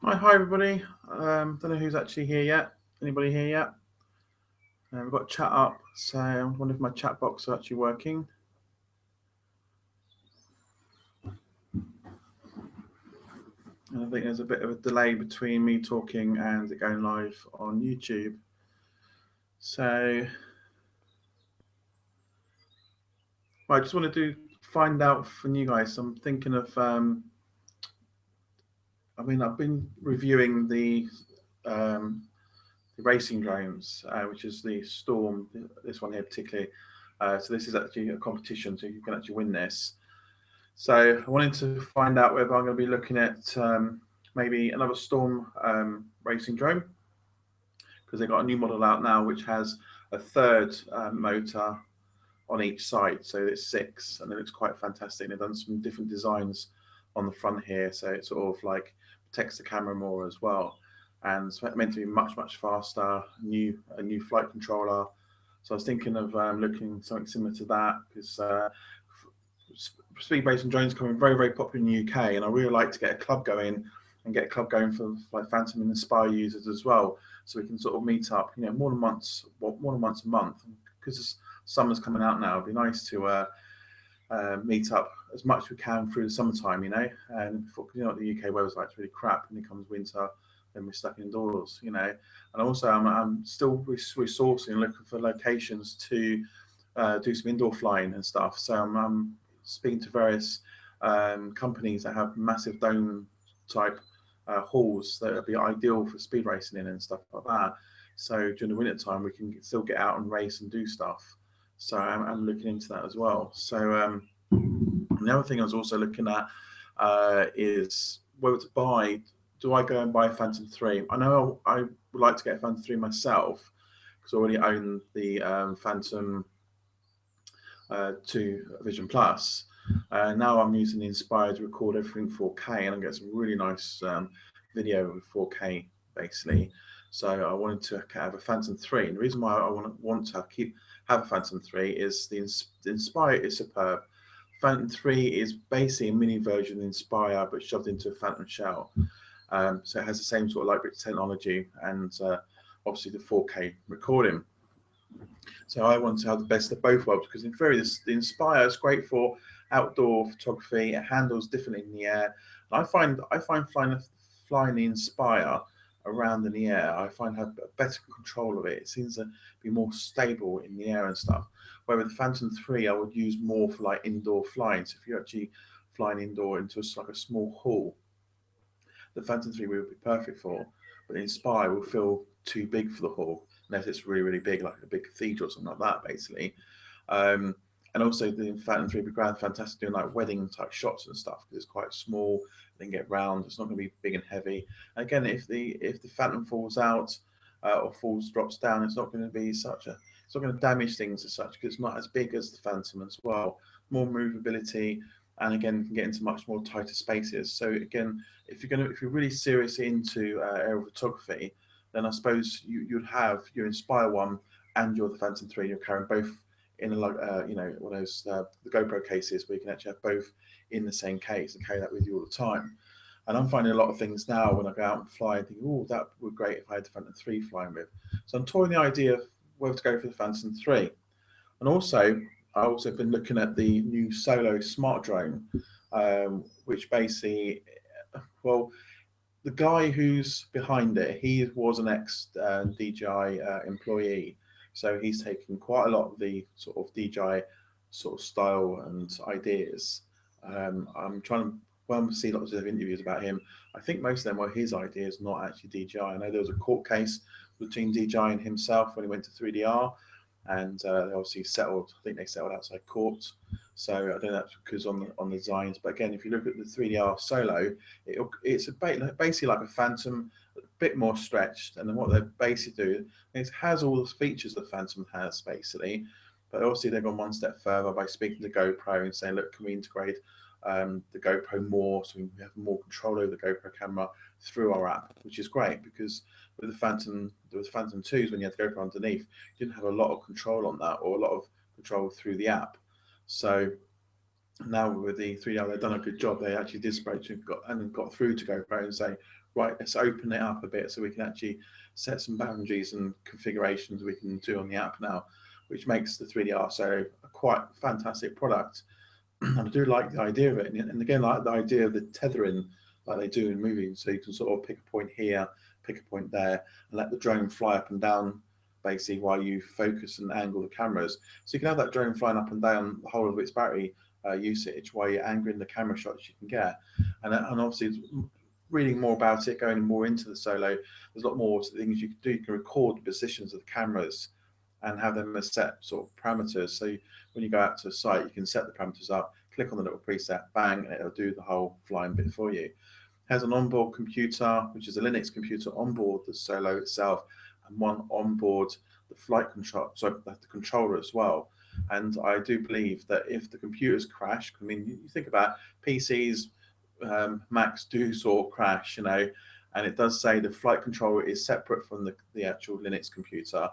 Hi everybody. Don't know who's actually here yet. Anybody here yet? We've got chat up, so I wonder if my chat box is actually working. And I think there's a bit of a delay between me talking and it going live on YouTube. So, I just wanted to find out from you guys. I'm thinking of, I've been reviewing the racing drones, which is the Storm, this one here particularly. So this is actually a competition, so you can actually win this. So I wanted to find out whether I'm going to be looking at maybe another Storm racing drone, because they've got a new model out now which has a third motor on each side, so it's six, and it looks quite fantastic. They've done some different designs on the front here, so it sort of like protects the camera more as well, and it's meant to be much faster. A new flight controller. So I was thinking of looking something similar to that, because speed racing drones coming very popular in the UK, and I really like to get a club going and get a club going for like Phantom and Inspire users as well, so we can sort of meet up, more than once a month, because summer's coming out now. It'd be nice to meet up as much as we can through the summertime, and what the UK weather's like, it's really crap when it comes winter. Then we're stuck indoors, And also, I'm still resourcing and looking for locations to do some indoor flying and stuff. So I'm speaking to various companies that have massive dome type halls that would be ideal for speed racing in and stuff like that. So during the winter time, we can still get out and race and do stuff. So I'm looking into that as well. So the other thing I was also looking at is whether to buy. Do I go and buy a Phantom 3? I know I would like to get a Phantom 3 myself, because I already own the Phantom to Vision Plus. Now I'm using the Inspire to record everything 4K, and I get some really nice video with 4K basically. So I wanted to have a Phantom 3, and the reason why I want to have a Phantom 3 is the Inspire is superb. Phantom 3 is basically a mini version of the Inspire, but shoved into a Phantom shell. So it has the same sort of Lightbrick technology, and obviously the 4K recording. So I want to have the best of both worlds, because in theory, the Inspire is great for outdoor photography. It handles differently in the air. And I find flying the Inspire around in the air, I find have better control of it. It seems to be more stable in the air and stuff. Where with the Phantom 3, I would use more for like indoor flying. So if you're actually flying indoor into like a small hall, the Phantom 3 would be perfect for, but the Inspire will feel too big for the hall unless it's really big, like a big cathedral or something like that, basically. Um, and also the Phantom 3 would be grand, fantastic doing like wedding type shots and stuff, because it's quite small, then get round. It's not going to be big and heavy. And again, if the Phantom falls out or drops down, it's not going to be such a it's not going to damage things as such, because it's not as big as the Phantom as well. More movability, and again, you can get into much more tighter spaces. So again, if you're really serious into aerial photography, then I suppose you'd have your Inspire one and your the Phantom 3. You're carrying both in a one of those the GoPro cases where you can actually have both in the same case and carry that with you all the time. And I'm finding a lot of things now when I go out and fly and think, oh, that would be great if I had the Phantom 3 flying with. So I'm toying the idea of whether to go for the Phantom 3. And also, I've also been looking at the new Solo smart drone, which basically, well, the guy who's behind it, he was an ex DJI employee, so he's taken quite a lot of the sort of DJI sort of style and ideas. I'm trying to see lots of interviews about him. I think most of them were his ideas, not actually DJI. I know there was a court case between DJI and himself when he went to 3DR, and they obviously settled. I think they settled outside court. So I don't know if that's because on the designs. But again, if you look at the 3DR Solo, it's basically like a Phantom, a bit more stretched. And then what they basically do is has all the features that Phantom has basically, but obviously they've gone one step further by speaking to GoPro and saying, look, can we integrate the GoPro more, so we have more control over the GoPro camera through our app, which is great, because with the Phantom 2s, when you had the GoPro underneath, you didn't have a lot of control on that, or a lot of control through the app. So now with the 3DR, they've done a good job. They actually did got through to GoPro and say, right, let's open it up a bit so we can actually set some boundaries and configurations we can do on the app now, which makes the 3DR Solo a quite fantastic product. And I do like the idea of it. And again, like the idea of the tethering like they do in movies. So you can sort of pick a point here, pick a point there, and let the drone fly up and down basically while you focus and angle the cameras. So you can have that drone flying up and down the whole of its battery usage while you're angling the camera shots you can get. And obviously, reading more about it, going more into the Solo, there's a lot more things you can do. You can record the positions of the cameras and have them as set sort of parameters. So when you go out to a site, you can set the parameters up, click on the little preset, bang, and it'll do the whole flying bit for you. It has an onboard computer, which is a Linux computer onboard the Solo itself, and one onboard the flight control, so the controller as well. And I do believe that if the computers crash, I mean, you think about PCs, Macs do sort of crash, and it does say the flight controller is separate from the actual Linux computer.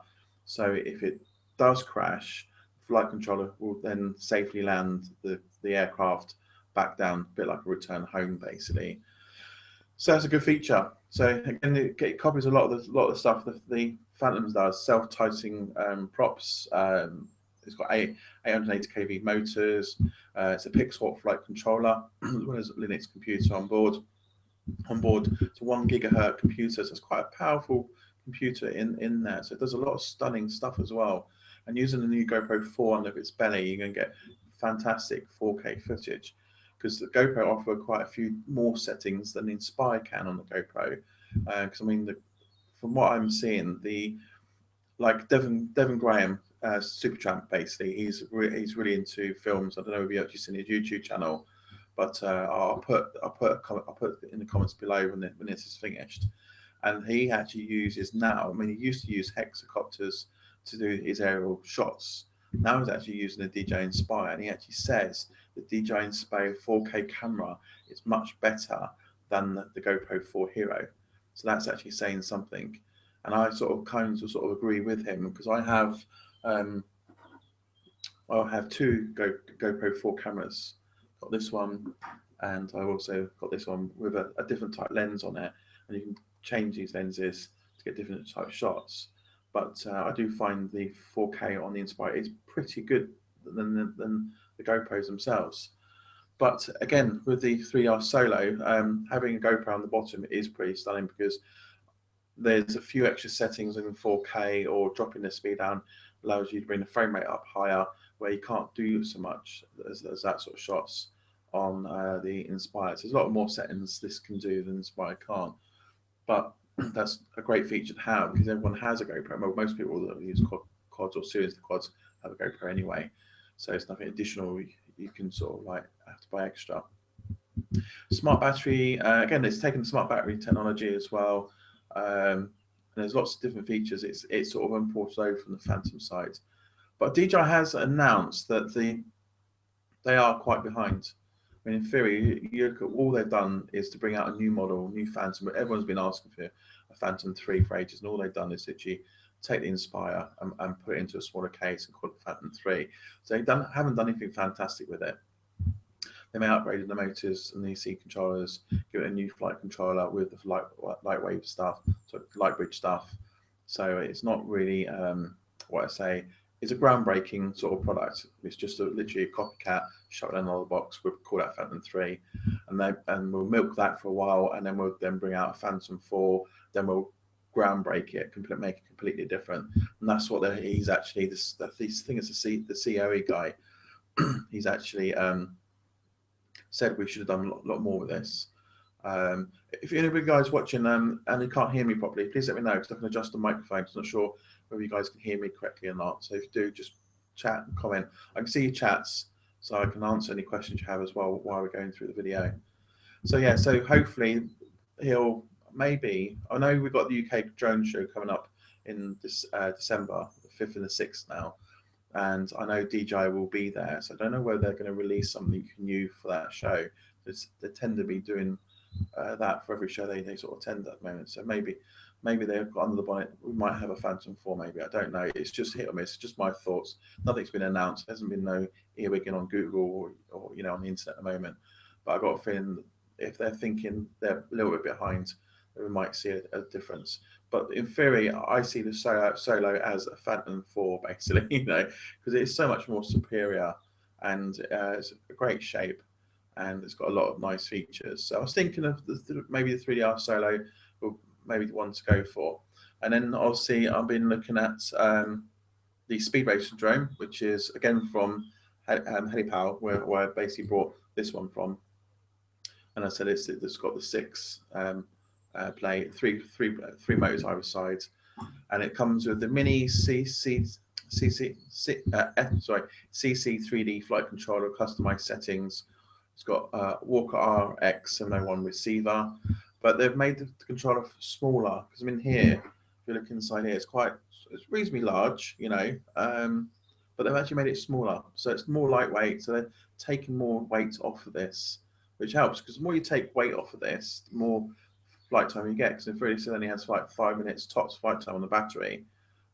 So if it does crash, flight controller will then safely land the aircraft back down, a bit like a return home, basically. So that's a good feature. So again, it copies a lot of the stuff that the Phantoms does. Self-tightening props. It's got 880 kV motors. It's a Pixhawk flight controller, as well as a Linux computer on board. It's a 1 gigahertz computer, so it's quite a powerful computer in there. So it does a lot of stunning stuff as well. And using the new GoPro 4 under its belly, you're going to get fantastic 4K footage, because the GoPro offer quite a few more settings than the Inspire can on the GoPro. Because I mean, from what I'm seeing, like Devon Graham, Supertramp, basically, he's really into films. I don't know if you've actually seen his YouTube channel, but I'll put it in the comments below when this is finished. And he actually uses now. I mean, he used to use hexacopters to do his aerial shots. Now he's actually using a DJI Inspire, and he actually says the DJI Inspire 4K camera is much better than the GoPro 4 Hero. So that's actually saying something. And I sort of agree with him, because I have two GoPro 4 cameras. Got this one, and I also got this one with a different type lens on it, and you can change these lenses to get different type shots. But I do find the 4K on the Inspire is pretty good than the GoPros themselves. But again, with the 3R Solo, having a GoPro on the bottom is pretty stunning, because there's a few extra settings in 4K, or dropping the speed down allows you to bring the frame rate up higher, where you can't do so much as that sort of shots on the Inspire. So there's a lot more settings this can do than Inspire can't. But that's a great feature to have, because everyone has a GoPro. Well, most people that use quads or series of quads have a GoPro anyway. So it's nothing additional you can sort of like have to buy extra. Smart battery, again, it's taken smart battery technology as well. And there's lots of different features. It's sort of imported over from the Phantom side. But DJI has announced that they are quite behind. I mean, in theory, you look at all they've done is to bring out a new model, new Phantom. But everyone's been asking for a Phantom 3 for ages, and all they've done is literally take the Inspire and put it into a smaller case and call it Phantom 3. So they haven't done anything fantastic with it. They may have upgraded the motors and the EC controllers, give it a new flight controller with the lightweight stuff, so Lightbridge stuff. So it's not really what I say. It's a groundbreaking sort of product. It's just literally a copycat, shut it in another box. We'll call that Phantom 3, and we'll milk that for a while, and then we'll bring out a Phantom 4. Then we'll groundbreak it, make it completely different. And that's what he's actually. This thing is the COE guy. He's actually said we should have done a lot more with this. If any of you guys watching and you can't hear me properly, please let me know, because I can adjust the microphone. I'm not sure whether you guys can hear me correctly or not. So if you do, just chat and comment. I can see your chats, so I can answer any questions you have as well while we're going through the video. So yeah, so hopefully he'll maybe. I know we've got the UK drone show coming up in this December, the 5th and the 6th now. And I know DJI will be there, so I don't know whether they're going to release something new for that show. They tend to be doing that for every show they sort of attend at the moment. So maybe they've got under the bonnet. We might have a Phantom 4, maybe. I don't know. It's just hit or miss. It's just my thoughts. Nothing's been announced. There hasn't been no earwigging on Google or on the internet at the moment. But I got a feeling if they're thinking they're a little bit behind, we might see a difference. But in theory, I see the Solo as a Phantom 4, basically, you know, because it's so much more superior, and it's a great shape, and it's got a lot of nice features. So I was thinking of maybe the 3DR Solo, or maybe the one to go for. And then obviously I've been looking at the Speed Racer drone, which is again from Helipower, where I basically brought this one from. And I said it's got the six three motors either side, and it comes with the mini CC3D flight controller, customized settings. It's got Walker RX701 receiver, but they've made the controller smaller because I'm in here. If you look inside here, it's reasonably large, you know, but they've actually made it smaller, so it's more lightweight. So they're taking more weight off of this, which helps because the more you take weight off of this, the more flight time you get. Because if really still only has like 5 minutes tops flight time on the battery,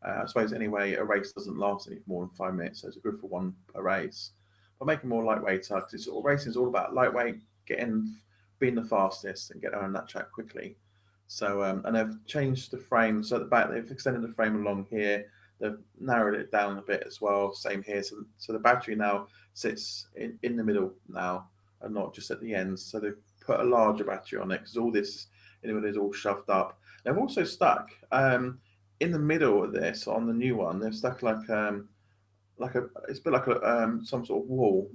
I suppose anyway a race doesn't last any more than 5 minutes, so it's good for one per race. But making more lightweight, because racing is all about lightweight, being the fastest and get around that track quickly. So and they've changed the frame. So at the back they've extended the frame along here. They've narrowed it down a bit as well. Same here. So the battery now sits in the middle now, and not just at the ends. So they've put a larger battery on it because all this in the middle is all shoved up. They've also stuck in the middle of this on the new one. They've stuck like it's a bit like some sort of wall,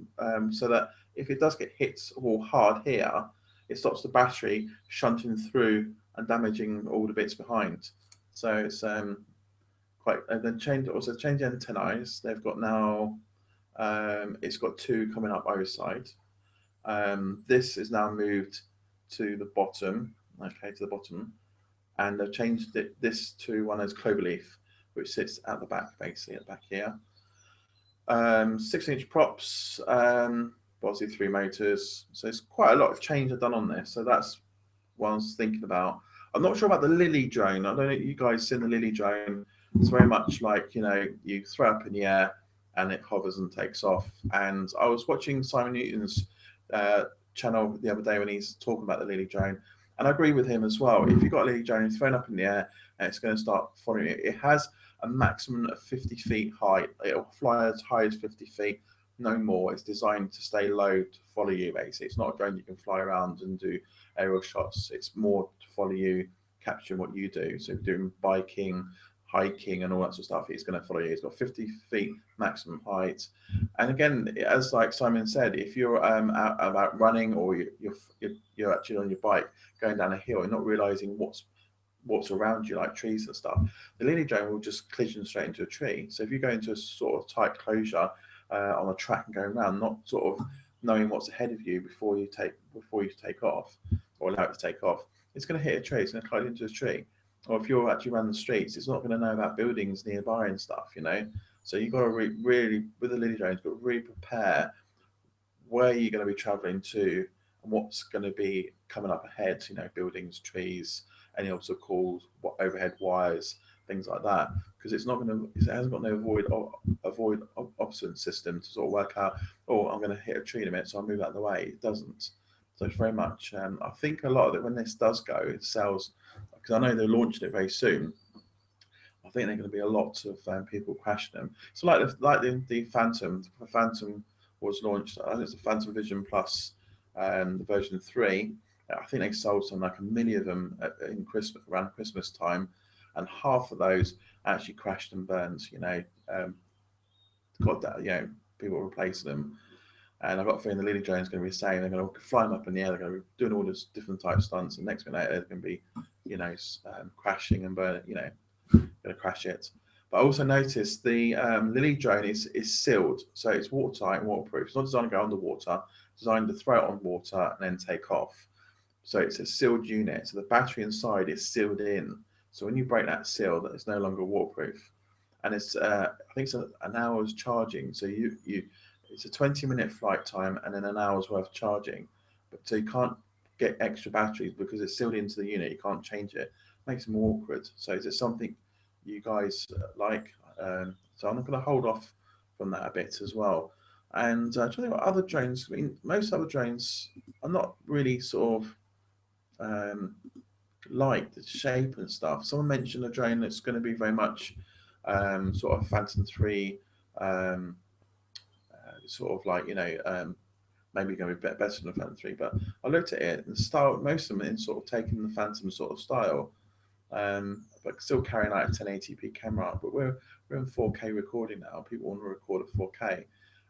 so that if it does get hit or hard here, it stops the battery shunting through and damaging all the bits behind. So it's quite. And then change antennae. They've got now. It's got two coming up either side. This is now moved to the bottom. Okay, to the bottom, and they've changed this to one as cloverleaf, which sits at the back, basically at the back here. 6-inch props, obviously 3 motors. So it's quite a lot of change I've done on this. So that's what I was thinking about. I'm not sure about the Lily drone. I don't know if you guys seen the Lily drone. It's very much like, you know, you throw up in the air and it hovers and takes off. And I was watching Simon Newton's channel the other day when he's talking about the Lily drone. And I agree with him as well. If you've got a Lily drone, it's thrown up in the air and it's going to start following it. It has a maximum of 50 feet height. It'll fly as high as 50 feet, no more. It's designed to stay low to follow you, basically. It's not a drone you can fly around and do aerial shots. It's more to follow you, capturing what you do. So if you're doing biking, hiking and all that sort of stuff, it's going to follow you. It's got 50 feet maximum height. And again, as like Simon said, if you're out running, or you're actually on your bike going down a hill and not realizing what's around you, like trees and stuff, the Lily drone will just collision straight into a tree. So if you go into a sort of tight closure on a track and going around, not sort of knowing what's ahead of you before you take off or allow it to take off, it's going to hit a tree. It's going to collide into a tree. Or if you're actually around the streets, it's not going to know about buildings nearby and stuff, you know. So you've got to really, with the Lily drones, you've got to really prepare where you're going to be traveling to and what's going to be coming up ahead, you know, buildings, trees, any obstacles, overhead wires, things like that, because it hasn't got no avoid obsolescence system to sort of work out, oh, I'm going to hit a tree in a minute, so I'll move out of the way. It doesn't. So it's very much, I think a lot of it, when this does go, it sells, because I know they're launching it very soon. I think there are going to be a lot of people crashing them. So like the Phantom. The Phantom was launched, I think it's the Phantom Vision Plus, the version 3. I think they sold something like 1 million of them around Christmas time, and half of those actually crashed and burned. You know, got that. You know, people replacing them. And I've got a feeling the Lily drone is going to be the same. They're going to fly them up in the air. They're going to be doing all this different type of stunts. And next minute, they're going to be, you know, crashing and burning. You know, going to crash it. But I also noticed the Lily drone is sealed, so it's watertight and waterproof. It's not designed to go underwater. It's designed to throw it on water and then take off. So it's a sealed unit. So the battery inside is sealed in. So when you break that seal, that it's no longer waterproof. And it's I think it's an hour's charging. So it's a 20-minute flight time and then an hour's worth charging. But so you can't get extra batteries because it's sealed into the unit. You can't change it. Makes it more awkward. So is it something you guys like? So I'm going to hold off from that a bit as well. And trying to think about other drones. I mean, most other drones are not really sort of like the shape and stuff. Someone mentioned a drone that's going to be very much sort of Phantom 3, sort of like, maybe going to be better than the Phantom 3. But I looked at it and style, most of them in sort of taking the Phantom sort of style, but still carrying out a 1080p camera. But we're in 4K recording now. People want to record at 4K.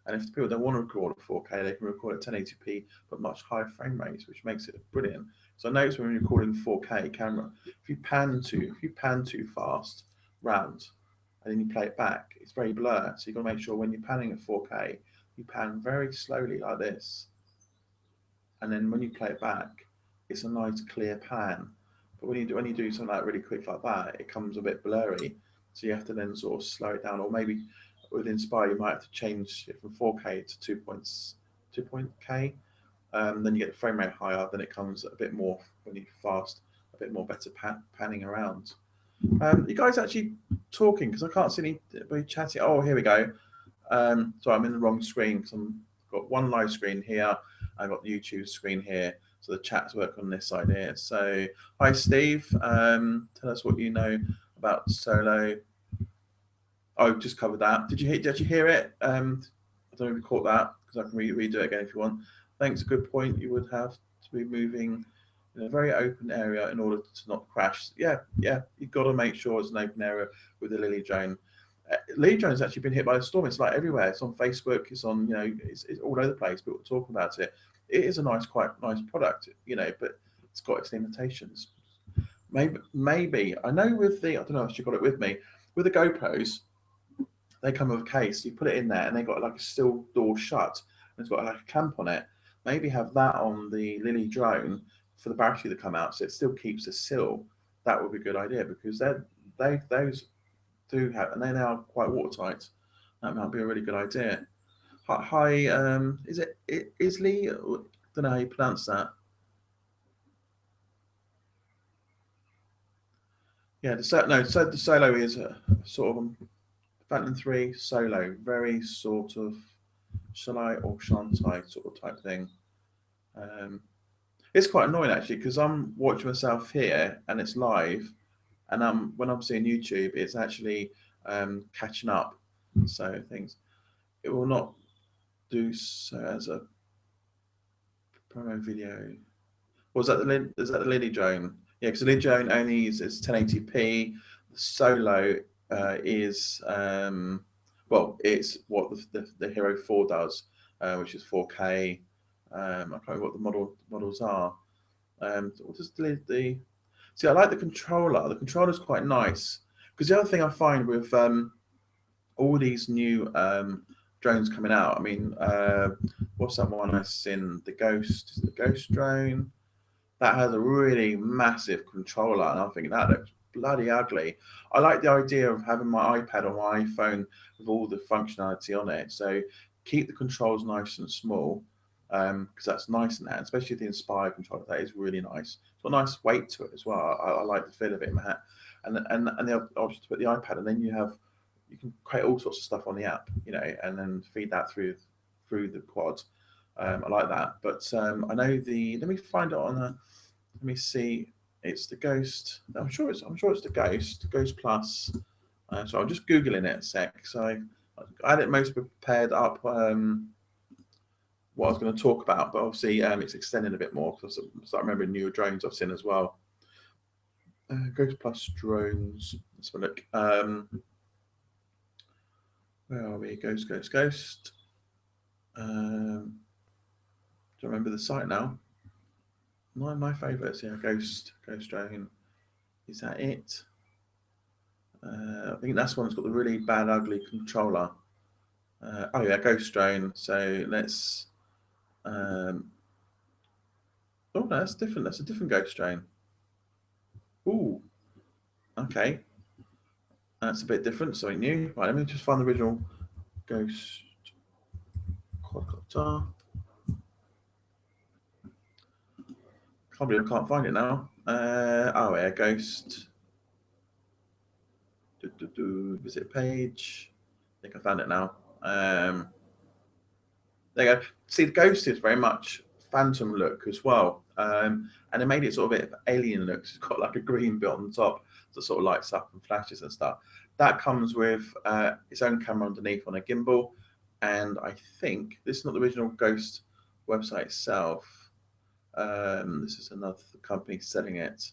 And if people don't want to record at 4K, they can record at 1080p, but much higher frame rates, which makes it brilliant. So I noticed when you're recording 4K camera, if you pan too fast round, and then you play it back, it's very blurred. So you've got to make sure when you're panning at 4K, you pan very slowly like this, and then when you play it back, it's a nice clear pan. But when you do something like really quick like that, it comes a bit blurry. So you have to then sort of slow it down, or maybe with Inspire you might have to change it from 4K to 2.K. Then you get the frame rate higher. Then it comes a bit more when you fast, a bit more better panning around. You guys actually talking because I can't see anybody chatting. Oh, here we go. Sorry, I'm in the wrong screen because I've got one live screen here. I've got the YouTube screen here. So the chats work on this side here. So hi, Steve. Tell us what you know about Solo. Oh, just covered that. Did you hear it? I don't know if you caught that because I can redo it again if you want. Thanks. A good point. You would have to be moving in a very open area in order to not crash. Yeah. You've got to make sure it's an open area with the Lily drone. Lily drone has actually been hit by a storm. It's like everywhere. It's on Facebook. It's on, it's all over the place. People talk about it. It is a quite nice product, but it's got its limitations. Maybe I know with the, I don't know if you got it with me, with the GoPros, they come with a case. You put it in there, and they got like a still door shut, and it's got like a clamp on it. Maybe have that on the Lily drone for the battery to come out, so it still keeps the seal. That would be a good idea because those do have, and they're now quite watertight. That might be a really good idea. Hi, is it Isley? I don't know how you pronounce that. Yeah, the Solo is a sort of Phantom 3 Solo, very sort of shall I or shan't I sort of type thing. Um, it's quite annoying actually because I'm watching myself here and it's live, and when I'm seeing YouTube, it's actually catching up. So things it will not do so as a promo video. Was that is that the Lily drone? Yeah, because the Lily drone only is 1080p. The Solo is well, it's what the Hero 4 does, which is 4K. I can't remember what the models are. What does the see? I like the controller. The controller is quite nice because the other thing I find with all these new drones coming out. I mean, what's that one I've seen? The Ghost drone that has a really massive controller, and I'm thinking that looks bloody ugly. I like the idea of having my iPad or my iPhone with all the functionality on it. So keep the controls nice and small because that's nice in that, especially the Inspire controller. That is really nice. It's got a nice weight to it as well. I like the feel of it in my hand. And the option to put the iPad, and then you can create all sorts of stuff on the app, and then feed that through the quad. I like that, but I know let me find it on a. Let me see. It's the Ghost. I'm sure it's the Ghost Plus. So I'm just googling it a sec. So I had it most prepared up. What I was going to talk about, but obviously it's extending a bit more because I start remembering newer drones I've seen as well. Ghost Plus drones. Let's have a look. Where are we? Ghost. Do you remember the site now? My favourites, yeah. Ghost drone. Is that it? I think that's one that's got the really bad, ugly controller. Oh yeah, Ghost drone. So let's. Oh no, that's different. That's a different Ghost drone. Ooh, okay, that's a bit different. Something new. Right, let me just find the original Ghost quadcopter. Can't believe I can't find it now. Oh yeah, Ghost. Visit page. I think I found it now. There you go. See, the Ghost is very much Phantom look as well. and it made it sort of a bit of alien looks. It's got like a green bit on the top that sort of lights up and flashes and stuff. That comes with its own camera underneath on a gimbal, and I think this is not the original Ghost website itself. This is another company selling it,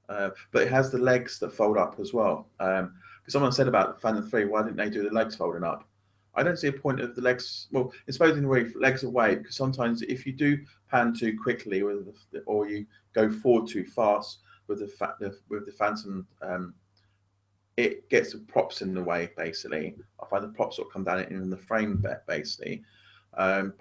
but it has the legs that fold up as well. Because someone said about the Phantom 3, why didn't they do the legs folding up? I don't see a point of the legs. Well, it's supposed in the way legs away, because sometimes if you do pan too quickly or you go forward too fast with the Phantom, it gets the props in the way. Basically, I find the props sort of come down in the frame basically. And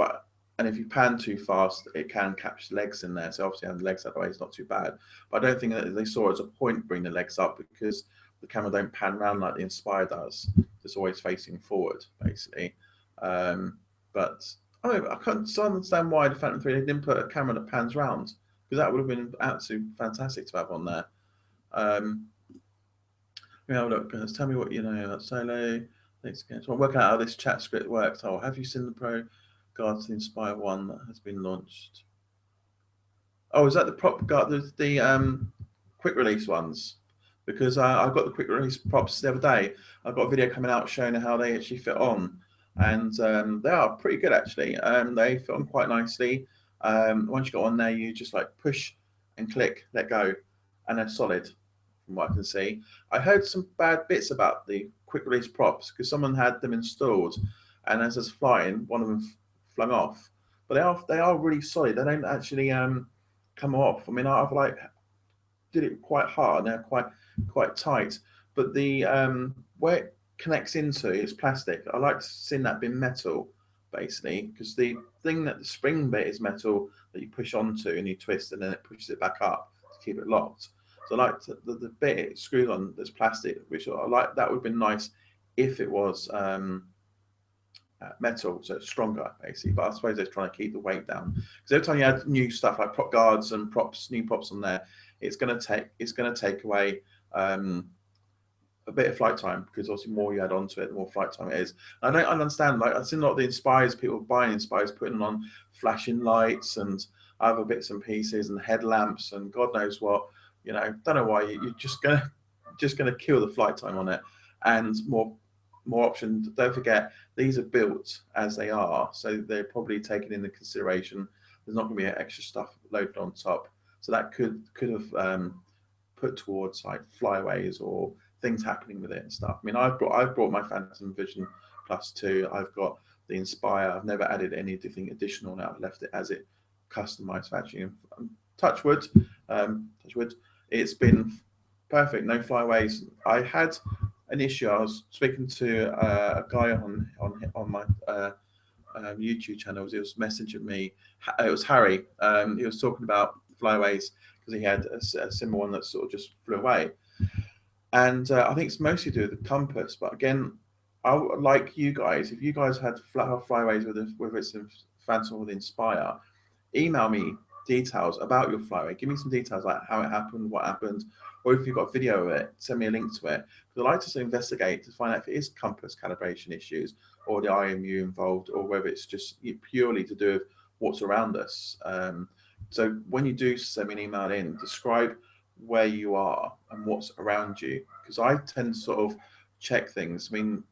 if you pan too fast, it can capture legs in there. So obviously having the legs out of the way is not too bad. But I don't think that they saw as a point bring the legs up, because the camera don't pan around like the Inspire does. It's always facing forward, basically. But I can't understand why the Phantom 3 didn't put a camera that pans round, because that would have been absolutely fantastic to have on there. Look, guys, tell me what you know about Solo. Thanks again. So I'm working out how this chat script works. Oh, have you seen the Pro Guard to the Inspire 1 that has been launched? Oh, is that the prop guard, the quick release ones? Because I got the quick release props the other day. I've got a video coming out showing how they actually fit on, and they are pretty good actually. They fit on quite nicely. Once you got on there, you just like push and click, let go, and they're solid from what I can see. I heard some bad bits about the quick release props because someone had them installed, and as I was flying, one of them flung off. But they are really solid. They don't actually come off. I mean, I've like did it quite hard. They're quite tight, but the where it connects into is plastic. I like seeing that being metal, basically, because the thing that the spring bit is metal that you push onto and you twist, and then it pushes it back up to keep it locked. So I like the bit it screws on that's plastic, which I like. That would have been nice if it was metal, so it's stronger basically. But I suppose they're trying to keep the weight down, because every time you add new stuff like prop guards and new props on there, it's going to take away a bit of flight time, because obviously more you add onto it, the more flight time it is. I don't understand. Like I've seen a lot of the Inspires, people buying Inspires, putting on flashing lights and other bits and pieces and headlamps and God knows what. Don't know why you're just gonna kill the flight time on it. And more options. Don't forget, these are built as they are, so they're probably taken into consideration. There's not going to be extra stuff loaded on top, so that could have put towards like flyaways or things happening with it and stuff. I mean, I've brought my Phantom Vision Plus 2. I've got the Inspire. I've never added anything additional now. I've left it as it customized for actually. Touch wood, it's been perfect. No flyaways. I had an issue. I was speaking to a guy on my YouTube channel. He was messaging me. It was Harry. He was talking about flyaways because he had a similar one that sort of just flew away. And I think it's mostly to do with the compass. But again, I would like you guys, if you guys had flyaways whether it's in Phantom or the Inspire, email me details about your flyaway. Give me some details like how it happened, what happened, or if you've got a video of it, send me a link to it. Because I like to investigate to find out if it is compass calibration issues or the IMU involved, or whether it's just purely to do with what's around us. So when you do send me an email in, describe where you are and what's around you, because I tend to sort of check things. I mean,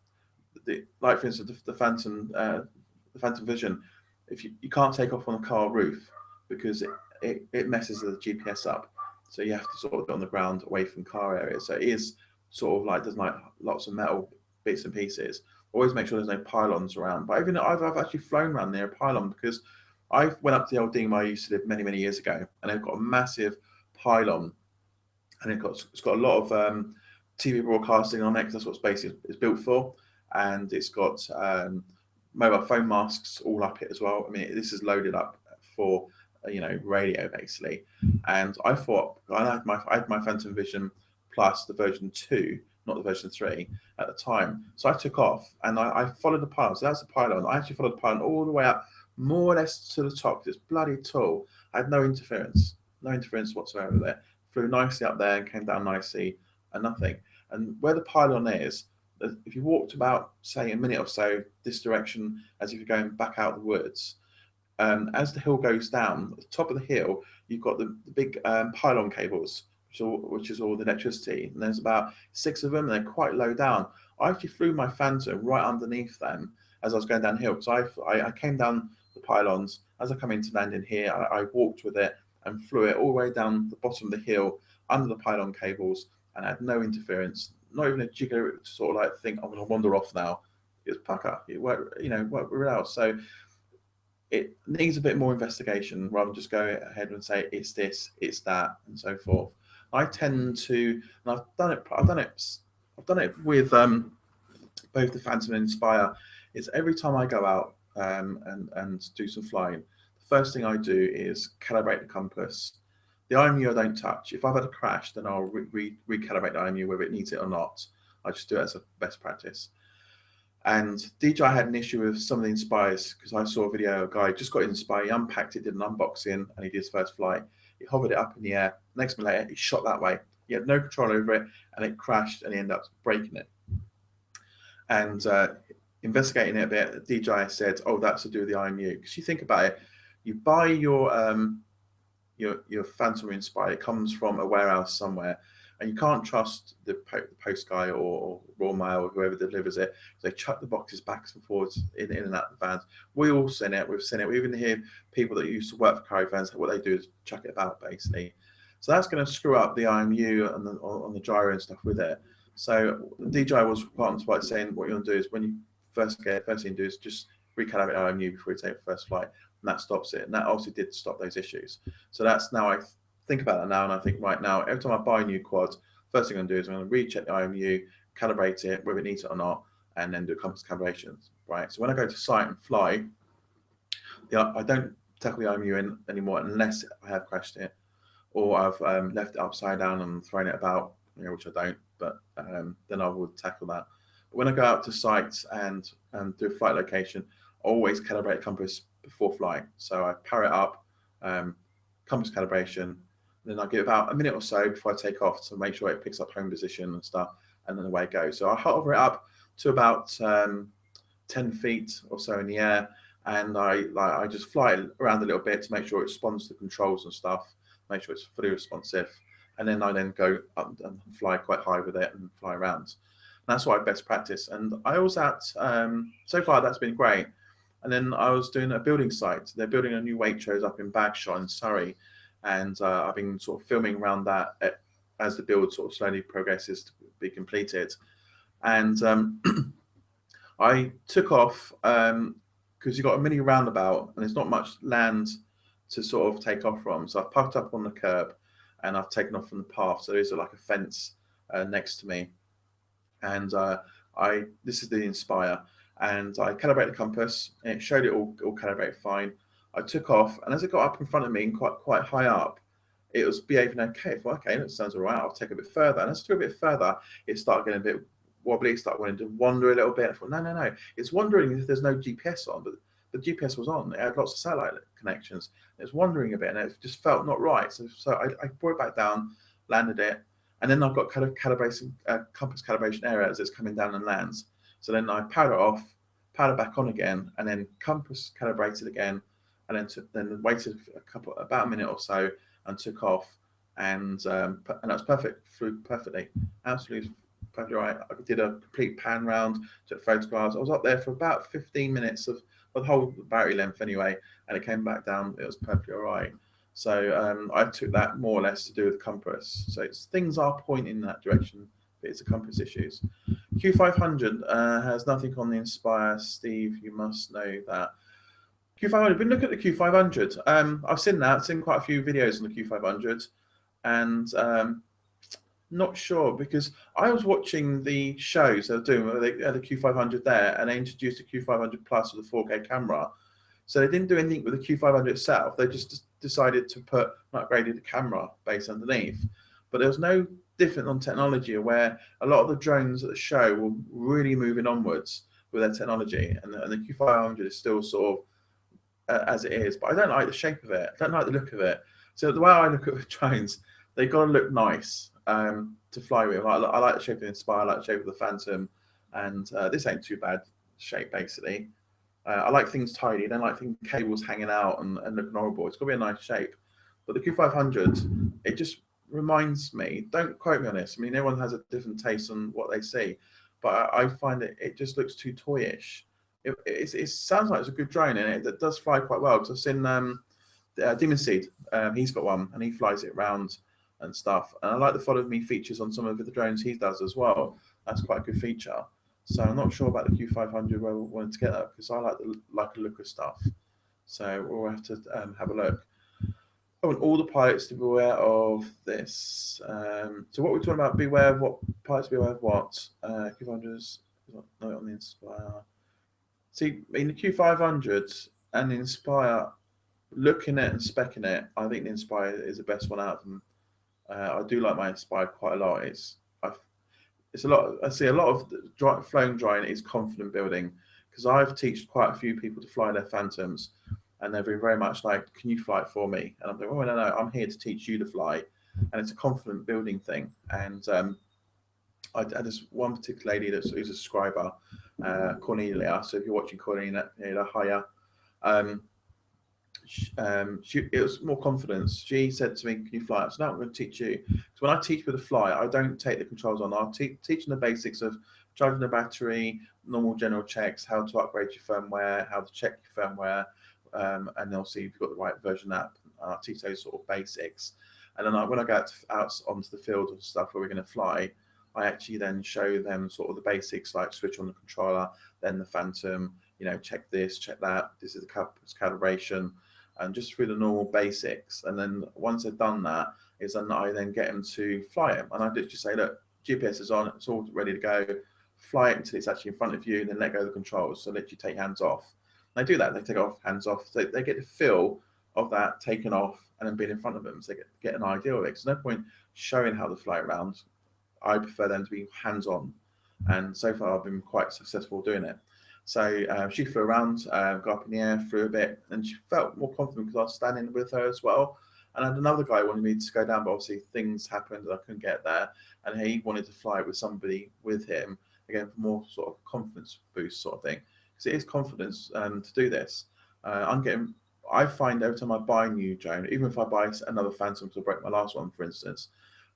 like for instance, the Phantom Vision, if you can't take off on a car roof because it messes the GPS up, so you have to sort of get on the ground away from car areas. So it is sort of like there's like lots of metal bits and pieces. Always make sure there's no pylons around. But even I've actually flown around near a pylon, because I went up to the old ding where I used to live many years ago, and they've got a massive pylon, and it's got a lot of TV broadcasting on it, because that's what space is built for, and it's got mobile phone masks all up it as well. I mean, this is loaded up for radio basically. And I thought I had my Phantom Vision Plus, the version 2, not the version 3 at the time. So I took off and I followed the pylon. So that's the pylon. I actually followed the pylon all the way up, more or less to the top. It's bloody tall. I had no interference whatsoever there. Flew nicely up there and came down nicely, and nothing. And where the pylon is, if you walked about, say, a minute or so this direction, as if you're going back out the woods, as the hill goes down, at the top of the hill, you've got the big pylon cables, which is all the electricity. And there's about 6 of them, and they're quite low down. I actually flew my Phantom right underneath them as I was going downhill, because I came down the pylons. As I come into landing here, I walked with it and flew it all the way down the bottom of the hill under the pylon cables, and I had no interference, not even a jigger to sort of like think I'm going to wander off now. It was pucker. It worked, worked really well. So it needs a bit more investigation rather than just go ahead and say it's this, it's that, and so forth. I tend to, and I've done it with both the Phantom and Inspire. Is every time I go out and do some flying, the first thing I do is calibrate the compass. The IMU I don't touch. If I've had a crash, then I'll recalibrate the IMU whether it needs it or not. I just do it as a best practice. And DJI had an issue with some of the Inspires, because I saw a video of a guy just got his Inspire, he unpacked it, did an unboxing, and he did his first flight. He hovered it up in the air. Next minute later, he shot that way. He had no control over it, and it crashed, and he ended up breaking it. And investigating it a bit, DJI said, "Oh, that's to do with the IMU." Because you think about it, you buy your Phantom Inspire, it comes from a warehouse somewhere, and you can't trust the post guy or Royal Mail or whoever delivers it. They chuck the boxes back and forwards in and out of the vans. We all seen it. We've seen it. We even hear people that used to work for caravans, what they do is chuck it about, basically. So that's going to screw up the IMU and on the gyro and stuff with it. So DJI was quite on spot saying, what you want to do is when you first thing you do is just recalibrate IMU before you take the first flight, and that stops it. And that obviously did stop those issues. So that's now I think about that now, and I think right now, every time I buy a new quad, first thing I'm going to do is I'm going to recheck the IMU, calibrate it, whether it needs it or not, and then do compass calibrations, right? So when I go to site and fly, I don't tackle the IMU in anymore unless I have crashed it, or I've left it upside down and thrown it about, which I don't, but then I would tackle that. But when I go out to sites and do a flight location, I always calibrate compass before flying. So I power it up, compass calibration, then I give about a minute or so before I take off to make sure it picks up home position and stuff, and then away it goes. So I hover it up to about 10 feet or so in the air, and I just fly it around a little bit to make sure it responds to controls and stuff, make sure it's fully responsive, and then I go up and fly quite high with it and fly around. And that's what I best practice. And I was at, so far that's been great. And then I was doing a building site. They're building a new Waitrose up in Bagshot in Surrey. And I've been sort of filming around that as the build sort of slowly progresses to be completed. And I took off because you've got a mini roundabout and there's not much land to sort of take off from. So I've parked up on the curb and I've taken off from the path. So there's like a fence next to me. And this is the Inspire. And I calibrated the compass and it showed it all calibrated fine. I took off, and as it got up in front of me and quite high up, it was behaving okay. I thought, okay, that sounds all right. I'll take a bit further. And as I took a bit further, it started getting a bit wobbly, started wanting to wander a little bit. I thought, no. It's wandering if there's no GPS on, but the GPS was on. It had lots of satellite connections. It was wandering a bit, and it just felt not right. So I brought it back down, landed it, and then I've got kind of compass calibration error as it's coming down and lands. So then I powered it off, powered it back on again, and then compass calibrated again, and then waited about a minute or so and took off, and that was perfect, flew perfectly, absolutely perfectly right. I did a complete pan round, took photographs. I was up there for about 15 minutes of the whole battery length anyway, and it came back down. It was perfectly all right. So I took that more or less to do with the compass. So things are pointing in that direction, but it's the compass issues. Q500 has nothing on the Inspire. Steve, you must know that. Q500, been looking at the Q500. I've seen that. I've seen quite a few videos on the Q500, and not sure, because I was watching the shows they were doing where they had the Q500 there, and they introduced the Q500 Plus with a 4K camera. So they didn't do anything with the Q500 itself. They just decided to put an upgraded camera base underneath. But there was no different on technology, where a lot of the drones at the show were really moving onwards with their technology, and the Q500 is still sort of as it is, but I don't like the shape of it. I don't like the look of it. So the way I look at the drones, they've got to look nice to fly with. I like the shape of the Inspire, I like the shape of the Phantom, and this ain't too bad shape basically. I like things tidy. I don't like things cables hanging out and looking horrible. It's got to be a nice shape. But the Q500, it just reminds me. Don't quote me on this. I mean, everyone has a different taste on what they see, but I find it just looks too toyish. It sounds like it's a good drone, and it does fly quite well. Because I've seen Demon Seed. He's got one, and he flies it around and stuff. And I like the follow me features on some of the drones he does as well. That's quite a good feature. So I'm not sure about the Q500 where we wanted to get that, because I like the look of stuff. So we'll have to have a look. I want all the pilots to be aware of this. So what we're talking about, beware of what pilots beware of what. Q500s, not on the Inspire. See, in the Q500s and the Inspire, looking at and specking it, I think the Inspire is the best one out of them. I do like my Inspire quite a lot. It's a lot. I see a lot of flying drone is confident building, because I've taught quite a few people to fly their Phantoms, and they're very much like, "Can you fly it for me?" And I'm like, "Oh, no, I'm here to teach you to fly," and it's a confident building thing. And I had this one particular lady who's a subscriber, Cornelia. So if you're watching Cornelia, hiya. It was more confidence. She said to me, "Can you fly?" So now I'm going to teach you. So when I teach with a fly, I don't take the controls on. I'll teach them the basics of charging the battery, normal general checks, how to upgrade your firmware, how to check your firmware, and they'll see if you've got the right version app. I'll teach those sort of basics. And then when I go out onto the field and stuff where we're going to fly, I actually then show them sort of the basics, like switch on the controller, then the Phantom, check this, check that. This is the calibration, and just through the normal basics. And then once they've done that, I then get them to fly it. And I just say, look, GPS is on, it's all ready to go. Fly it until it's actually in front of you, and then let go of the controls. So let you take hands off. And they do that. They take off hands off. So they get the feel of that taken off and then being in front of them. So they get an idea of it. There's no point showing how to fly around. I prefer them to be hands-on. And so far, I've been quite successful doing it. So she flew around, got up in the air, flew a bit, and she felt more confident because I was standing with her as well. And I had another guy wanted me to go down, but obviously things happened and I couldn't get there. And he wanted to fly with somebody with him, again, for more sort of confidence boost sort of thing. Because it is confidence to do this. I find every time I buy a new drone, even if I buy another Phantom to break my last one, for instance,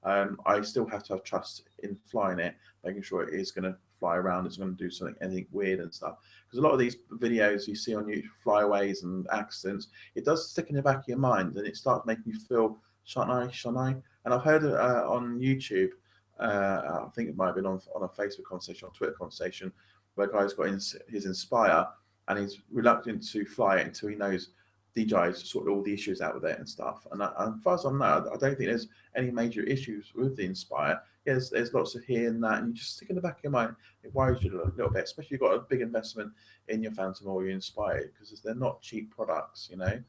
I still have to have trust in flying it, making sure it is going to fly around, it's going to do anything weird and stuff. Because a lot of these videos you see on YouTube, flyaways and accidents, it does stick in the back of your mind, and it starts making you feel, shouldn't I? And I've heard on YouTube, I think it might have been on a Facebook conversation or Twitter conversation, where a guy's got his Inspire and he's reluctant to fly it until he knows DJI's sort of all the issues out with it and stuff. And as far as I know, I don't think there's any major issues with the Inspire. Yes, there's lots of here and that, and you just stick in the back of your mind. It worries you a little bit, especially if you've got a big investment in your Phantom or your Inspire, because they're not cheap products, I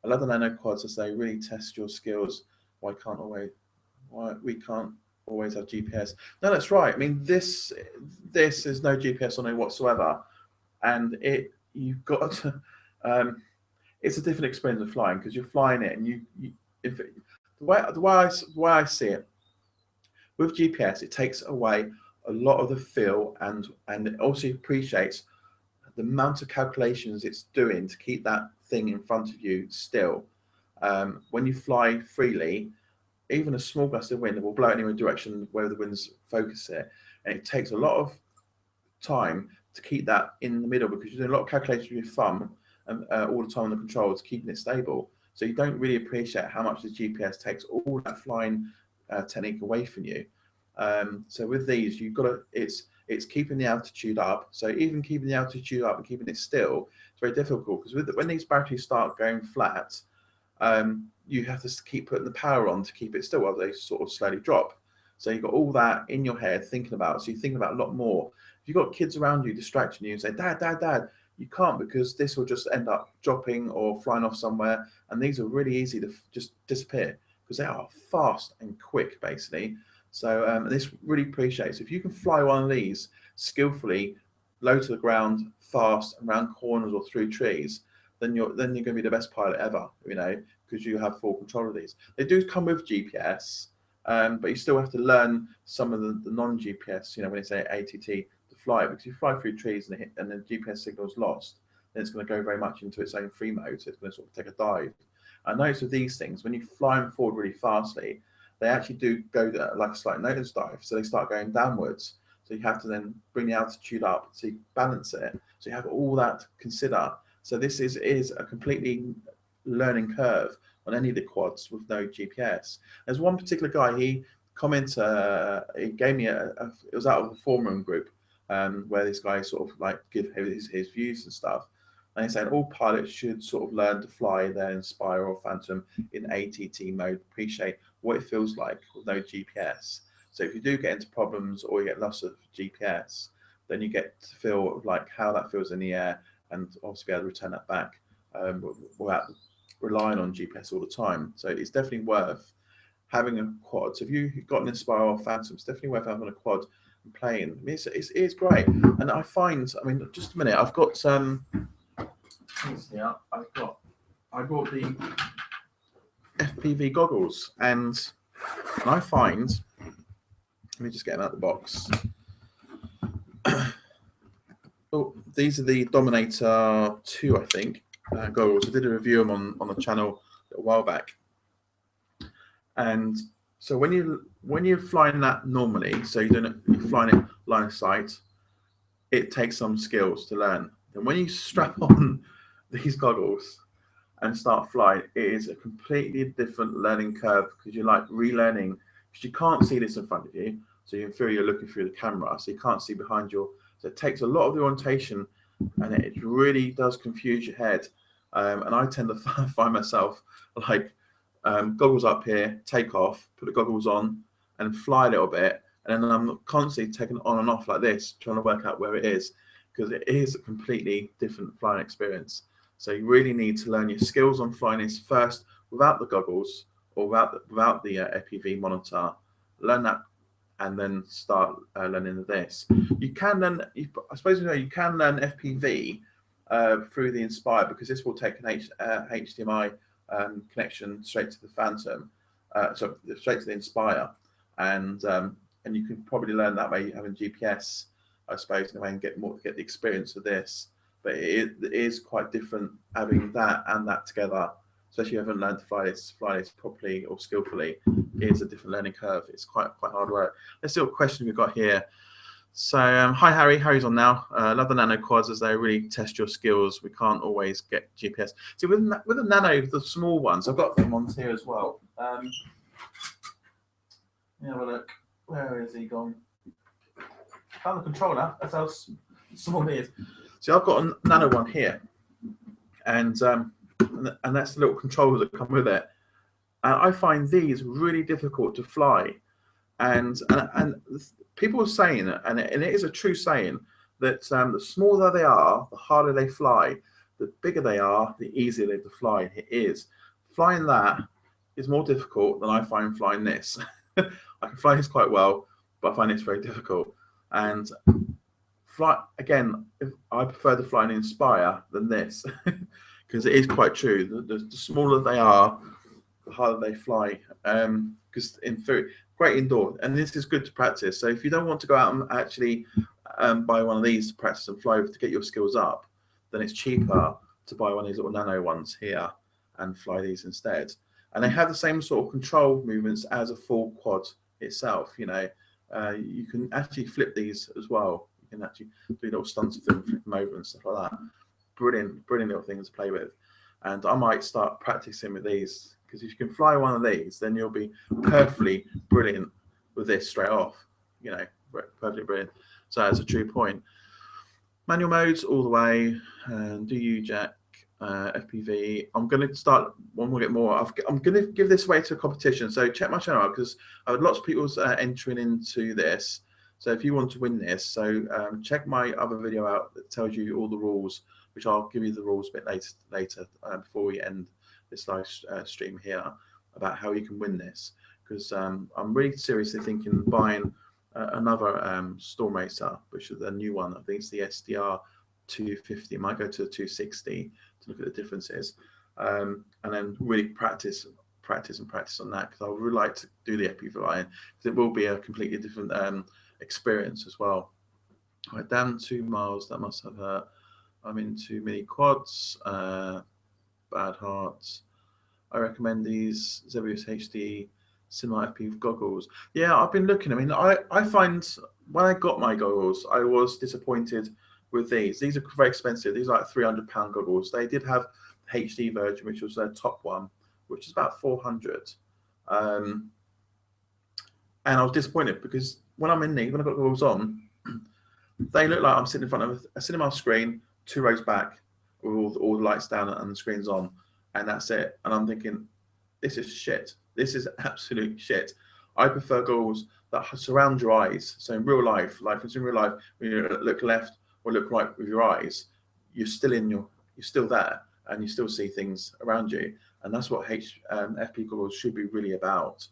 love the nano quads as they really test your skills. Why we can't always have GPS? No, that's right. I mean, this is no GPS on it whatsoever, and you've got to. It's a different experience of flying, because you're flying it, and the way I see it, with GPS, it takes away a lot of the feel, and it also appreciates the amount of calculations it's doing to keep that thing in front of you still. When you fly freely, even a small gust of wind will blow it in a direction where the winds focus it, and it takes a lot of time to keep that in the middle, because you're doing a lot of calculations with your thumb and all the time on the controls, keeping it stable. So you don't really appreciate how much the GPS takes all that flying technique away from you. So with these, you've got to, it's keeping the altitude up. So even keeping the altitude up and keeping it still, it's very difficult, because when these batteries start going flat, you have to keep putting the power on to keep it still, while they sort of slowly drop. So you've got all that in your head thinking about. So you're thinking about a lot more. If you've got kids around you distracting you and say, "Dad, Dad, Dad," you can't, because this will just end up dropping or flying off somewhere. And these are really easy to just disappear, because they are fast and quick, basically. So this really appreciates, if you can fly one of these skillfully, low to the ground, fast, around corners or through trees, then you're going to be the best pilot ever, because you have full control of these. They do come with GPS, but you still have to learn some of the non-GPS, when they say ATT, to fly it, because you fly through trees and the GPS signal is lost, it's going to go very much into its own free mode, so it's going to sort of take a dive. I notice with these things, when you fly them forward really fastly, they actually do go like a slight nose dive, so they start going downwards. So you have to then bring the altitude up so you balance it. So you have all that to consider. So this is a completely learning curve on any of the quads with no GPS. There's one particular guy, he he gave me it was out of a forum group where this guy sort of like give his views and stuff. And he's saying all pilots should sort of learn to fly their Inspire or Phantom in ATT mode, appreciate what it feels like with no GPS. So if you do get into problems or you get loss of GPS, then you get to feel like how that feels in the air, and obviously be able to return that back without relying on GPS all the time. So it's definitely worth having a quad. So if you've got an Inspire or Phantom, it's definitely worth having a quad and playing. I mean, it's great. And I find, I mean, just a minute, I've got yeah, I bought the FPV goggles, and I find, let me just get them out of the box. Oh, these are the Dominator 2, I think, goggles. I did a review of them on the channel a while back. And so when you're flying that normally, so you're flying it line of sight, it takes some skills to learn. And when you strap on these goggles and start flying, it is a completely different learning curve, because you're like relearning, because you can't see this in front of you. So in theory, you're looking through the camera, so you can't see behind your. So it takes a lot of the orientation, and it really does confuse your head. And I tend to find myself like goggles up here, take off, put the goggles on, and fly a little bit, and then I'm constantly taking on and off like this, trying to work out where it is, because it is a completely different flying experience. So you really need to learn your skills on flying this first without the goggles or without the FPV monitor. Learn that, and then start learning this. You can learn, I suppose you can learn FPV through the Inspire, because this will take an HDMI connection straight to the Phantom, so straight to the Inspire, and you can probably learn that way having GPS, I suppose, in a way, and get the experience of this. But it is quite different having that and that together, especially if you haven't learned to fly this properly or skillfully. It is a different learning curve. It's quite hard work. Let's see what question we've got here. So hi Harry, Harry's on now. Love the nano quads as they really test your skills. We can't always get GPS. See, with the nano, the small ones, I've got them on here as well. Let me have a look. Where is he gone? Found the controller. That's how small he is. See, I've got a nano one here, and that's the little controller that come with it. And I find these really difficult to fly, and people are saying, and it is a true saying, that the smaller they are, the harder they fly. The bigger they are, the easier they to fly. It is. Flying that is more difficult than I find flying this. I can fly this quite well, but I find this very difficult. And again, I prefer to fly an Inspire than this, because it is quite true. The smaller they are, the harder they fly. Because in theory, great indoor, and this is good to practice. So if you don't want to go out and actually buy one of these to practice and fly with to get your skills up, then it's cheaper to buy one of these little nano ones here and fly these instead. And they have the same sort of control movements as a full quad itself. You know, you can actually flip these as well. You can actually do little stunts with them, flip them over and stuff like that. Brilliant little things to play with. And I might start practicing with these, because if you can fly one of these, then you'll be perfectly brilliant with this straight off. You know, perfectly brilliant. So that's a true point. Manual modes all the way. And do you, Jack? FPV. I'm going to start one. We'll get more. I'm going to give this away to a competition. So check my channel out, because I had lots of people entering into this. So if you want to win this, so check my other video out that tells you all the rules, which I'll give you the rules a bit later before we end this live stream here, about how you can win this. Because I'm really seriously thinking of buying another Storm Racer, which is a new one. I think it's the SDR 250. It might go to the 260 to look at the differences, and then really practice on that, because I would really like to do the FPV flying, because it will be a completely different experience as well. Right, down 2 miles, that must have hurt. I'm into mini quads, Bad Hearts. I recommend these Zevius HD Cinema FPV goggles. Yeah, I've been looking. I mean, I find when I got my goggles, I was disappointed with these. These are very expensive. These are like £300 goggles. They did have the HD version, which was their top one, which is about 400. And I was disappointed because when I'm in these, when I've got goggles on, they look like I'm sitting in front of a cinema screen, 2 rows back, with all the lights down and the screens on, and that's it. And I'm thinking, this is shit. This is absolute shit. I prefer goggles that surround your eyes. So in real life, like in real life, when you look left or look right with your eyes, you're still there, and you still see things around you. And that's what FP goggles should be really about.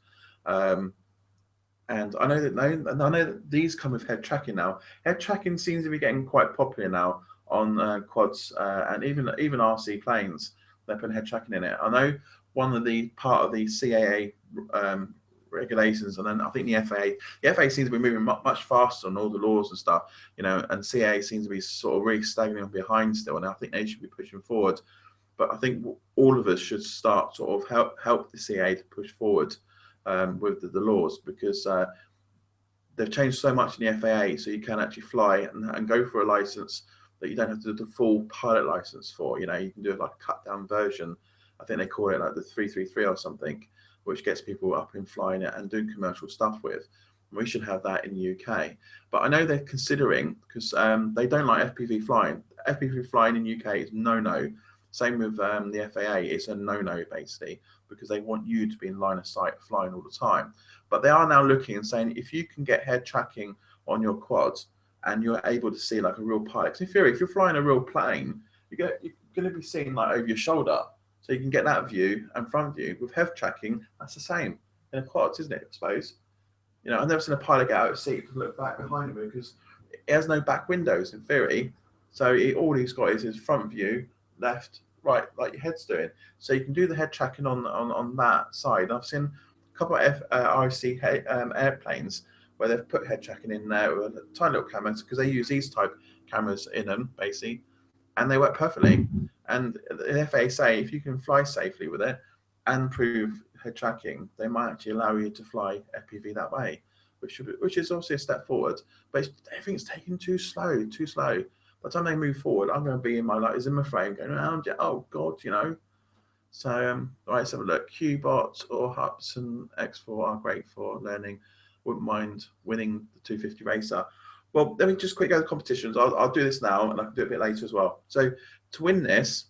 And I know that these come with head tracking now. Head tracking seems to be getting quite popular now on quads and even RC planes. They're putting head tracking in it. I know one of the part of the CAA regulations, and then I think the FAA seems to be moving much faster on all the laws and stuff, you know, and CAA seems to be sort of really staggering behind still, and I think they should be pushing forward. But I think all of us should start sort of help the CAA to push forward with the laws, because they've changed so much in the FAA, so you can actually fly and go for a license that you don't have to do the full pilot license for. You know, you can do like a cut down version. I think they call it like the 333 or something, which gets people up in flying it and doing commercial stuff with. We should have that in the UK. But I know they're considering, because they don't like FPV flying. FPV flying in the UK is no. Same with the FAA, it's a no basically, because they want you to be in line of sight flying all the time. But they are now looking and saying, if you can get head tracking on your quads and you're able to see like a real pilot, because in theory, if you're flying a real plane, you're going to be seeing like over your shoulder. So you can get that view and front view. With head tracking, that's the same in a quads, isn't it, I suppose? You know, I've never seen a pilot get out of a seat and look back behind him, because it has no back windows in theory. So all he's got is his front view, left, right, like your head's doing. So you can do the head tracking on that side. I've seen a couple of RC airplanes where they've put head tracking in there with tiny little cameras, because they use these type cameras in them basically, and they work perfectly. And the FAA say if you can fly safely with it and prove head tracking, they might actually allow you to fly FPV that way, which is obviously a step forward. But everything's taking too slow. By the time they move forward, I'm going to be in my Zimmer frame going around. Oh God, you know. So all right, let's have a look. Qbot or Hudson X4 are great for learning. Wouldn't mind winning the 250 racer. Well, let me just quickly go to competitions. I'll do this now, and I can do it a bit later as well. So to win this,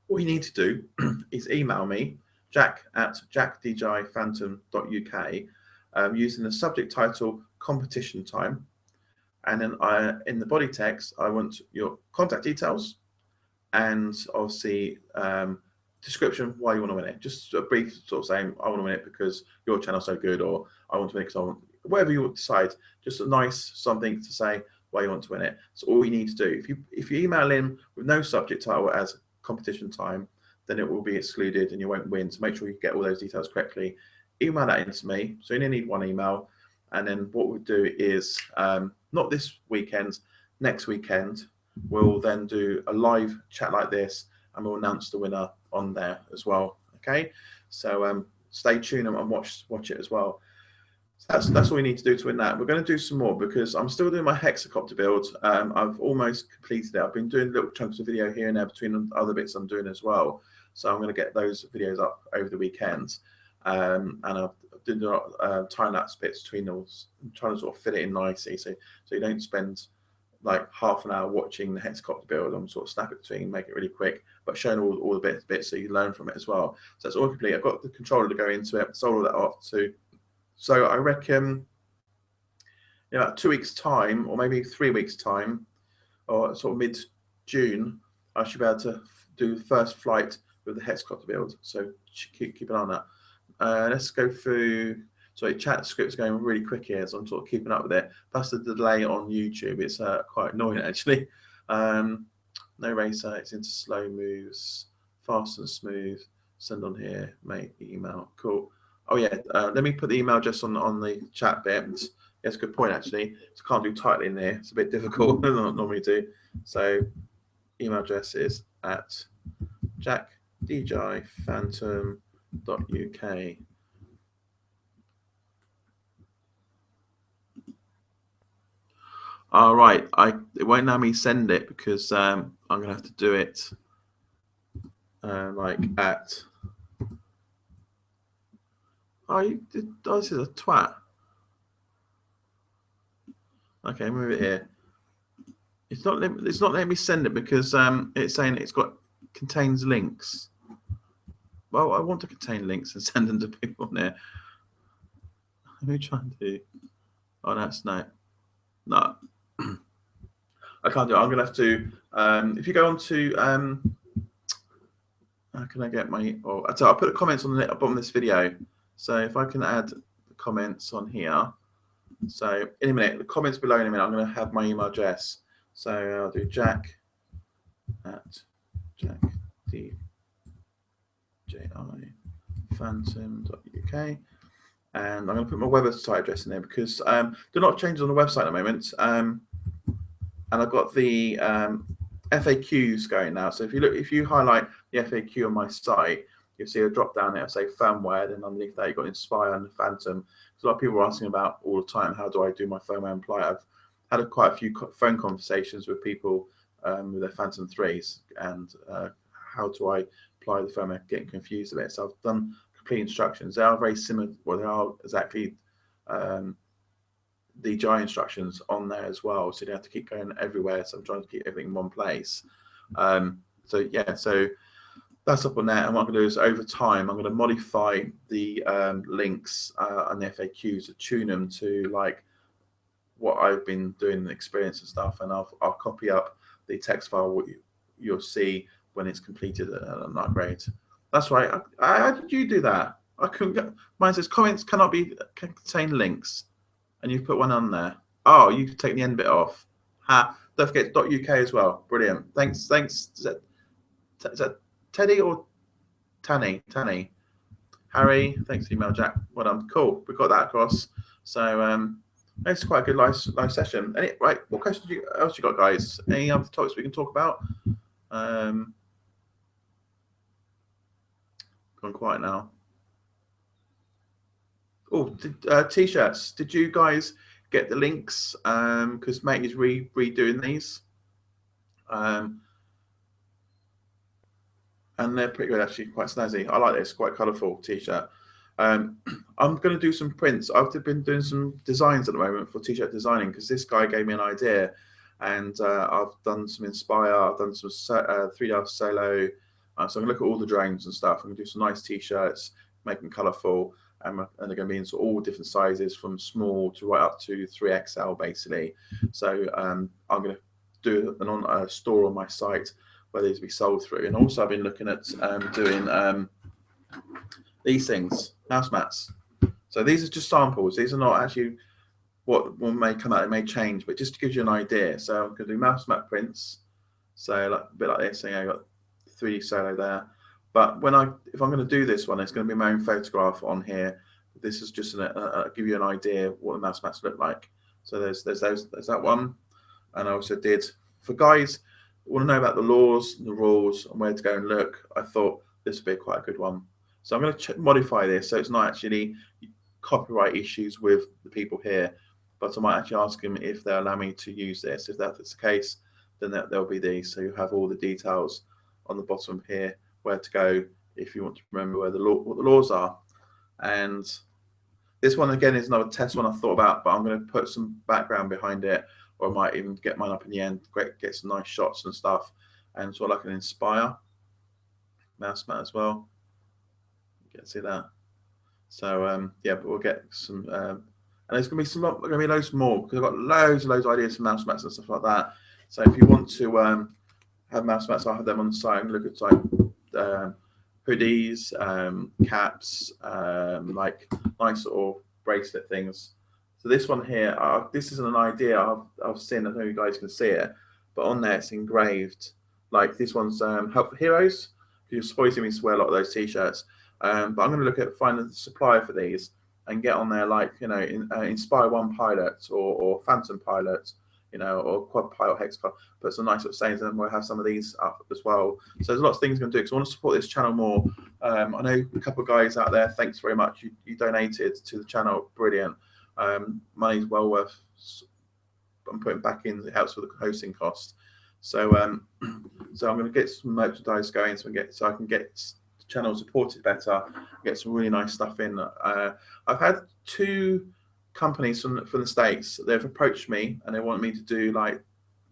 all you need to do is email me, jack@jackdjphantom.uk, using the subject title competition time. And then in the body text, I want your contact details and obviously description why you want to win it. Just a brief sort of saying, I want to win it because your channel's so good, or I want to win it because I want, whatever you decide, just a nice something to say why you want to win it. So all you need to do. If you email in with no subject title as competition time, then it will be excluded and you won't win. So make sure you get all those details correctly. Email that in to me. So you only need one email. And then what we'll do is, not this weekend, next weekend, we'll then do a live chat like this, and we'll announce the winner on there as well. Okay, so stay tuned and watch it as well. So that's all we need to do to win that. We're going to do some more because I'm still doing my hexacopter build. I've almost completed it. I've been doing little chunks of video here and there between other bits I'm doing as well. So I'm going to get those videos up over the weekend. And I've did time-lapse bits between those. I'm trying to sort of fit it in nicely, so you don't spend like half an hour watching the hexacopter build. I'm sort of snap it between, make it really quick, but showing all the bits so you learn from it as well. So that's all complete. I've got the controller to go into it, sold all that off too. So I reckon in about 2 weeks' time, or maybe 3 weeks' time, or sort of mid-June, I should be able to do the first flight with the hexacopter build. So keep an eye on that. Let's go through. Sorry, chat script's going really quick here, so I'm sort of keeping up with it. Plus the delay on YouTube, it's quite annoying actually. No racer, it's into slow moves, fast and smooth. Send on here, make email. Cool. Oh yeah, let me put the email just on the chat bit. That's a good point actually. So I can't do title in there. It's a bit difficult. I don't normally do. So email address is at jackdjphantom.uk. All right, it won't let me send it because I'm gonna have to do it like at. Oh, this is a twat. Okay, move it here. It's not letting me send it because it's saying contains links. Well, I want to contain links and send them to people on there. Let me try and do. Oh, that's no. I can't do it. I'm gonna have to. If you go on to how can I get my? Oh, I'll put the comments on the bottom of this video. So if I can add the comments on here. So in a minute, the comments below in a minute, I'm going to have my email address. So I'll do jack@jackdjphantom.uk, and I'm going to put my website address in there because there are not changes on the website at the moment, and I've got the FAQs going now. So if you highlight the FAQ on my site, you'll see a drop down there, say firmware, then underneath that you've got Inspire and the Phantom. So a lot of people are asking about all the time, how do I do my firmware and apply? I've had quite a few phone conversations with people with their Phantom 3s and how do I apply the firmware, getting confused a bit. So I've done complete instructions. They are very similar, well, they are exactly DJI instructions on there as well. So you don't have to keep going everywhere. So I'm trying to keep everything in one place. So yeah, so that's up on there, and what I'm going to do is over time I'm going to modify the links and the FAQs to tune them to like what I've been doing in the experience and stuff, and I'll copy up the text file what you'll see when it's completed an upgrade. That's right. How did you do that? I couldn't get mine. Says comments cannot contain links, and you've put one on there. Oh, you could take the end bit off. Ha! Don't forget .uk as well. Brilliant. Thanks. Is that Teddy or Tanny? Harry, thanks for the email, Jack. Well done. Cool. We got that across. So it's quite a good live session. Right, what questions else you got, guys? Any other topics we can talk about? Gone quiet now. Oh, t-shirts. Did you guys get the links? Because mate is redoing these. And they're pretty good, actually, quite snazzy. I like this, quite colourful t-shirt. I'm going to do some prints. I've been doing some designs at the moment for t-shirt designing because this guy gave me an idea, and I've done some Inspire, I've done some 3D Solo. So I'm going to look at all the drones and stuff. I'm going to do some nice t-shirts, make them colourful, and they're going to be in all different sizes from small to right up to 3XL, basically. So I'm going to do a store on my site where these be sold through. And also I've been looking at doing these things, mouse mats. So these are just samples. These are not actually what one may come out. It may change, but just to give you an idea. So I'm going to do mouse mat prints. So like a bit like this thing. I got 3D Solo there. But if I'm going to do this one, it's going to be my own photograph on here. This is just give you an idea what the mouse mats look like. So there's that one, and I also did for guys want to know about the laws and the rules and where to go and look. I thought this would be quite a good one. So I'm going to modify this so it's not actually copyright issues with the people here, but I might actually ask them if they'll allow me to use this. If that's the case, then there'll be these. So you have all the details on the bottom here, where to go if you want to remember what the laws are. And this one again is another test one I thought about, but I'm going to put some background behind it, or I might even get mine up in the end, get some nice shots and stuff, and sort of like an Inspire mouse mat as well. You can see that. So yeah, but we'll get some, and there's going to be loads more because I've got loads of ideas for mouse mats and stuff like that. So if you want to have mouse mats, I'll have them on the site and look at like hoodies, caps, like nice sort of bracelet things. So this one here, this isn't an idea I've seen. I don't know if you guys can see it, but on there it's engraved. Like this one's Help for Heroes. You're supposing me to wear a lot of those t-shirts, but I'm going to look at finding the supplier for these and get on there, like Inspire One pilot or Phantom pilot, you know, or quad pi or hex pi, put some nice sort of sayings, and we'll have some of these up as well. So there's lots of things I'm going to do because I want to support this channel more. I know a couple of guys out there, thanks very much. You donated to the channel, brilliant. Money's well worth. I'm putting back in. It helps with the hosting cost. So so I'm going to get some merchandise going, so I can get the channel supported better, get some really nice stuff in. I've had 2 companies from the States. They've approached me and they want me to do like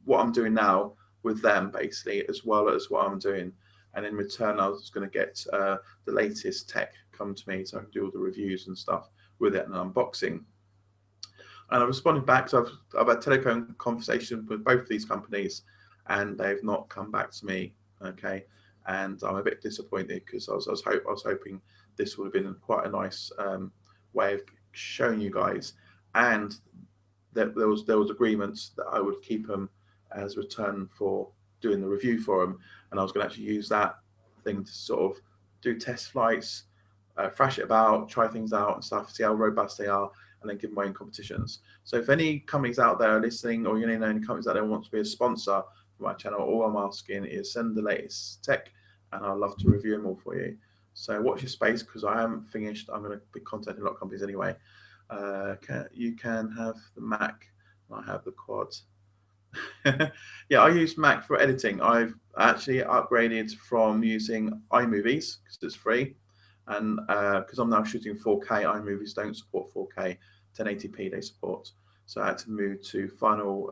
what I'm doing now with them, basically, as well as what I'm doing. And in return, I was going to get the latest tech come to me, so I can do all the reviews and stuff with it and unboxing. And I responded back. So I've had telephone conversation with both of these companies, and they've not come back to me. Okay, and I'm a bit disappointed because I was hoping this would have been quite a nice way of showing you guys, and that there was agreements that I would keep them as return for doing the review for them, and I was going to actually use that thing to sort of do test flights, thrash it about, try things out and stuff, see how robust they are, and then give them away in competitions. So if any companies out there are listening, or you know any companies out there want to be a sponsor for my channel, all I'm asking is send the latest tech, and I'd love to review them all for you. So watch your space, because I haven't finished. I'm going to be contacting a lot of companies anyway. You can have the Mac, and I have the Quad. Yeah, I use Mac for editing. I've actually upgraded from using iMovies because it's free, and because I'm now shooting 4K, iMovies don't support 4K, 1080p they support. So I had to move to Final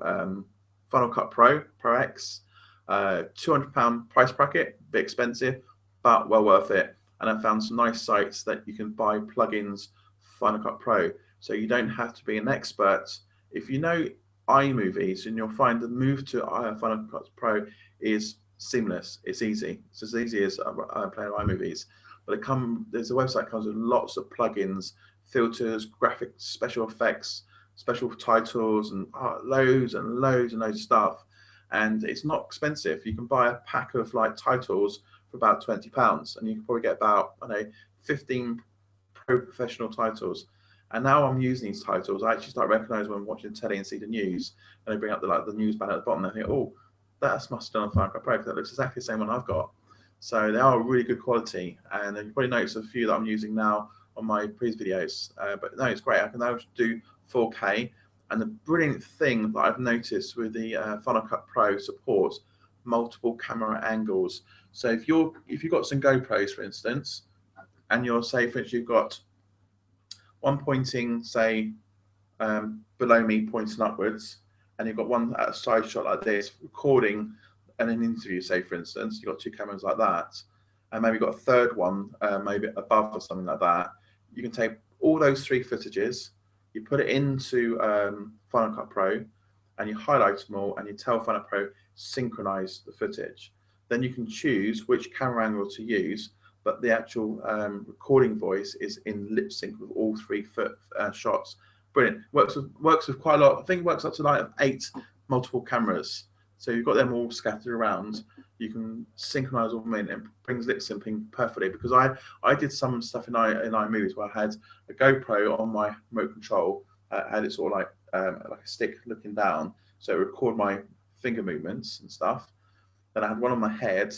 Cut Pro X, £200 price bracket, a bit expensive, but well worth it. And I found some nice sites that you can buy plugins for Final Cut Pro, so you don't have to be an expert. If you know iMovies, and you'll find the move to Final Cut Pro is seamless. It's easy. It's as easy as playing iMovies. But there's a website that comes with lots of plugins, filters, graphics, special effects, special titles, and loads and loads and loads of stuff. And it's not expensive. You can buy a pack of like titles for about £20, and you can probably get about 15 pro professional titles. And now I'm using these titles, I actually start recognizing when I'm watching telly and see the news, and they bring up the news banner at the bottom, and I think, oh, that's must have done on Final Cut Pro, because that looks exactly the same one I've got. So they are really good quality, and you probably notice a few that I'm using now on my previous videos. But no, it's great. I can now do 4K, and the brilliant thing that I've noticed with the Final Cut Pro supports multiple camera angles. So if you've got some GoPros, for instance, and you're, say, for instance, you've got one pointing, say, below me, pointing upwards, and you've got one at a side shot like this, recording an interview, say, for instance, you've got 2 cameras like that, and maybe you've got a third one, maybe above or something like that. You can take all those 3 footages, you put it into Final Cut Pro, and you highlight them all, and you tell Final Cut Pro synchronize the footage. Then you can choose which camera angle to use, but the actual recording voice is in lip sync with all 3 shots. Brilliant. Works with quite a lot. I think it works up to like 8 multiple cameras. So you've got them all scattered around. You can synchronize all of them in, and brings lip syncing perfectly. Because I did some stuff in iMovies where I had a GoPro on my remote control, had it sort of like a stick looking down, so it recorded my finger movements and stuff. Then I had one on my head,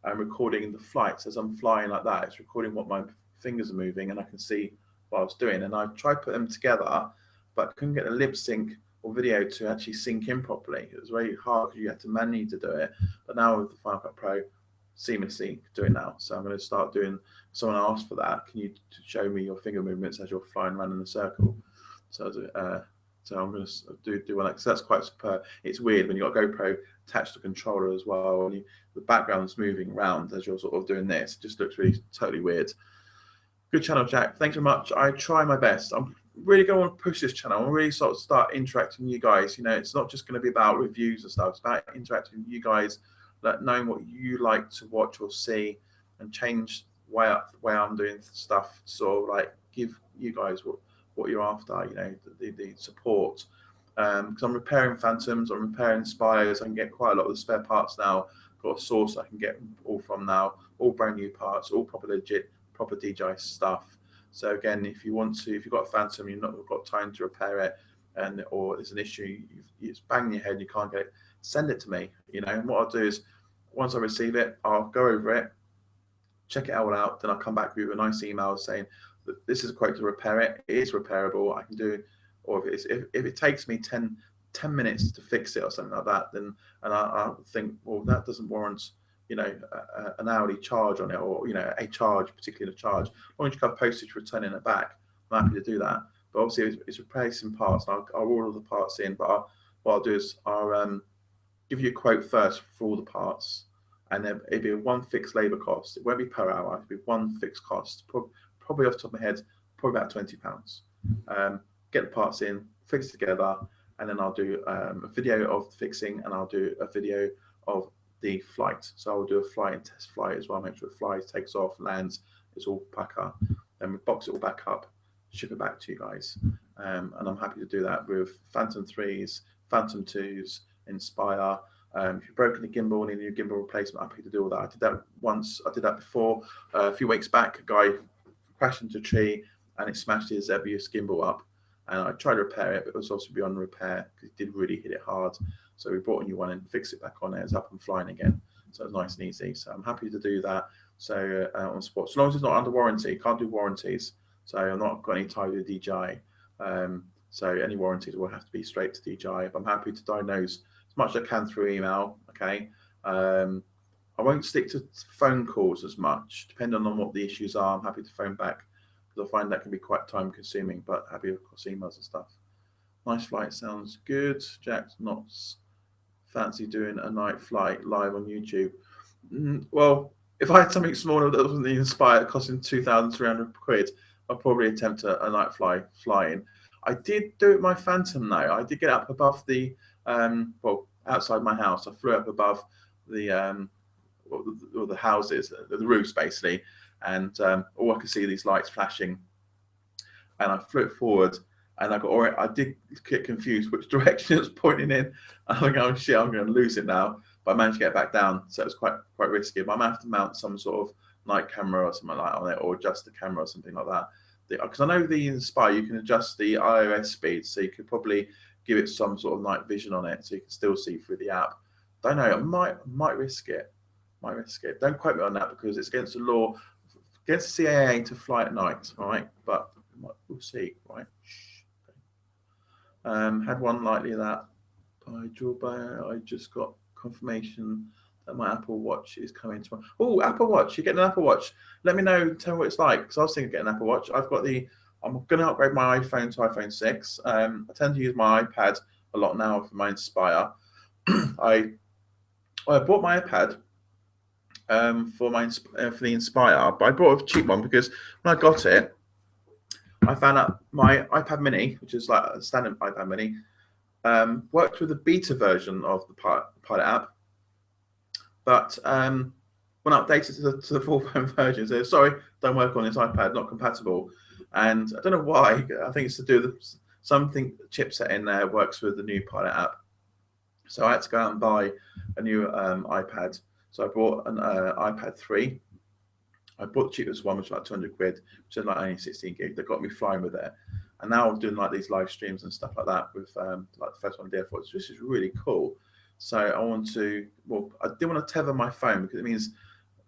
and recording the flights as I'm flying like that. It's recording what my fingers are moving, and I can see what I was doing. And I tried to put them together, but couldn't get a lip sync or video to actually sync in properly. It was very hard because you had to manually to do it. But now with the Final Cut Pro, seamlessly do it now. So I'm going to start doing. Someone asked for that. Can you show me your finger movements as you're flying around in a circle? So I'm going to do one because that's quite superb. It's weird when you've got a GoPro attached to the controller as well, and the background's moving around as you're sort of doing this. It just looks really totally weird. Good channel, Jack. Thanks very much. I try my best. I'm really going to push this channel. I'm really sort of start interacting with you guys. You know, it's not just going to be about reviews and stuff. It's about interacting with you guys, knowing what you like to watch or see, and change the way I'm doing stuff. So like give you guys what you're after. You know, the support. Because I'm repairing Phantoms, I'm repairing Spires. I can get quite a lot of the spare parts now. Got a source I can get all from now. All brand new parts, all proper legit, proper DJI stuff. So again, if you've got a Phantom, you've not got time to repair it, and or there's an issue, it's banging your head, you can't get it, send it to me. You know, and what I'll do is once I receive it, I'll go over it, check it all out, then I'll come back with a nice email saying that this is a quote to repair it. It is repairable. I can do, or if it takes me 10 minutes to fix it or something like that, then I think, well, that doesn't warrant, you know, an hourly charge on it, or, you know, a charge, particularly a charge. As long as you have postage for returning it back, I'm happy to do that. But obviously, it's replacing parts. And I'll order the parts in, but what I'll do is I'll give you a quote first for all the parts, and then it'll be one fixed labour cost. It won't be per hour. It'll be one fixed cost. Probably off the top of my head, probably about £20. Get the parts in, fix it together, and then I'll do a video of the fixing, and I'll do a video of the flight. So I'll do a flight and test flight as well. Make sure it flies, takes off, lands, it's all back up. Then we box it all back up, ship it back to you guys. And I'm happy to do that with Phantom 3s, Phantom 2s, Inspire. If you've broken the gimbal and need a new gimbal replacement, I'm happy to do all that. I did that once. I did that before. A few weeks back, a guy crashed into a tree and it smashed his Zebius gimbal up. And I tried to repair it, but it was also beyond repair because it did really hit it hard. So we brought a new one and fixed it back on there. It's up and flying again. So it's nice and easy. So I'm happy to do that. So on spot, so long as it's not under warranty, can't do warranties. So I'm not got any tie with DJI. So any warranties will have to be straight to DJI. But I'm happy to diagnose as much as I can through email. Okay. I won't stick to phone calls as much, depending on what the issues are. I'm happy to phone back because I find that can be quite time consuming, but happy of course emails and stuff. Nice flight, sounds good. Jack's not fancy doing a night flight live on YouTube. Well, if I had something smaller that wasn't the Inspire costing 2,300 quid, I'd probably attempt a night flying. I did do it my Phantom though. I did get up above the well, outside my house. I flew up above the houses, the roofs basically, and all I could see these lights flashing. And I flew it forward, and I did get confused which direction it was pointing in. I'm like, oh shit, I'm going to lose it now. But I managed to get back down, so it was quite risky. But I might have to mount some sort of night camera or something like that on it, or adjust the camera or something like that. Because I know the Inspire, you can adjust the iOS speed, so you could probably give it some sort of night vision on it, so you can still see through the app. Don't know. I might risk it. Don't quote me on that because it's against the law, against the CAA to fly at night. All right, but we'll see. Right. Had one likely that by drawback. I just got confirmation that my Apple Watch is coming tomorrow. Oh, Apple Watch! You're getting an Apple Watch. Let me know. Tell me what it's like, because I was thinking of getting an Apple Watch. I'm going to upgrade my iPhone to iPhone 6. I tend to use my iPad a lot now for my Inspire. I bought my iPad for the Inspire, but I bought a cheap one because when I got it, I found out my iPad Mini, which is like a standard iPad Mini, worked with the beta version of the Pilot app, but when I updated to the full phone version, it said, sorry, don't work on this iPad, not compatible. And I don't know why. I think it's to do with something chipset in there works with the new Pilot app. So I had to go out and buy a new iPad. So I bought an iPad 3. I bought the cheapest one, which was like 200 quid, which is like only 16 gig. That got me flying with it. And now I'm doing like these live streams and stuff like that with like the first one I did for it, which is really cool. So I want to, well, I didn't want to tether my phone because it means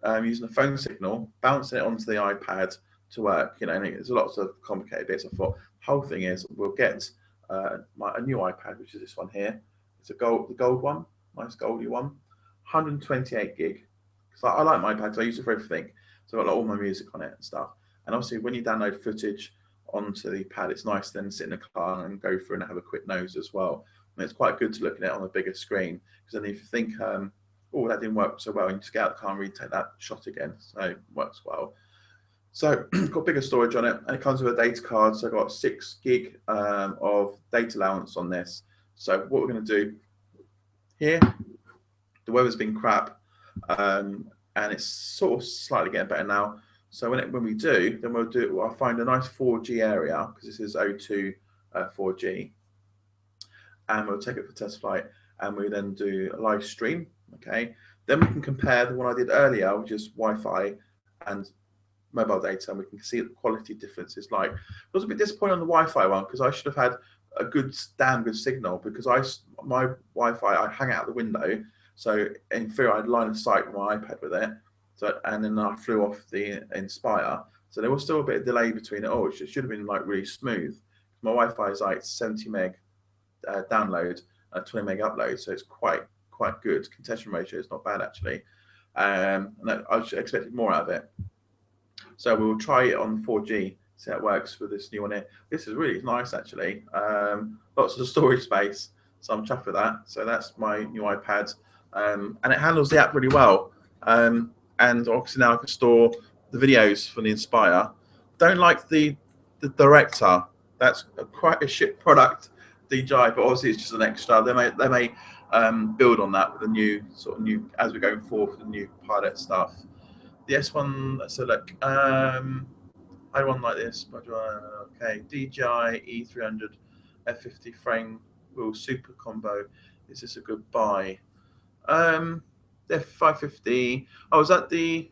using a phone signal, bouncing it onto the iPad to work. You know, and there's lots of complicated bits. I thought the whole thing is we'll get a new iPad, which is this one here. It's the gold one, nice goldy one, 128 gig. Because I like my iPad because I use it for everything. So I've got like, all my music on it and stuff. And obviously, when you download footage onto the pad, it's nice to then sit in the car and go through and have a quick nose as well. And it's quite good to look at it on a bigger screen, because then if you think, oh, that didn't work so well, and you just get out the car and retake that shot again. So it works well. So got bigger storage on it, and it comes with a data card. So I've got 6 gig of data allowance on this. So what we're going to do here, the weather's been crap, and it's sort of slightly getting better now. So when we do, then I'll find a nice 4G area, because this is O2 4G, and we'll take it for test flight, and we then do a live stream. Okay, then we can compare the one I did earlier, which is Wi-Fi and mobile data, and we can see the quality differences. Like, I was a bit disappointed on the Wi-Fi one because I should have had a good, damn good signal, because my Wi-Fi, I hang out the window, so in theory I'd line of sight my iPad with it. So, and then I flew off the Inspire, so there was still a bit of delay between it all, which should have been like really smooth. My Wi-Fi is like 70 meg download, 20 meg upload, so it's quite good. Contention ratio is not bad actually, and I expected more out of it. So we will try it on 4G, see how it works with this new one here. This is really nice actually. Lots of storage space, so I'm chuffed with that. So that's my new iPad, and it handles the app really well. And obviously now I can store the videos from the Inspire. Don't like the Director. That's quite a shit product, DJI, but obviously it's just an extra. They may build on that with the new as we're going forward with the new pilot stuff. The S1, so look, I one like this. Okay, DJI E300 F50 frame wheel super combo. Is this a good buy? The F550. Oh, is that the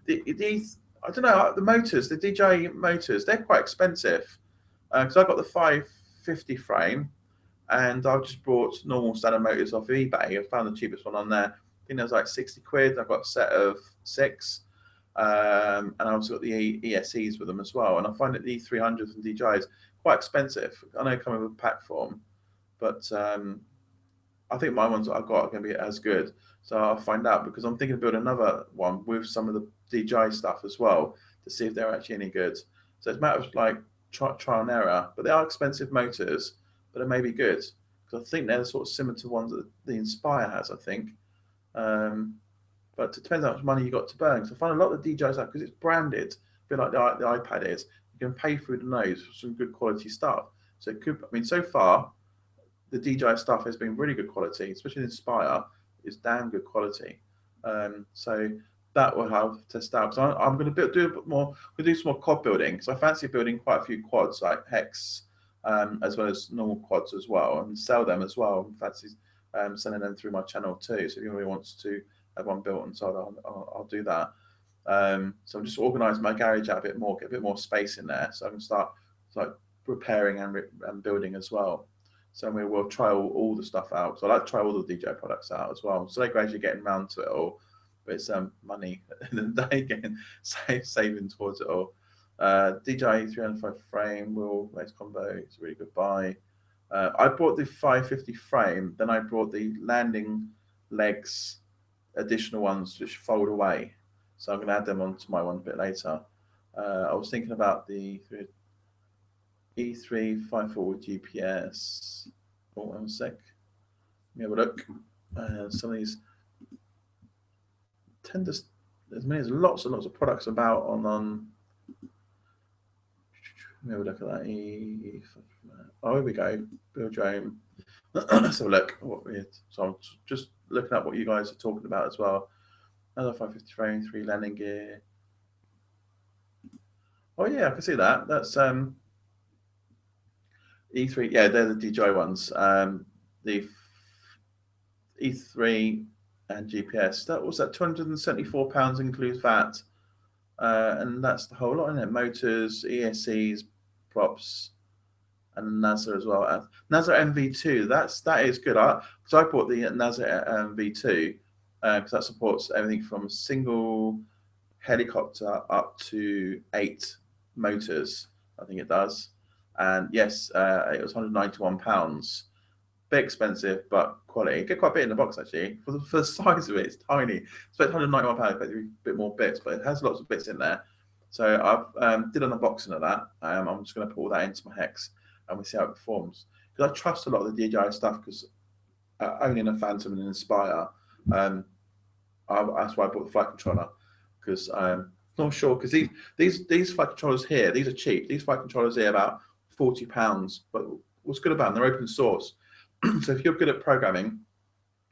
I don't know, the motors, the DJI motors, they're quite expensive. Because I got the 550 frame, and I've just bought normal standard motors off eBay. I found the cheapest one on there. I think it was like 60 quid. I've got a set of 6. And I also got the ESCs with them as well. And I find that the E300s and DJIs quite expensive. I know they come with a pack form, but I think my ones that I've got are going to be as good. So I'll find out, because I'm thinking of building another one with some of the DJI stuff as well to see if they're actually any good. So it's a matter of like trial and error, but they are expensive motors, but they may be good, because I think they're sort of similar to ones that the Inspire has, I think. But it depends how much money you got to burn. So I find a lot of the DJIs out, because it's branded, a bit like the iPad is. You can pay through the nose for some good quality stuff. So it could, I mean, so far the DJI stuff has been really good quality, especially the Inspire is damn good quality. So that will have to test out. So I'm going to do a bit more. We'll do some more quad building. So I fancy building quite a few quads, like Hex, as well as normal quads as well, and sell them as well. I fancy sending them through my channel too. So if anybody wants to have one built and sold, I'll do that. So I'm just organising my garage out a bit more, get a bit more space in there, so I can start like repairing and building as well. So we will try all the stuff out. So I like to try all the DJI products out as well. So they're gradually getting around to it all, but it's money at the end of the day, getting saving towards it all. DJI 305 frame wheel race combo, it's a really good buy. I bought the 550 frame, then I brought the landing legs, additional ones which fold away. So I'm going to add them onto my one a bit later. I was thinking about the E354 with GPS. Oh, one sec. Let me have a look. Some of these tend to, there's lots and lots of products about on. Let me have a look at that. Oh, here we go. Build Drone. Let's have a look. So I'm just looking at what you guys are talking about as well. Another 550 frame, 3 landing gear. Oh yeah, I can see that. That's E3. Yeah, they're the DJI ones. The E3 and GPS. That was that £274 includes VAT, and that's the whole lot in it. Motors, ESCs, props, and NASA as well. NASA MV2. That is good. Because I bought the NASA MV2 because that supports everything from a single helicopter up to 8 motors. I think it does. And yes, it was £191. Bit expensive, but quality. Get quite a bit in the box actually. For the size of it, it's tiny. It's about £191, but a bit more bits, but it has lots of bits in there. So I've did an unboxing of that. I'm just going to put all that into my Hex, and we'll see how it performs. Because I trust a lot of the DJI stuff, because owning a Phantom and an Inspire, that's why I bought the flight controller, because I'm not sure, because these flight controllers here, these are cheap. These flight controllers here are about £40, but what's good about them, they're open source. So if you're good at programming,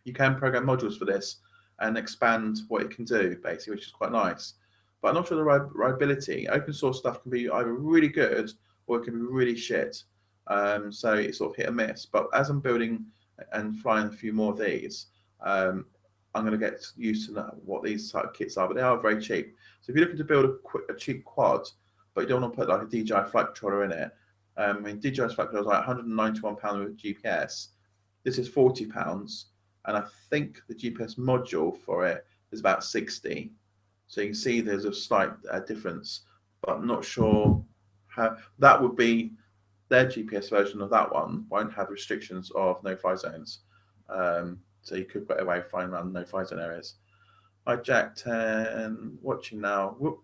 you can program modules for this and expand what it can do, basically, which is quite nice. But I'm not sure the reliability. Open source stuff can be either really good or it can be really shit. So it's sort of hit or miss. But as I'm building and flying a few more of these, I'm going to get used to what these type of kits are, but they are very cheap. So if you're looking to build a cheap quad, but you don't want to put like a DJI flight controller in it, In DJI Spectre, I was like £191 with GPS. This is £40, and I think the GPS module for it is about 60. So you can see there's a slight difference, but I'm not sure how that would be. Their GPS version of that one won't have restrictions of no-fly zones, so you could get away flying around no-fly zone areas. Hi Jack 10, watching now. Whoop.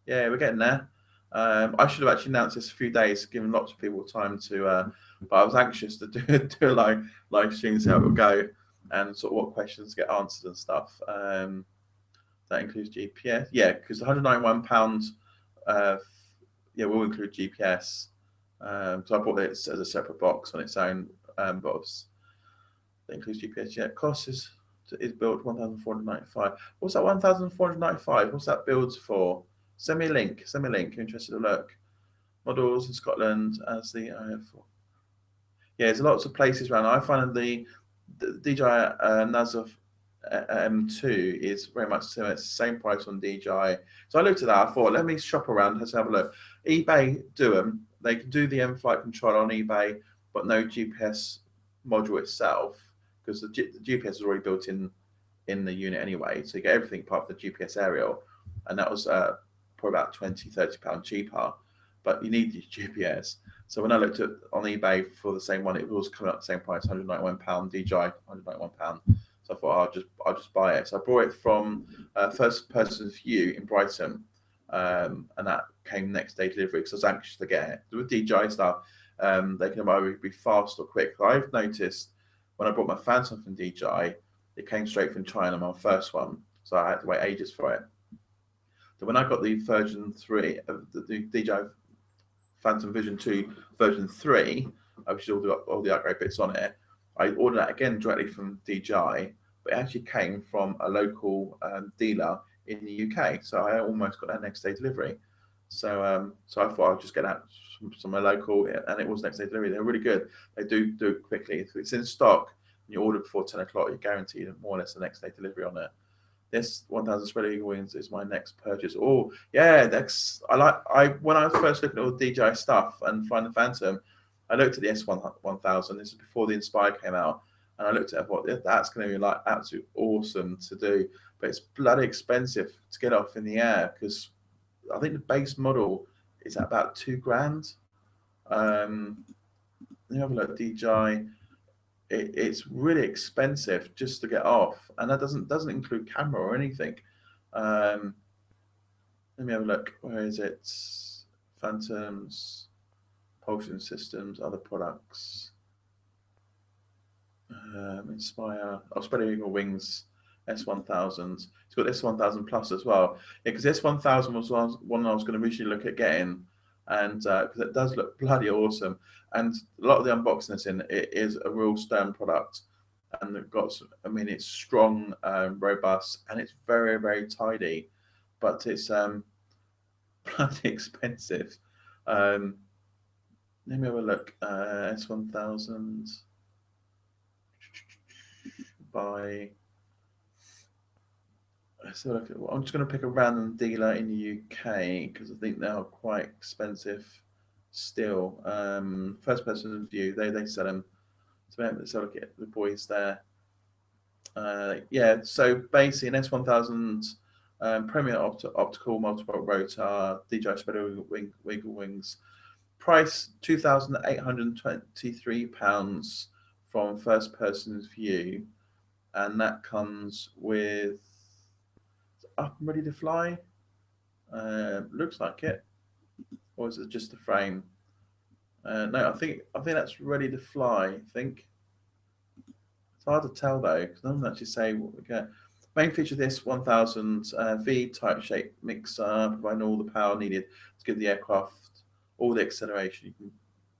Yeah, we're getting there. I should have actually announced this a few days, giving lots of people time to. But I was anxious to do a live stream, see how it would go, and sort of what questions get answered and stuff. That includes GPS. Yeah, because the £191, yeah, will include GPS. So I bought it as a separate box on its own. But that includes GPS. Yeah, cost is built 1,495. What's that 1,495? What's that build for? Send me a link. Send me a link. You're interested to look. Models in Scotland as the IF4. Yeah, there's lots of places around. I find the DJI Nazov M2 is very much similar. It's the same price on DJI. So I looked at that. I thought, let me shop around. Let's have a look. eBay do them. They can do the M-Flight controller on eBay, but no GPS module itself, because the GPS is already built in the unit anyway. So you get everything apart from the GPS aerial, and that was probably about £20–30 cheaper. But you need the GPS. So when I looked at on eBay for the same one, it was coming up the same price, £191. DJI, £191. So I thought I'll just buy it. So I bought it from First Person View in Brighton, and that came next day delivery because I was anxious to get it. With DJI stuff, they can either be fast or quick. I've noticed when I bought my Phantom from DJI, it came straight from China, my first one, so I had to wait ages for it. So when I got the version 3 of the DJI Phantom Vision 2 version 3, which is all the upgrade bits on it, I ordered that again directly from DJI, but it actually came from a local dealer in the UK. So I almost got that next day delivery. So I thought I'd just get that from my local, and it was next day delivery. They're really good. They do it quickly. If it's in stock and you order before 10 o'clock, you're guaranteed more or less the next day delivery on it. This 1,000 Spread Eagle Wings is my next purchase. Oh yeah, when I was first looking at all the DJI stuff and flying the Phantom, I looked at the S1000. This is before the Inspire came out, and I looked at it and thought that's going to be like absolutely awesome to do, but it's bloody expensive to get off in the air because I think the base model is at about £2,000. Let me have a look at DJI. It's really expensive just to get off, and that doesn't include camera or anything. Let me have a look. Where is it? Phantoms, propulsion systems, other products. Inspire. Spread Eagle Wings S1000. It's got S1000 Plus as well. Yeah, because S1000 was one I was going to originally look at getting, and because it does look bloody awesome. And a lot of the unboxing that's in it is a real Stern product, and it got. I mean, it's strong, robust, and it's very, very tidy, but it's bloody expensive. Let me have a look. S1000 by. So I'm just going to pick a random dealer in the UK because I think they are quite expensive still. First Person View, they sell them. So let's have a look at the boys there. Yeah, so basically an S1000 Premier optical multiple rotor, DJI Spread Eagle Wings. Price £2,823 from First Person View, and that comes with up and ready to fly. Looks like it, or is it just a frame? No, I think that's ready to fly. I think it's hard to tell though because none of them actually say what we get. Main feature of this 1000 V type shape mixer, providing all the power needed to give the aircraft all the acceleration you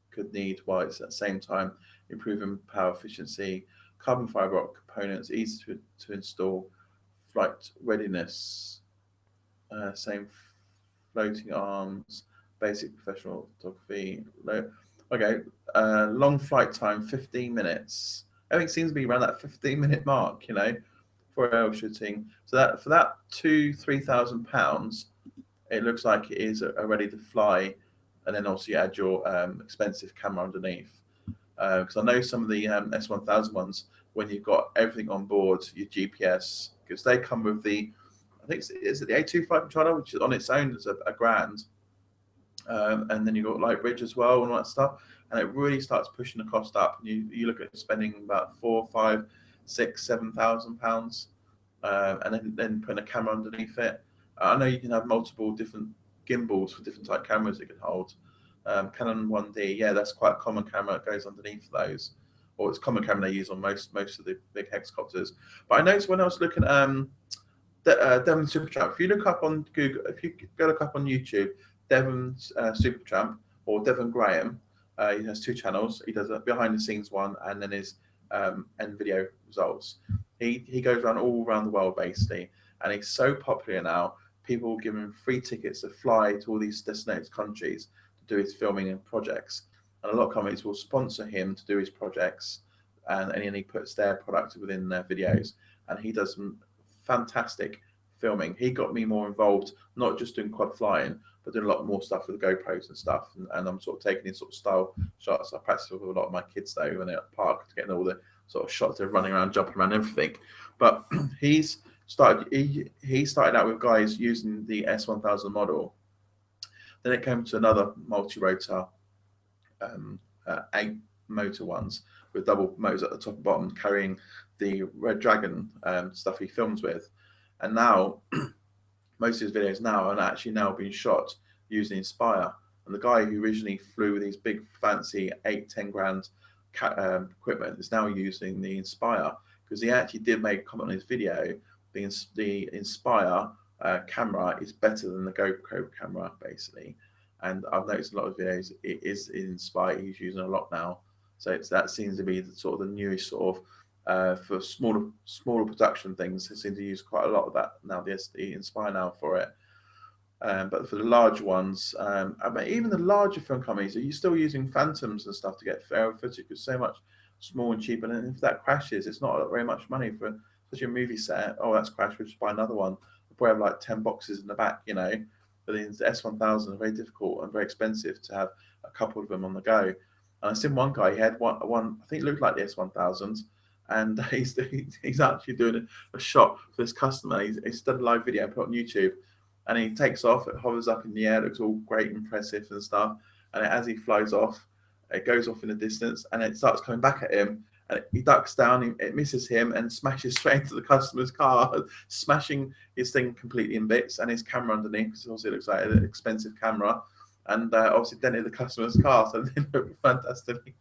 could need, while it's at the same time improving power efficiency. Carbon fiber components, easy to install. Flight readiness, same floating arms, basic professional photography. Okay, long flight time, 15 minutes. Everything seems to be around that 15-minute mark, for aerial shooting. So that for that £2,000–3,000, it looks like it is a ready to fly and then also you add your expensive camera underneath. Because I know some of the S1000 ones, when you've got everything on board, your GPS, because they come with the, I think is it the A25 controller, which is on its own is a grand, and then you've got Lightbridge as well and all that stuff, and it really starts pushing the cost up. And you look at spending about £4,000, £5,000, £6,000, £7,000, and then putting a camera underneath it. I know you can have multiple different gimbals for different type cameras it can hold. Canon 1D, yeah, that's quite a common camera that goes underneath those, or it's a common camera they use on most of the big hexacopters. But I noticed when I was looking at Devon Supertramp, if you look up on Google, if you go look up on YouTube, Devon Supertramp or Devon Graham, he has 2 channels. He does a behind the scenes one and then his end video results. He goes all around the world basically, and he's so popular now. People give him free tickets to fly to all these designated countries to do his filming and projects. And a lot of companies will sponsor him to do his projects, and then he puts their product within their videos. And he does some fantastic filming. He got me more involved, not just doing quad flying, but doing a lot more stuff with the GoPros and stuff. And I'm sort of taking these sort of style shots. I practice with a lot of my kids though when they're at the park, getting all the sort of shots of running around, jumping around, everything. But he started out with guys using the S1000 model. Then it came to another multi-rotor, 8 motor ones with double motors at the top and bottom, carrying the Red Dragon stuff he films with. And now most of his videos now are actually now being shot using Inspire. And the guy who originally flew with these big fancy 8-10 grand equipment is now using the Inspire, because he actually did make a comment on his video. The Inspire camera is better than the GoPro camera basically, and I've noticed a lot of videos it is Inspire he's using a lot now. So that seems to be the sort of the newest sort of for smaller production things. They seem to use quite a lot of that now. The Inspire now for it. But for the large ones, I mean, even the larger film companies, are you still using Phantoms and stuff to get fairer footage? Because so much small and cheap, and if that crashes, it's not very much money for such a movie set. Oh, that's crashed, we'll just buy another one. We'll probably have like 10 boxes in the back, you know. But the S1000 are very difficult and very expensive to have a couple of them on the go. And I seen one guy, he had one I think it looked like the S1000s, and he's actually doing a shot for this customer. He's done a live video put on YouTube. And he takes off, it hovers up in the air, looks all great, impressive and stuff. And as he flies off, it goes off in the distance and it starts coming back at him. And he ducks down, it misses him and smashes straight into the customer's car, smashing his thing completely in bits and his camera underneath, because obviously it looks like an expensive camera. And obviously dented the customer's car, so they look fantastically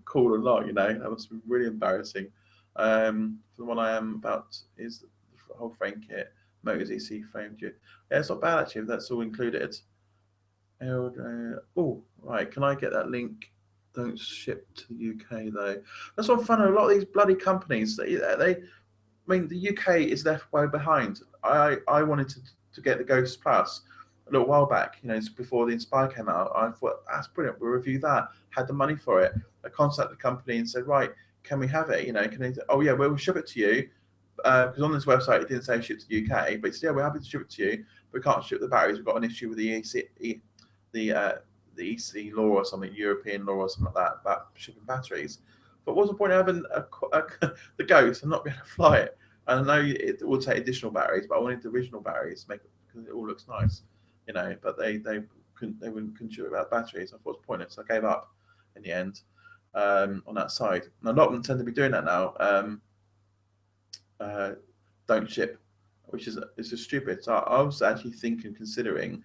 cool and lot, you know. That must be really embarrassing. The one I am about is the whole frame kit. Motors EC frame kit. Yeah, it's not bad actually if that's all included. Oh, right. Can I get that link? Don't ship to the UK though. That's what I'm finding. A lot of these bloody companies, I mean, the UK is left way behind. I wanted to get the Ghost Plus a little while back, you know, before the Inspire came out. I thought that's brilliant. We'll review that. Had the money for it. I contacted the company and said, right, can we have it? You know, can they? Oh yeah, we'll ship it to you. Because on this website it didn't say ship to the UK, but yeah, we're happy to ship it to you, but we can't ship the batteries. We've got an issue with the EC law or something, European law or something like that, about shipping batteries. But what's the point of having the Ghost and not being able to fly it? And I know it will take additional batteries, but I wanted the original batteries to make it, because it all looks nice, you know. But they couldn't ship it without batteries. I thought it was pointless. So I gave up in the end on that side. And a lot of them tend to be doing that now. Don't ship, which is just stupid. So I was actually considering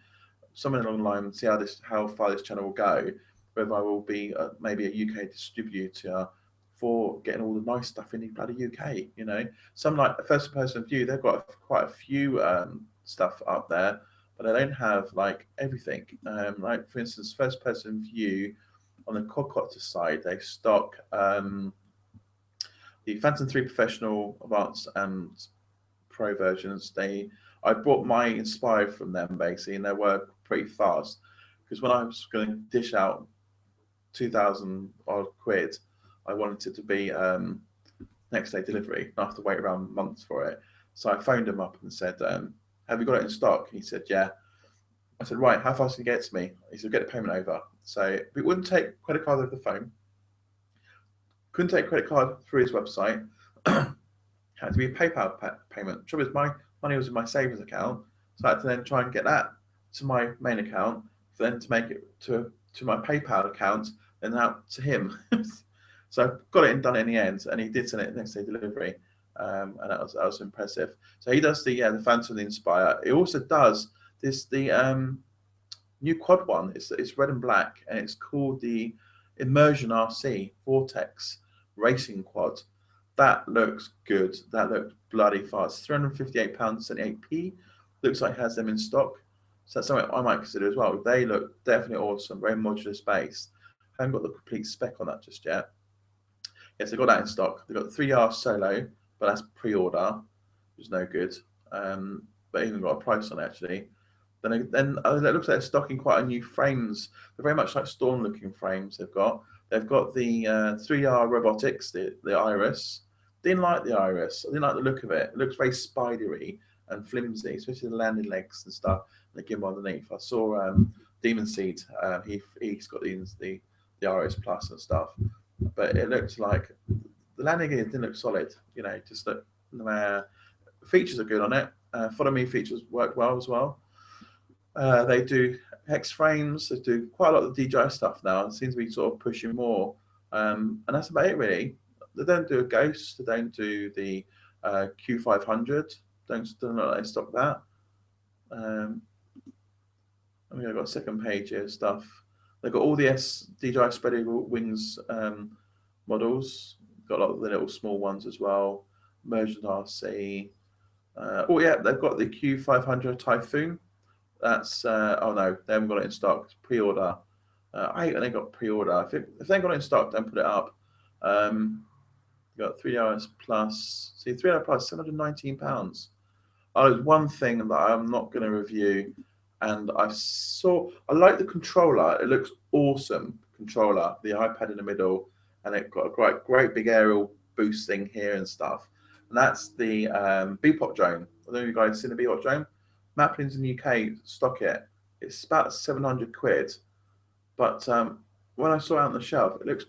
somewhere along the line, see how far this channel will go, whether I will be maybe a UK distributor for getting all the nice stuff in the bloody UK. You know, some like a first person view, they've got quite a few stuff up there, but they don't have like everything. Like for instance, first person view on the quadcopter side, they stock the Phantom 3 Professional, Advanced and Pro versions. I bought my Inspire from them basically, and they work pretty fast. Because when I was going to dish out 2,000 odd quid, I wanted it to be next day delivery. I have to wait around months for it. So I phoned him up and said, "Have you got it in stock?" He said, "Yeah." I said, right, how fast can you get to me? He said, get the payment over. So we wouldn't take credit card over the phone. Couldn't take credit card through his website. Had to be a PayPal payment. Trouble is, my money was in my savings account, so I had to then try and get that to my main account, for then to make it to my PayPal account, and out to him. So I got it and done it in the end, and he did send it next day delivery, and that was impressive. So he does the Phantom, the Inspire. He also does the new quad one. It's red and black, and it's called the Immersion RC Vortex Racing Quad. That looks good. That looked bloody fast. £358.78p. Looks like it has them in stock. So that's something I might consider as well. They look definitely awesome. Very modular space. Haven't got the complete spec on that just yet. Yes, they've got that in stock. They've got the 3R Solo, but that's pre-order, which is no good. But even got a price on it actually. Then it looks like they're stocking quite a new frames. They're very much like Storm-looking frames. They've got the 3R Robotics, the Iris. Didn't like the Iris. I didn't like the look of it. It looks very spidery and flimsy, especially the landing legs and stuff. And the gimbal underneath. I saw Demon Seed. He's got the Iris Plus and stuff, but it looks like the landing gear didn't look solid. You know, just look. Features are good on it. Follow Me features work well as well. They do hex frames. They do quite a lot of the DJI stuff now. It seems to be sort of pushing more, and that's about it really. They don't do a Ghost. They don't do the Q500. Don't know that they stock that. I mean, I've got a second page here stuff. They've got all the DJI Spread Eagle Wings models. Got a lot of the little small ones as well. Immersion RC. Oh yeah, they've got the Q500 Typhoon. That's oh no, they haven't got it in stock. It's pre-order. I hate when they got pre-order. If they got it in stock, don't put it up. Got 3RS Plus. See, 3RS Plus, £719. Oh, there's one thing that I'm not going to review, and I like the controller. It looks awesome. Controller, the iPad in the middle, and it got a great big aerial boost thing here and stuff. And that's the Beepop drone. I don't know if you guys seen the Beepop drone. Maplins in the UK stock it. It's about 700 quid, but when I saw it on the shelf, it looks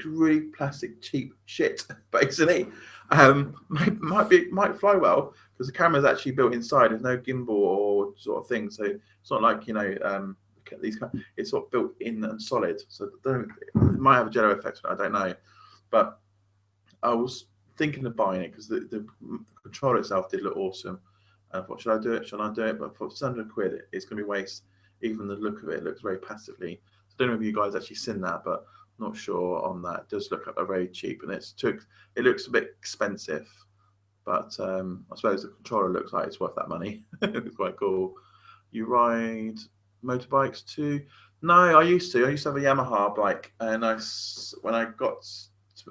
really plastic, cheap shit. Basically, might fly well because the camera is actually built inside. There's no gimbal or sort of thing, so it's not like these. It's sort of built in and solid, so it might have a jello effect. I don't know, but I was thinking of buying it because the controller itself did look awesome. I thought, should I do it? Should I do it? But for 700 quid, it's going to be waste. Even the look of it looks very passively. So I don't know if you guys actually seen that, but I'm not sure on that. It does look like very cheap, and it looks a bit expensive. But I suppose the controller looks like it's worth that money. It's quite cool. You ride motorbikes too? No, I used to. I used to have a Yamaha bike, and when I got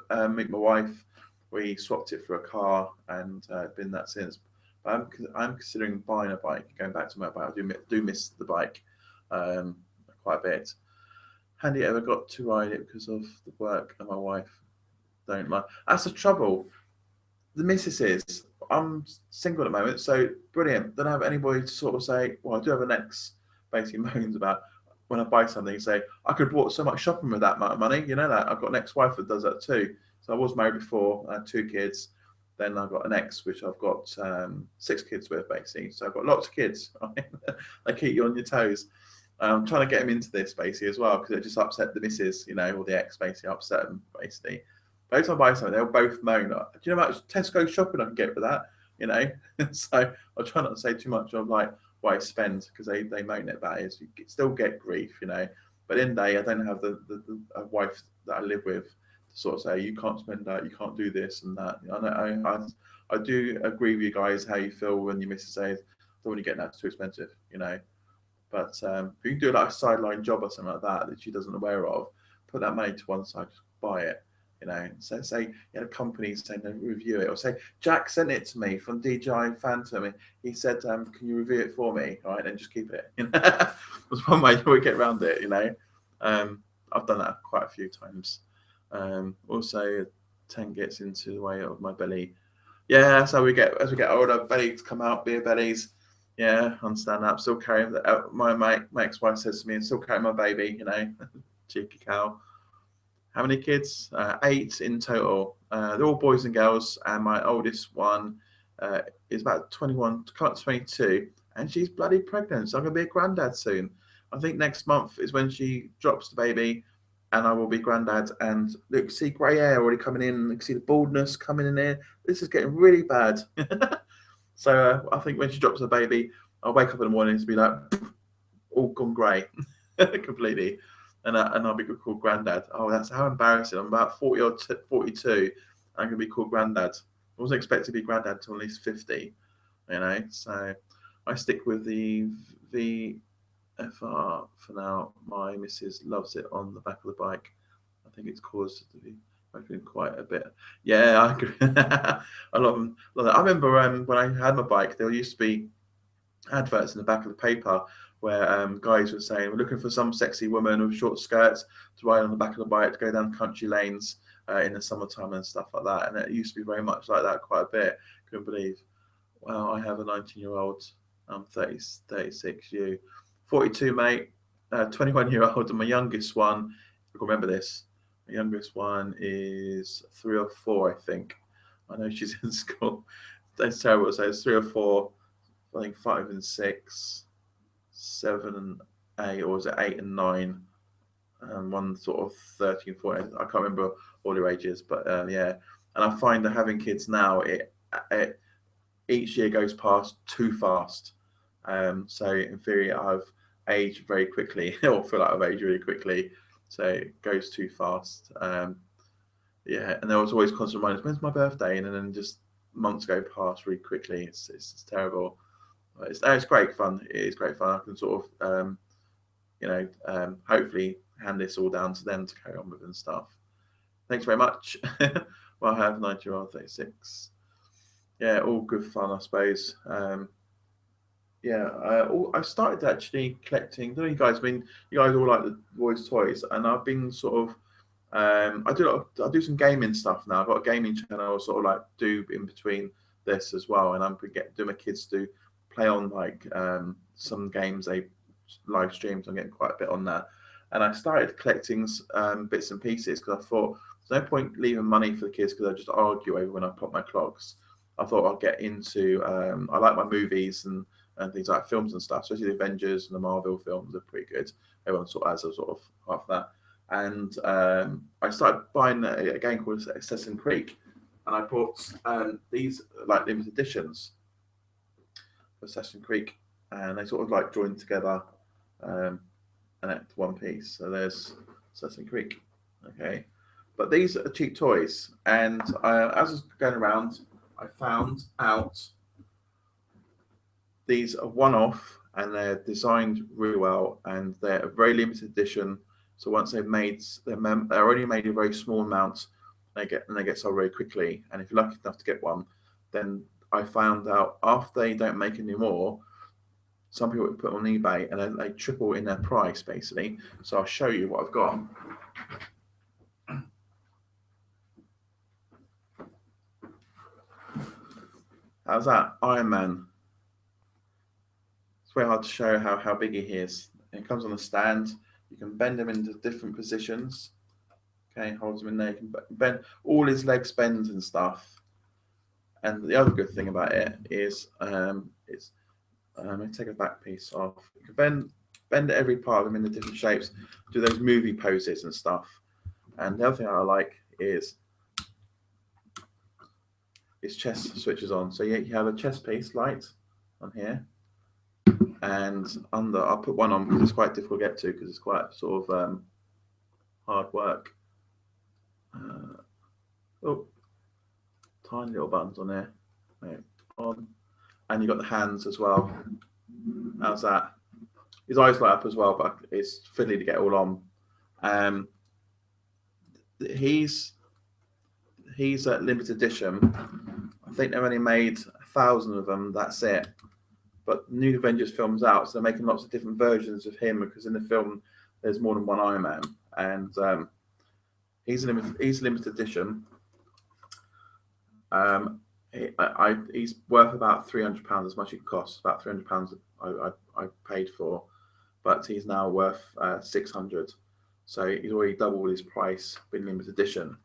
to meet my wife, we swapped it for a car, and been that since. I'm considering buying a bike, going back to my bike. I do miss the bike quite a bit. Handy ever got to ride it because of the work, and my wife don't like. That's the trouble. The missus is. I'm single at the moment, so brilliant. Don't have anybody to sort of say, well, I do have an ex basically moans about when I buy something, say, I could have bought so much shopping with that amount of money. You know that. I've got an ex-wife that does that too. So I was married before, I had 2 kids. Then I've got an ex, which I've got 6 kids with, basically. So I've got lots of kids. They keep you on your toes. I'm trying to get them into this, basically, as well, because it just upset the missus, or the ex, basically, upset them, basically. But every time I buy something, they'll both moan. Do you know how much Tesco shopping I can get for that? So I try not to say too much of like what I spend, because they moan it about it. You still get grief, But at the end of the day, I don't have the wife that I live with to sort of say, you can't spend that, you can't do this and that. I do agree with you guys how you feel when your missus says, don't want to get that, it's too expensive, But if you can do like a sideline job or something like that she doesn't aware of, put that money to one side, just buy it. So say companies saying they review it, or say Jack sent it to me from DJI Phantom. He said, "Can you review it for me?" All right, then just keep it. That's one way we get around it. I've done that quite a few times. Also, 10 gets into the way of my belly. Yeah, so as we get older, bellies come out, beer bellies. Yeah, I understand that. I'm still carrying the, my ex-wife says to me, "I'm still carrying my baby," you know, cheeky cow. How many kids? 8 in total. They're all boys and girls, and my oldest one uh, is about 21, 22, and she's bloody pregnant. So I'm gonna be a granddad soon. I think next month is when she drops the baby, and I will be granddad. And look, see grey hair already coming in. Look, see the baldness coming in here. This is getting really bad. So I think when she drops the baby, I'll wake up in the morning to be like, all gone grey, completely, and I'll be called granddad. Oh, that's how embarrassing! I'm about 40 or 42. I'm gonna be called granddad. I wasn't expected to be granddad till at least 50. You know, so I stick with the VFR for now. My missus loves it on the back of the bike. I think it's caused to be working quite a bit. Yeah, I agree. I love them. Love that. I remember when I had my bike, there used to be adverts in the back of the paper where guys were saying, "We're looking for some sexy woman with short skirts to ride on the back of the bike to go down country lanes in the summertime and stuff like that." And it used to be very much like that quite a bit. Couldn't believe. Well, I have a 19-year-old. I'm 30, 36. You, 42, mate. 21-year-old, and my youngest one. I can remember this. My youngest one is 3 or 4, I think. I know she's in school. That's terrible. So it's 3 or 4. I think 5 and 6, 7 and 8, or was it 8 and 9? And one sort of 13, 14. I can't remember all their ages, but yeah. And I find that having kids now, it each year goes past too fast. So in theory, I've aged very quickly, or feel like I've aged really quickly. So it goes too fast. Yeah, and there was always constant reminders, when's my birthday? And then just months go past really quickly. It's terrible. It's great fun. It is great fun. I can sort of, hopefully hand this all down to them to carry on with and stuff. Thanks very much. Well, I have 90-year-old 36. Yeah, all good fun, I suppose. Yeah, I started actually collecting. Don't know you guys. I mean, you guys all like the boys' toys, and I've been sort of. I do some gaming stuff now. I've got a gaming channel, sort of like do in between this as well, and I'm doing my kids to play on like some games they live streams. I'm getting quite a bit on that, and I started collecting bits and pieces because I thought there's no point leaving money for the kids because they just argue over when I pop my clogs. I thought I'll get into. I like my movies and things like films and stuff, especially the Avengers and the Marvel films are pretty good. Everyone sort of has a sort of half that. And I started buying a game called Assassin's Creed, and I bought these like limited editions for Assassin's Creed, and they sort of like joined together and act one piece. So there's Assassin's Creed, okay. But these are cheap toys, and as I was going around, I found out these are one-off and they're designed really well, and they're a very limited edition. So once they've made, they're only made a very small amount. They get sold very quickly. And if you're lucky enough to get one, then I found out after they don't make any more, some people put them on eBay and then they triple in their price basically. So I'll show you what I've got. How's that? Iron Man. It's very hard to show how big he is. It comes on a stand. You can bend him into different positions. Okay, holds him in there. You can bend all his legs, bend and stuff. And the other good thing about it is, let me take a back piece off. You can bend every part of him into different shapes. Do those movie poses and stuff. And the other thing I like is his chest switches on. So you have a chest piece light on here, and under I'll put one on because it's quite difficult to get to because it's quite sort of hard work. Oh, tiny little buttons on there. Right, on, and you've got the hands as well. How's that? His eyes light up as well, but it's fiddly to get all on. He's a limited edition. I think they've only made 1,000 of them. That's it. But new Avengers films out, so they're making lots of different versions of him because in the film there's more than one Iron Man, and he's a limited edition. he's worth about £300 as much as it costs. About £300 I paid for, but he's now worth 600. So he's already doubled his price, being limited edition.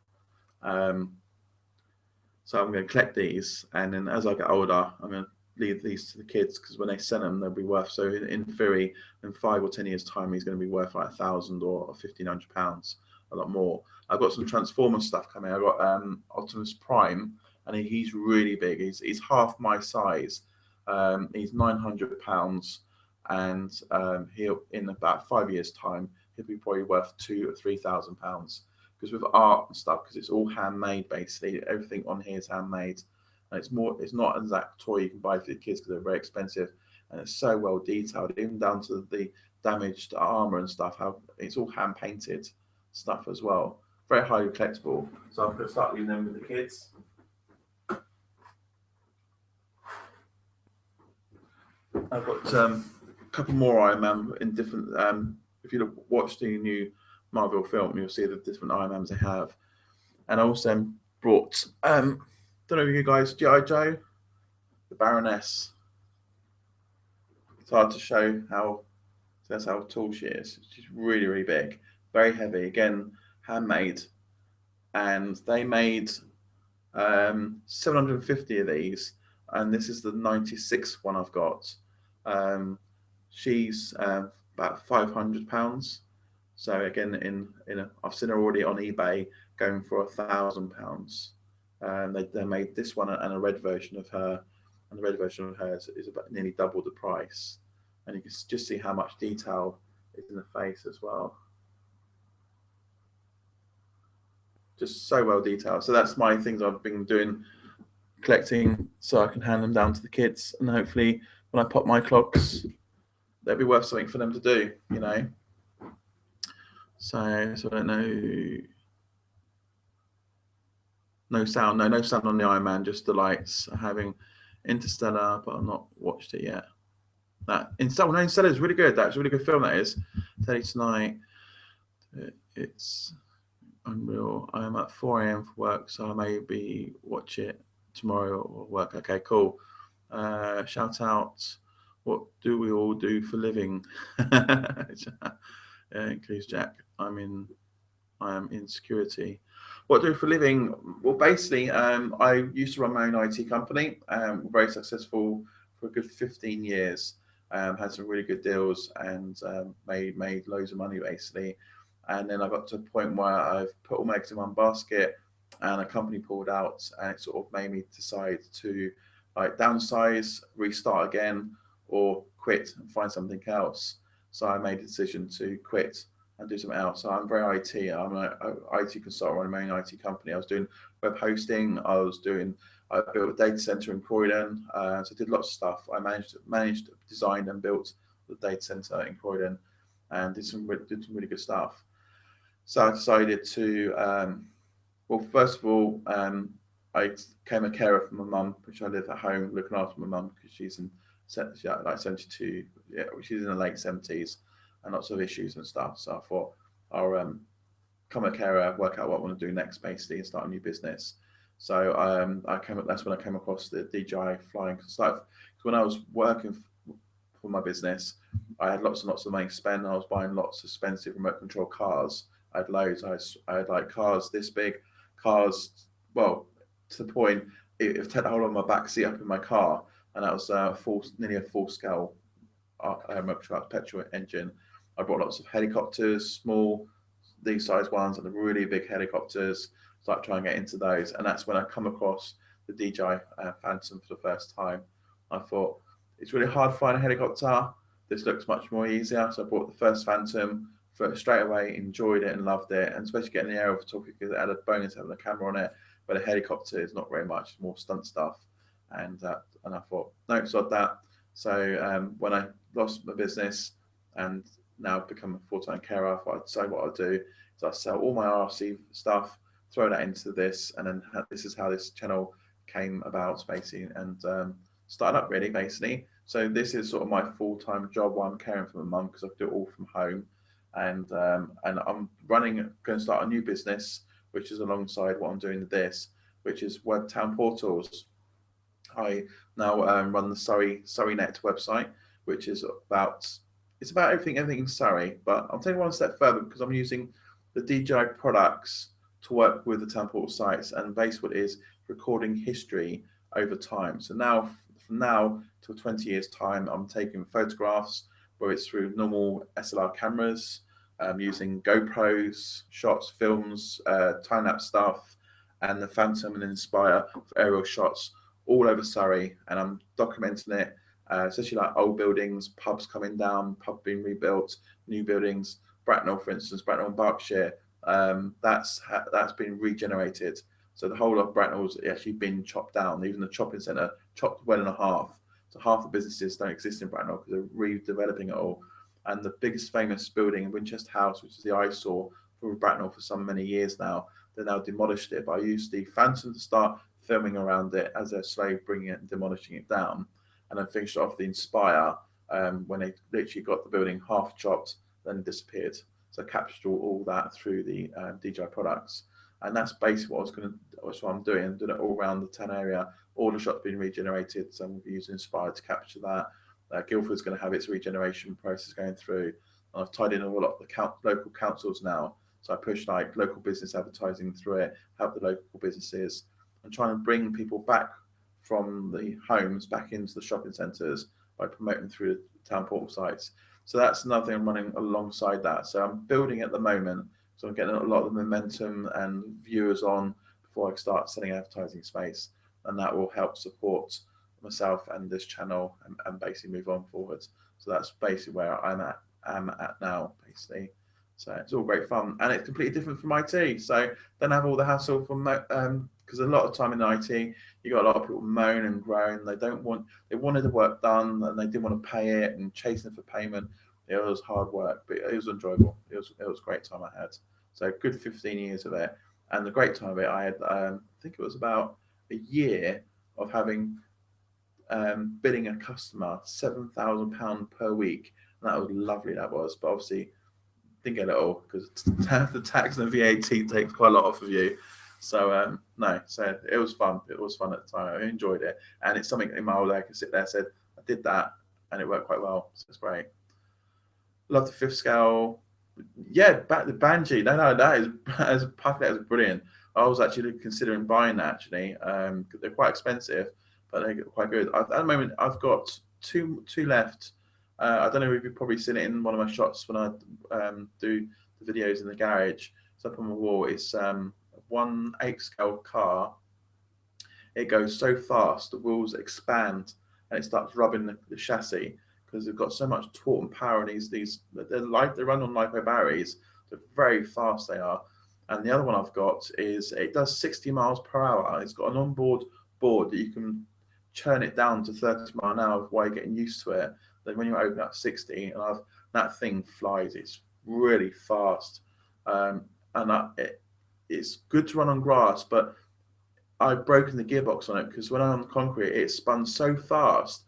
So I'm going to collect these, and then as I get older, I'm going to leave these to the kids, because when they send them, they'll be worth. So in theory, in 5 or 10 years' time, he's going to be worth like £1,000 or £1,500, a lot more. I've got some Transformers stuff coming. I've got Optimus Prime, and he's really big. He's half my size. He's £900, and he'll, in about 5 years' time, he'll be probably worth £2,000 or £3,000. Because with art and stuff, because it's all handmade, basically everything on here is handmade, and it's not an exact toy you can buy for your kids, because they're very expensive, and it's so well detailed, even down to the damaged armor and stuff. How it's all hand painted stuff as well, very highly collectible. So I'm going to start leaving them with the kids. I've got a couple more Iron Man in different. If you watch the new Marvel film, you'll see the different Iron Mans they have. And I also brought, don't know if you guys, G.I. Joe, the Baroness. It's hard to show how, that's how tall she is. She's really, really big, very heavy, again, handmade. And they made 750 of these, and this is the 96th one I've got. She's about £500. So again, I've seen her already on eBay going for £1,000. They made this one and a red version of her, and the red version of hers is about nearly double the price. And you can just see how much detail is in the face as well. Just so well detailed. So that's my things I've been doing, collecting, so I can hand them down to the kids, and hopefully when I pop my clocks, they'll be worth something for them to do, you know. So I don't know. No sound on the Iron Man, just the lights. Having Interstellar, but I've not watched it yet. Interstellar is really good. That's a really good film. That is. Today tonight, it's unreal. I am at 4 a.m. for work, so I maybe watch it tomorrow or work. Okay, cool. Shout out. What do we all do for living? Includes Jack. I am in security. What I do for a living? Well, basically, I used to run my own IT company. Very successful for a good 15 years. Had some really good deals, and made loads of money, basically. And then I got to a point where I've put all my eggs in one basket, and a company pulled out, and it sort of made me decide to like downsize, restart again, or quit and find something else. So I made a decision to quit and do something else. So I'm very IT. I'm an IT consultant running my own IT company. I was doing web hosting. I built a data center in Croydon. So I did lots of stuff. I managed, designed, and built the data center in Croydon, and did some really good stuff. So I decided to, well, first of all, I became a carer for my mum, which I live at home looking after my mum, because she's like 72. Yeah, she's in her late 70s. And lots of issues and stuff. So I thought I'll become a carer, work out what I want to do next, basically, and start a new business. So that's when I came across the DJI flying stuff. When I was working for my business, I had lots and lots of money to spend. I was buying lots of expensive remote control cars. I had loads. I had like cars this big, cars, well, to the point it take the whole of my back seat up in my car, and that was nearly a full scale remote control petrol engine. I bought lots of helicopters, small, these size ones, and the really big helicopters. Start trying to get into those, and that's when I come across the DJI Phantom for the first time. I thought it's really hard to find a helicopter. This looks much more easier. So I bought the first Phantom straight away, enjoyed it and loved it, and especially getting the aerial photography, because it had a bonus having a camera on it. But a helicopter is not very much, more stunt stuff. And I thought, no, sod that. So when I lost my business and now become a full-time carer, I decided what I'll do is I sell all my RC stuff, throw that into this, and then this is how this channel came about, basically, and started up really, basically. So this is sort of my full-time job while I'm caring for my mum, because I do it all from home, and I'm going to start a new business, which is alongside what I'm doing with this, which is web town portals. I now run the SurreyNet website, which is about everything in Surrey. But I'll take it one step further because I'm using the DJI products to work with the town portal sites, and basically what it is recording history over time. So now, from now till 20 years time, I'm taking photographs, whether it's through normal SLR cameras, using GoPros, shots, films, time-lapse stuff, and the Phantom and Inspire for aerial shots all over Surrey, and I'm documenting it, especially like old buildings, pubs coming down, pub being rebuilt, new buildings. Bracknell, for instance, Bracknell in Berkshire, that's been regenerated. So the whole of Bracknell's actually been chopped down. Even the shopping centre chopped well in half. So half the businesses don't exist in Bracknell because they're redeveloping it all. And the biggest famous building, Winchester House, which is the eyesore for Bracknell for so many years now, they now demolished it. But I used the Phantom to start filming around it as they're slowly bringing it and demolishing it down. And then finished off the Inspire when they literally got the building half chopped, then disappeared. So I captured all that through the DJI products. And that's basically what I'm doing. I'm doing it all around the town area. All the shots being regenerated. So I'm using Inspire to capture that. Guildford's going to have its regeneration process going through. And I've tied in a lot of the local councils now. So I push like local business advertising through it, help the local businesses, and trying to bring people back from the homes back into the shopping centres by promoting through the town portal sites. So that's another thing I'm running alongside that. So I'm building at the moment. So I'm getting a lot of the momentum and viewers on before I start selling advertising space. And that will help support myself and this channel and basically move on forwards. So that's basically where I'm at now, basically. So it's all great fun, and it's completely different from IT. So don't have all the hassle from because a lot of time in IT, you got a lot of people moan and groan. They wanted the work done and they didn't want to pay it and chasing for payment. It was hard work, but it was enjoyable. It was a great time I had. So good 15 years of it, and the great time of it, I had I think it was about a year of having billing a customer £7,000 per week, and that was lovely. That was, but obviously didn't get it all because the tax and the VAT takes quite a lot off of you. So no, so it was fun. It was fun at the time. I enjoyed it, and it's something in my old I could sit there and said I did that, and it worked quite well. So it's great. Love the fifth scale. Yeah, back the Banshee. No, that is as Puppet that is brilliant. I was actually considering buying that actually. They're quite expensive, but they're quite good. At the moment, I've got two left. I don't know if you've probably seen it in one of my shots when I do the videos in the garage. It's up on the wall. It's 1/8 scale car. It goes so fast, the wheels expand and it starts rubbing the chassis because they've got so much torque and power. And they run on lipo batteries. They're very fast. They are. And the other one I've got is it does 60 miles per hour. It's got an onboard board that you can churn it down to 30 miles an hour while you're getting used to it. Then when you open up 60, and that thing flies. It's really fast, and it's good to run on grass. But I've broken the gearbox on it because when I'm on the concrete, it spun so fast.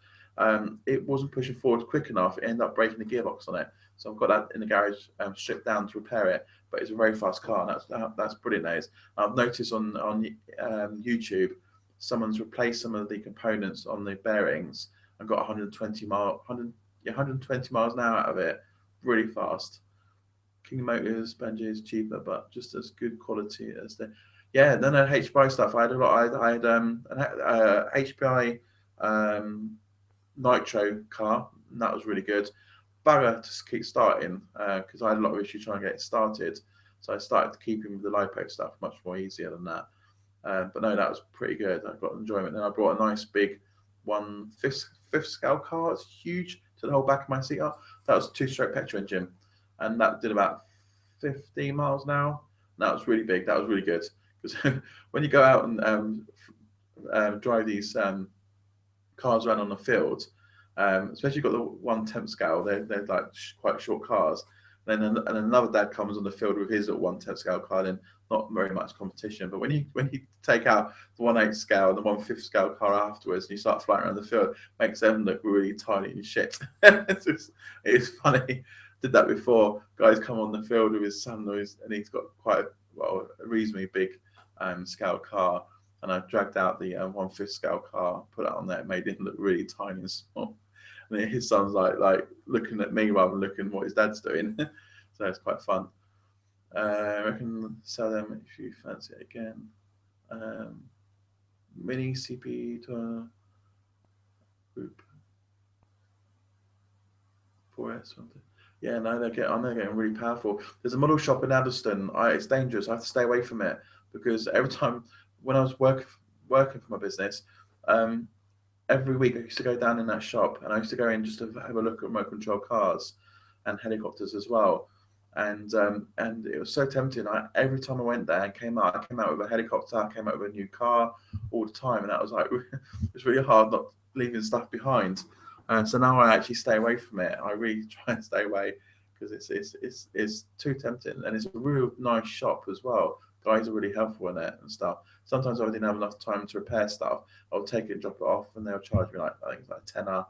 It wasn't pushing forward quick enough. It ended up breaking the gearbox on it. So I've got that in the garage, stripped down to repair it. But it's a very fast car. And that's brilliant. That is. I've noticed on YouTube, someone's replaced some of the components on the bearings and got 120 miles an hour out of it, really fast. King Motors, Banshee is cheaper, but just as good quality as the. Yeah, then HPI stuff. I had a lot. I had an HPI Nitro car, and that was really good. Bugger to keep starting because I had a lot of issues trying to get it started. So I started keeping the LiPo stuff much more easier than that. But no, that was pretty good. I got enjoyment. Then I brought a nice big fifth scale car. It's huge to the whole back of my seat up. That was a 2-stroke petrol engine, and that did about 50 miles an hour. That was really big. That was really good because when you go out and drive these cars around on the field, especially you've got the 1/10 scale, they're like quite short cars. And another dad comes on the field with his little 1/10 scale car, and not very much competition. But when you take out the 1/8 scale and the 1/5 scale car afterwards, and you start flying around the field, makes them look really tiny and shit. It's funny. Did that before. Guys come on the field with his son, and he's got quite a reasonably big scale car, and I dragged out the 1/5 scale car, put it on there, made it look really tiny and small. And then his son's like looking at me rather than looking what his dad's doing. So it's quite fun. I can sell them if you fancy it again. Mini CP to group 4S something. Yeah, no, they're getting really powerful. There's a model shop in Addlestone. It's dangerous. I have to stay away from it because every time when I was working for my business, every week I used to go down in that shop and I used to go in just to have a look at remote control cars and helicopters as well. And it was so tempting. Every time I went there and came out with a helicopter, I came out with a new car all the time, and that was like it's really hard not leaving stuff behind. So now I actually stay away from it. I really try and stay away because it's too tempting, and it's a real nice shop as well. Guys are really helpful in it and stuff. Sometimes I didn't have enough time to repair stuff. I'll take it and drop it off, and they'll charge me like I think it's like tenner,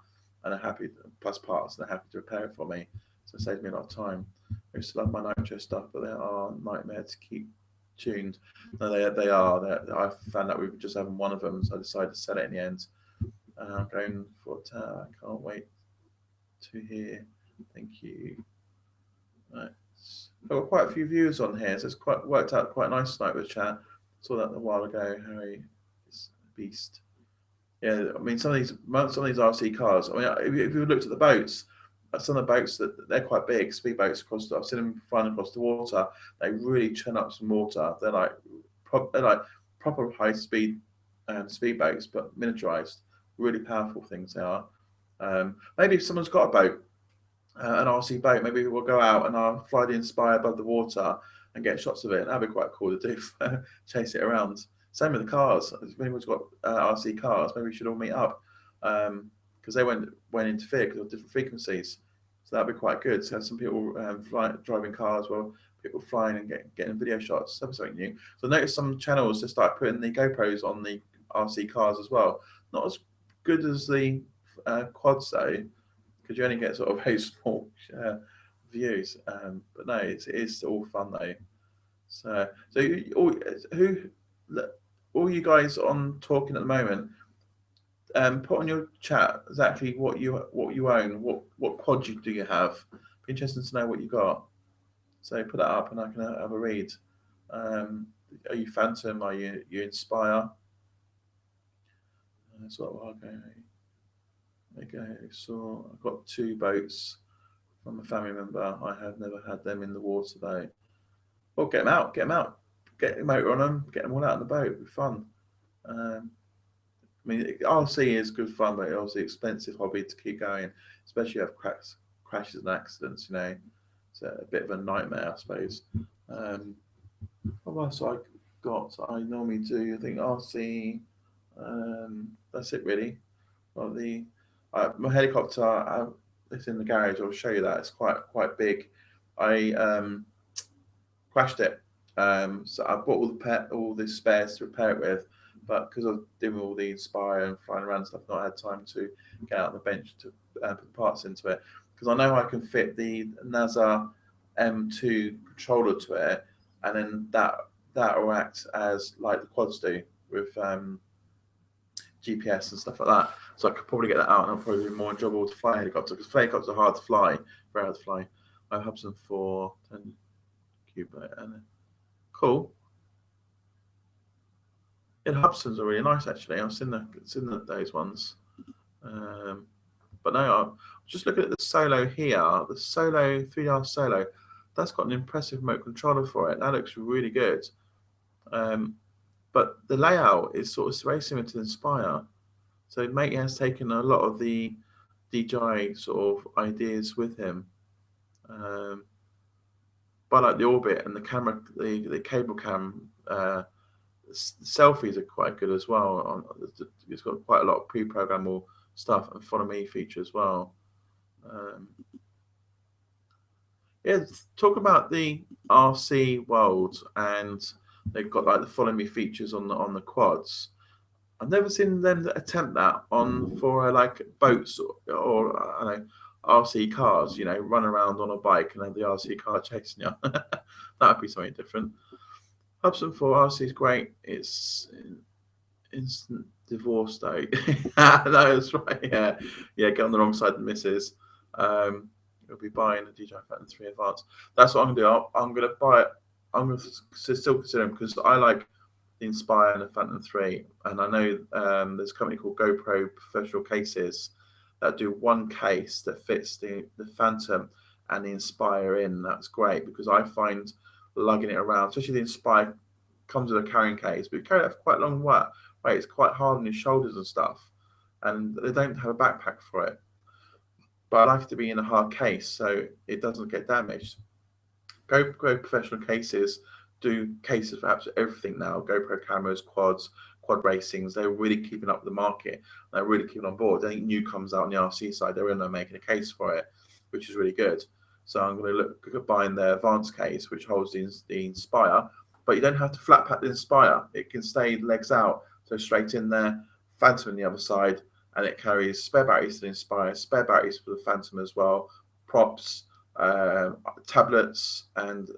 and they're happy plus parts. And they're happy to repair it for me, so it saves me a lot of time. I used to love my Nitro stuff, but they are a nightmare to keep tuned. No, they are. I found out we were just having one of them, so I decided to sell it in the end. I'm going for I can't wait to hear. Thank you. Right. I've got quite a few views on here, so it's quite worked out quite nice tonight with chat. Saw that a while ago. Harry is a beast. Yeah, I mean some of these RC cars. I mean, if you looked at the boats, some of the boats that they're quite big, speedboats across. I've seen them flying across the water. They really churn up some water. They're like proper high speed speedboats, but miniaturized. Really powerful things they are. Maybe if someone's got a boat, an RC boat, maybe we'll go out and I'll fly the Inspire above the water and get shots of it. That'd be quite cool to do. Chase it around. Same with the cars. If anyone's got RC cars, maybe we should all meet up because they won't interfere because of different frequencies. So that'd be quite good. So have some people driving cars, well, people flying and getting video shots. That'd be something new. So I noticed some channels just start putting the GoPros on the RC cars as well. Not as good as the quads though, because you only get sort of very small views. But no, it's all fun though. So all you guys on talking at the moment, put on your chat exactly what you own, what quad do you have. Be interesting to know what you got. So put that up and I can have a read. Are you Phantom? Are you Inspire? That's what I'll go. Okay, so I've got 2 boats from a family member. I have never had them in the water though. Well, get them out, get the motor on them, get them all out on the boat. It'd be fun. I mean, RC is good fun, but it's obviously expensive hobby to keep going, especially if you have crashes and accidents. You know, it's a bit of a nightmare, I suppose. What else I got? I normally do. I think RC. That's it really. Well, my helicopter, it's in the garage. I'll show you that. It's quite big. I crashed it. So I bought all the spares to repair it with, but because I'm doing all the Inspire and flying around and stuff, I've not had time to get out on the bench to put parts into it. Because I know I can fit the NASA M2 controller to it, and then that will act as like the quads do with GPS and stuff like that. So I could probably get that out, and it'll probably be more enjoyable to fly a helicopter because helicopters are hard to fly, very hard to fly. I have Hubsan for 10 cube and cool. Yeah, Hubsons are really nice actually. I've seen those ones. But no, I'm just looking at the Solo here. The Solo 3R Solo, that's got an impressive remote controller for it. That looks really good. But the layout is sort of very similar to the Inspire. So Matey has taken a lot of the DJI sort of ideas with him. But like the orbit and the camera, the cable cam selfies are quite good as well. It's got quite a lot of pre-programmable stuff and follow me feature as well. Yeah, talk about the RC world, and they've got like the follow me features on the quads. I've never seen them attempt that for like boats or I don't know, RC cars. You know, run around on a bike and have the RC car chasing you. That'd be something different. Hubsan for RC is great. It's Instant divorce date. That's right. Yeah, yeah. Get on the wrong side of the missus. You'll be buying a DJI Phantom 3 Advance. That's what I'm gonna do. I'm gonna buy it. I'm gonna still consider them because I like the Inspire and the Phantom 3, and I know there's a company called GoPro Professional Cases that do one case that fits the Phantom and the Inspire in. That's great because I find lugging it around, especially the Inspire comes with a carrying case, but you carry that for quite a long way. Right, it's quite hard on your shoulders and stuff, and they don't have a backpack for it. But I like it to be in a hard case so it doesn't get damaged. GoPro Professional Cases do cases for absolutely everything now. GoPro cameras, quads, quad racings. They're really keeping up with the market. They're really keeping on board. Anything new comes out on the RC side, they're in there making a case for it, which is really good. So I'm going to look at buying the Advanced case, which holds the Inspire, but you don't have to flat pack the Inspire. It can stay legs out, so straight in there, Phantom on the other side, and it carries spare batteries to the Inspire, spare batteries for the Phantom as well, props, tablets, and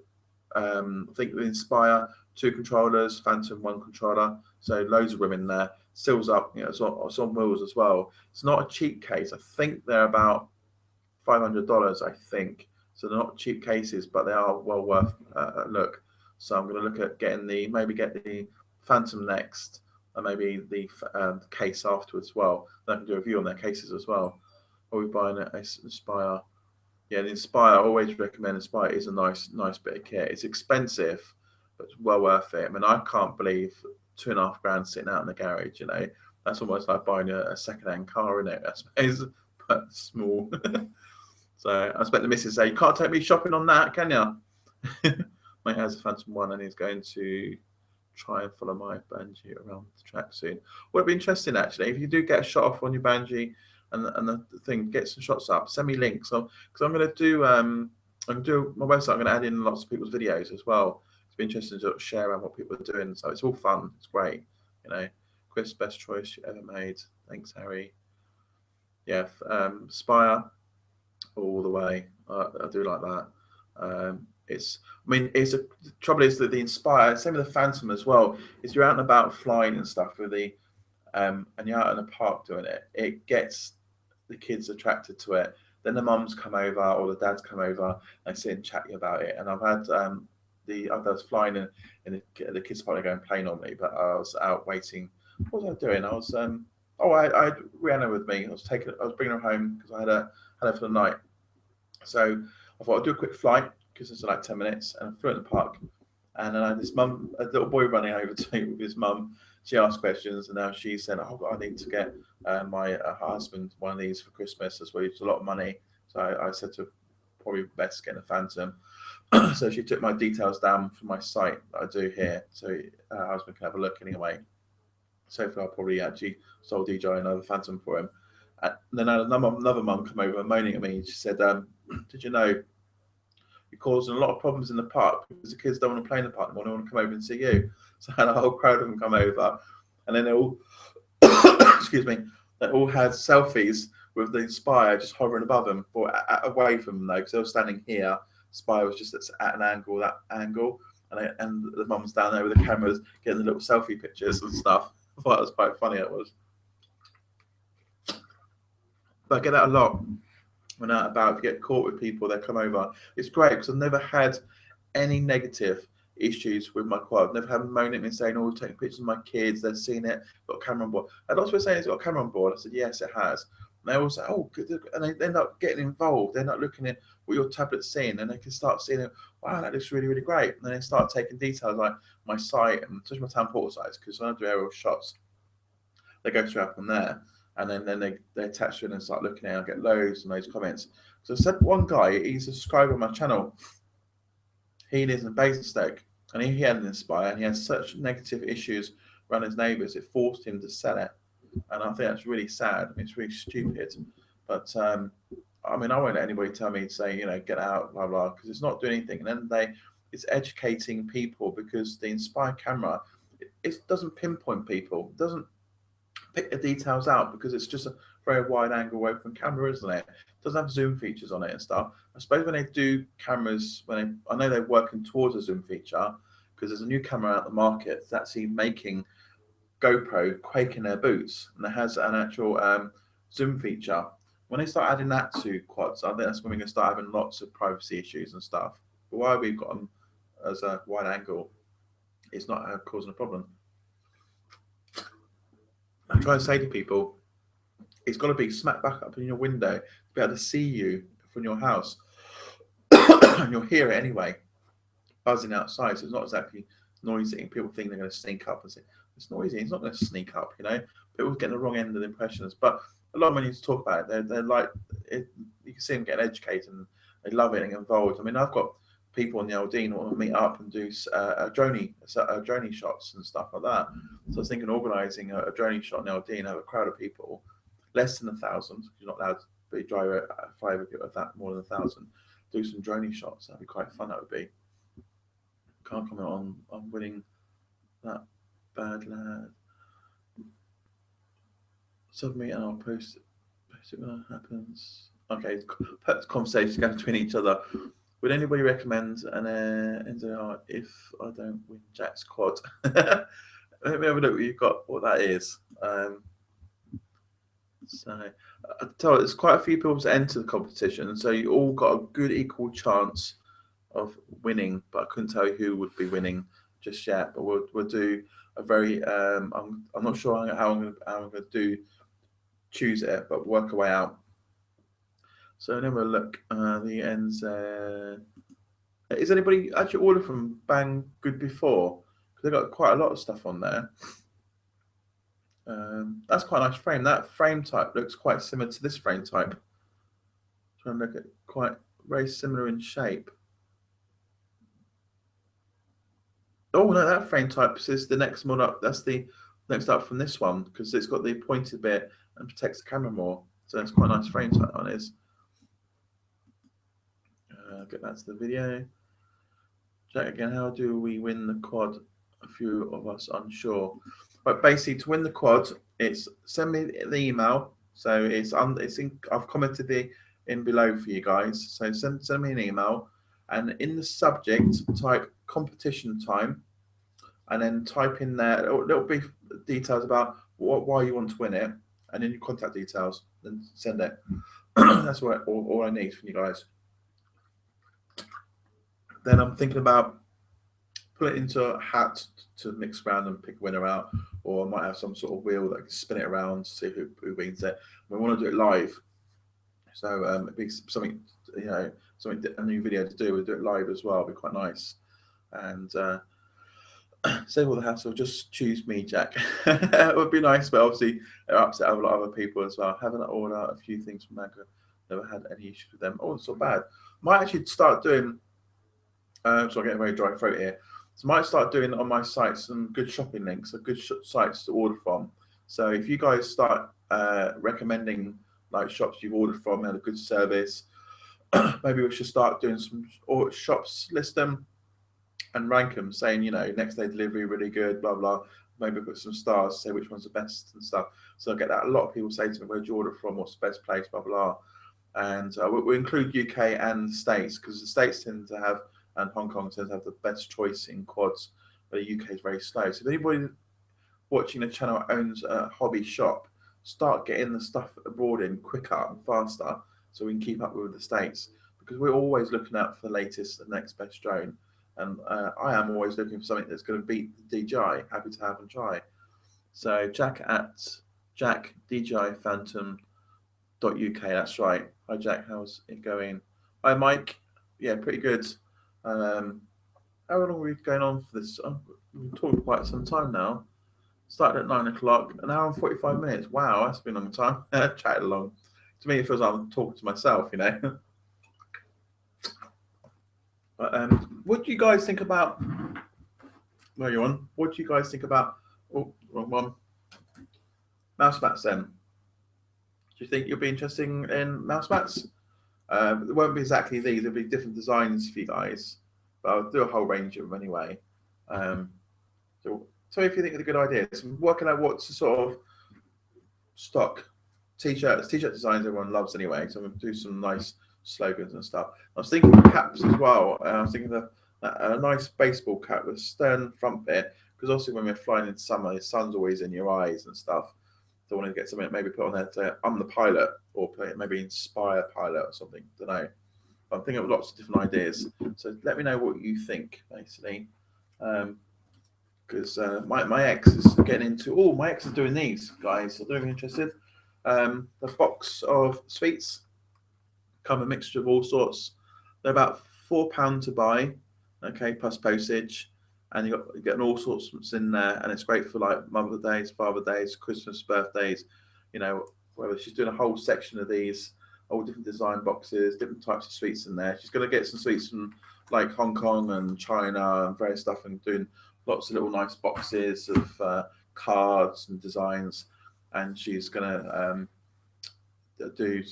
I think the Inspire 2 controllers, Phantom 1 controller, so loads of room in there. Seals up, it's on wheels as well. It's not a cheap case. I think they're about $500, I think. So they're not cheap cases, but they are well worth a look. So I'm going to look at getting maybe get the Phantom next, and maybe the case afterwards as well. Then I can do a review on their cases as well. Are we buying an Inspire? Yeah, the Inspire, I always recommend Inspire. Is a nice bit of kit. It's expensive, but it's well worth it. I mean, I can't believe £2.5 sitting out in the garage. That's almost like buying a second-hand car, isn't it? That's but small. So I expect the missus say, "You can't take me shopping on that, can you?" Mate has a Phantom 1 and he's going to try and follow my Banshee around the track soon. Well, it'd be interesting actually if you do get a shot off on your Banshee and the thing, get some shots up. Send me links because I'm going to do my website. I'm going to add in lots of people's videos as well. It's been interesting to share around what people are doing. So it's all fun. It's great. Chris, best choice you ever made. Thanks, Harry. Yeah, Spire all the way. I do like that. The trouble is that the Inspire, same with the Phantom as well, is you're out and about flying and stuff with the and you're out in the park doing it. It gets the kids attracted to it. Then the mums come over or the dads come over and sit and chat to you about it. And I've had I was flying in the kids' party going playing on me, but I was out waiting. What was I doing? I was I had Rihanna with me. I was bringing her home because I had her for the night. So I thought I'd do a quick flight because it's like 10 minutes, and I flew in the park. And then I had a little boy running over to me with his mum. She asked questions, and now she said, "Oh, I need to get my husband one of these for Christmas as well. It's a lot of money." So I said to her, probably best getting a Phantom. So she took my details down from my site that I do here, so her husband can have a look anyway. So far, I probably actually sold DJI another Phantom for him. And then I had another mum come over moaning at me. She said, "Did you know you're causing a lot of problems in the park because the kids don't want to play in the park anymore. They want to come over and see you." So I had a whole crowd of them come over, and then they all, excuse me, they all had selfies with the Inspire just hovering above them, or away from them though, because they were standing here. Spire was just at an angle, and the mum's down there with the cameras getting the little selfie pictures and stuff. I thought it was quite funny. It was, but I get that a lot when out about. If you get caught with people, they come over. It's great because I've never had any negative issues with my quad. I've never had them moaning at me saying, "Oh, we're taking pictures of my kids. They've seen it. Got a camera on board." And lots of people saying it's got a camera on board. I said, "Yes, it has." And they all say, "Oh, good," and they end up getting involved. They're not looking at what your tablet's seeing, and they can start seeing it. Wow, that looks really, really great. And then they start taking details like my site and especially my town portal sites, because when I do aerial shots, they go straight up on there, and then they attach to it and start looking at it. I get loads and loads of comments. So I said one guy, he's a subscriber on my channel. He lives in Basingstoke, and he had an Inspire, and he had such negative issues around his neighbours, it forced him to sell it. And I think that's really sad. It's really stupid. But I won't let anybody tell me to say, get out, blah blah, because it's not doing anything. And then it's educating people, because the Inspire camera, it doesn't pinpoint people. It doesn't pick the details out, because it's just a very wide angle open camera, isn't it? It doesn't have zoom features on it and stuff. I suppose when they do cameras, I know they're working towards a zoom feature, because there's a new camera out the market that's actually making GoPro Quake in their boots, and it has an actual zoom feature. When they start adding that to quads, I think that's when we're going to start having lots of privacy issues and stuff. But why we've got them as a wide angle, it's not causing a problem. I'm trying to say to people, it's got to be smack back up in your window to be able to see you from your house. And you'll hear it anyway, buzzing outside. So it's not exactly noisy. People think they're going to sneak up and say, it's noisy. It's not going to sneak up, you know. People get the wrong end of the impressions. But a lot of men need to talk about it. They're like, it, you can see them getting educated and they love it and get involved. I mean, I've got people in the Aldine who want to meet up and do a droney shots and stuff like that. So I was thinking organising a droney shot in the Aldine, have a crowd of people, less than 1,000. You're not allowed to drive five of that, more than 1,000. Do some droney shots. That'd be quite fun. That would be. Can't comment on winning that bad lad. Submit and I'll post it when it happens. Okay, put the conversations going between each other. Would anybody recommend an NZR if I don't win Jack's quad? Let me have a look what you've got, what that is. So I tell you, there's quite a few people to enter the competition, so you all got a good equal chance of winning, but I couldn't tell you who would be winning just yet. But we'll do a very I'm not sure how I'm going to choose it, but work a way out. So then we'll look the ends. Is anybody actually ordered from Banggood before? Because they've got quite a lot of stuff on there. That's quite a nice frame. That frame type looks quite similar to this frame type. Trying to look at quite very similar in shape. Oh no, that frame type is the next one up. That's the next up from this one because it's got the pointed bit and protects the camera more. So it's quite a nice frame type on it is. Get back to the video. Jack again, how do we win the quad? A few of us unsure. But basically, to win the quad, it's send me the email. So I've commented in below for you guys. So send me an email, and in the subject type competition time, and then type in there. There'll be details about why you want to win it, and then your contact details. Then send it. That's all I need from you guys. Then I'm thinking about put it into a hat to mix around and pick a winner out, or I might have some sort of wheel that can spin it around to see who wins it. We want to do it live, so it'd be something, you know, a new video to do. We'll do it live as well. It'd be quite nice. And save all the hassle. Just choose me, Jack. It would be nice, but obviously it upset a lot of other people as well. Haven't ordered a few things from Magga. Never had any issues with them. Oh, it's not bad. Might actually start doing. So I'm getting a very dry throat here. So I might start doing on my site some good shopping links, so good sites to order from. So if you guys start recommending like shops you've ordered from, had a good service, maybe we should start doing some shops, list them and rank them, saying, you know, next day delivery really good, blah blah. Maybe put some stars, say which one's the best and stuff. So I get that. A lot of people say to me, where'd you order from? What's the best place? Blah blah. And we include UK and States because the States tend to have, and Hong Kong tends to have the best choice in quads, but the UK is very slow. So if anybody watching the channel owns a hobby shop, start getting the stuff abroad in quicker and faster so we can keep up with the States, because we're always looking out for the latest and next best drone. And I am always looking for something that's going to beat the DJI. Happy to have and try. So Jack at jackdjiphantom.uk. That's right. Hi Jack, how's it going? Hi Mike. Yeah, pretty good. How long are we going on for this? We've talked quite some time now. Started at 9 o'clock, an hour and 45 minutes. Wow, that's been a long time. Chatted along. To me, it feels like I'm talking to myself, you know. But, what do you guys think about? Where you on? What do you guys think about? Oh, wrong one. Mouse mats. Then, do you think you'll be interested in mouse mats? It won't be exactly these. There'll be different designs for you guys, but I'll do a whole range of them anyway. So if you think it's a good idea, so I'm working out what's the sort of stock t-shirt designs everyone loves anyway. So I'm going to do some nice slogans and stuff. I was thinking caps as well. I was thinking a nice baseball cap with stern front bit, because because obviously when we're flying in summer, the sun's always in your eyes and stuff. So I want to get something maybe put on there to say, I'm the pilot, or maybe inspire pilot or something. Don't know. I'm thinking of lots of different ideas. So let me know what you think, basically. Because my ex is getting into, oh, my ex is doing these, guys. So they're interested. The box of sweets come a mixture of all sorts. They're about £4 to buy, okay, plus postage. And you're getting all sorts in there, and it's great for like Mother's Days, Father Days, Christmas, birthdays, you know, whether she's doing a whole section of these, all different design boxes, different types of sweets in there. She's going to get some sweets from like Hong Kong and China and various stuff, and doing lots of little nice boxes of cards and designs. And she's going to do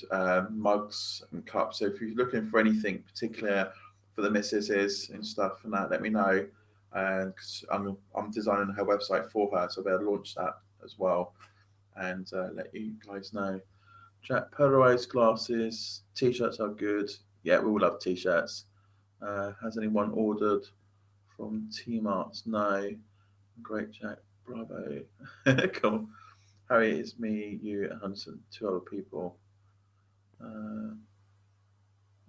mugs and cups. So if you're looking for anything particular for the missuses and stuff and that, let me know. And I'm designing her website for her, so I'll be able to launch that as well, and let you guys know. Jack, polarized glasses, t-shirts are good. Yeah, we all love t-shirts. Has anyone ordered from T-Marts? No. Great, Jack. Bravo. Cool. Harry, it's me, you, and 102 other people.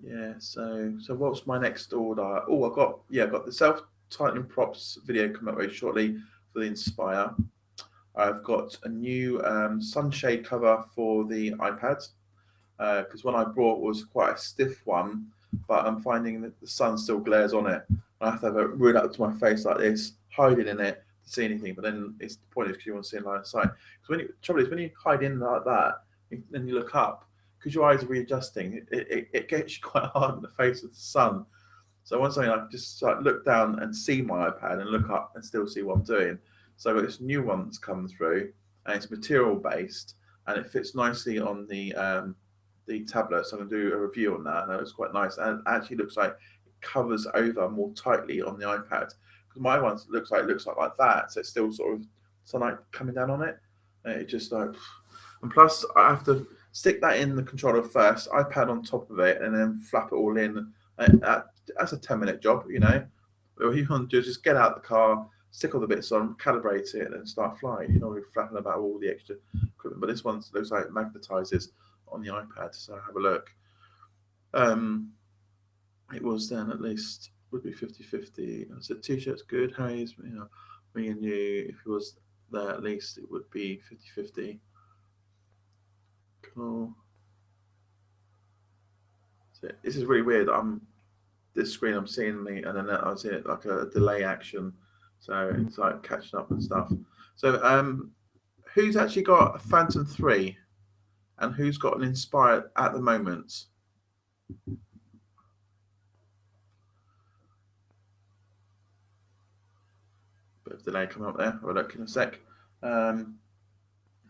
Yeah. So what's my next order? Oh, I got the self-tightening props video coming up very shortly for the Inspire. I've got a new sunshade cover for the iPad, because one I brought was quite a stiff one, but I'm finding that the sun still glares on it. I have to have it really up to my face like this, hiding in it to see anything. But then it's the point is because you want to see in line of sight. Because trouble is when you hide in like that, then you look up, because your eyes are readjusting. It gets you quite hard in the face of the sun. So I want something I can just like look down and see my iPad and look up and still see what I'm doing. So I've got this new one that's come through, and it's material based, and it fits nicely on the tablet. So I'm going to do a review on that. And that looks quite nice, and it actually looks like it covers over more tightly on the iPad. Because my one looks like that, so it's still sort of sunlight coming down on it. And it just like, and plus I have to stick that in the controller first, iPad on top of it, and then flap it all in. That's a 10-minute job, you know. What you want to do is just get out the car, stick all the bits on, calibrate it, and start flying. You're not really flapping about all the extra equipment. But this one looks like it magnetizes on the iPad. So have a look. It was then at least would be 50-50. I said t-shirts good. Harry's, you know, me and you. If it was there, at least it would be 50-50. Cool. So this is really weird. This screen I'm seeing me, and then I was in it like a delay action, so it's like catching up and stuff. So who's actually got a Phantom 3, and who's got an Inspire at the moment? Bit of delay coming up there. I'll look in a sec. What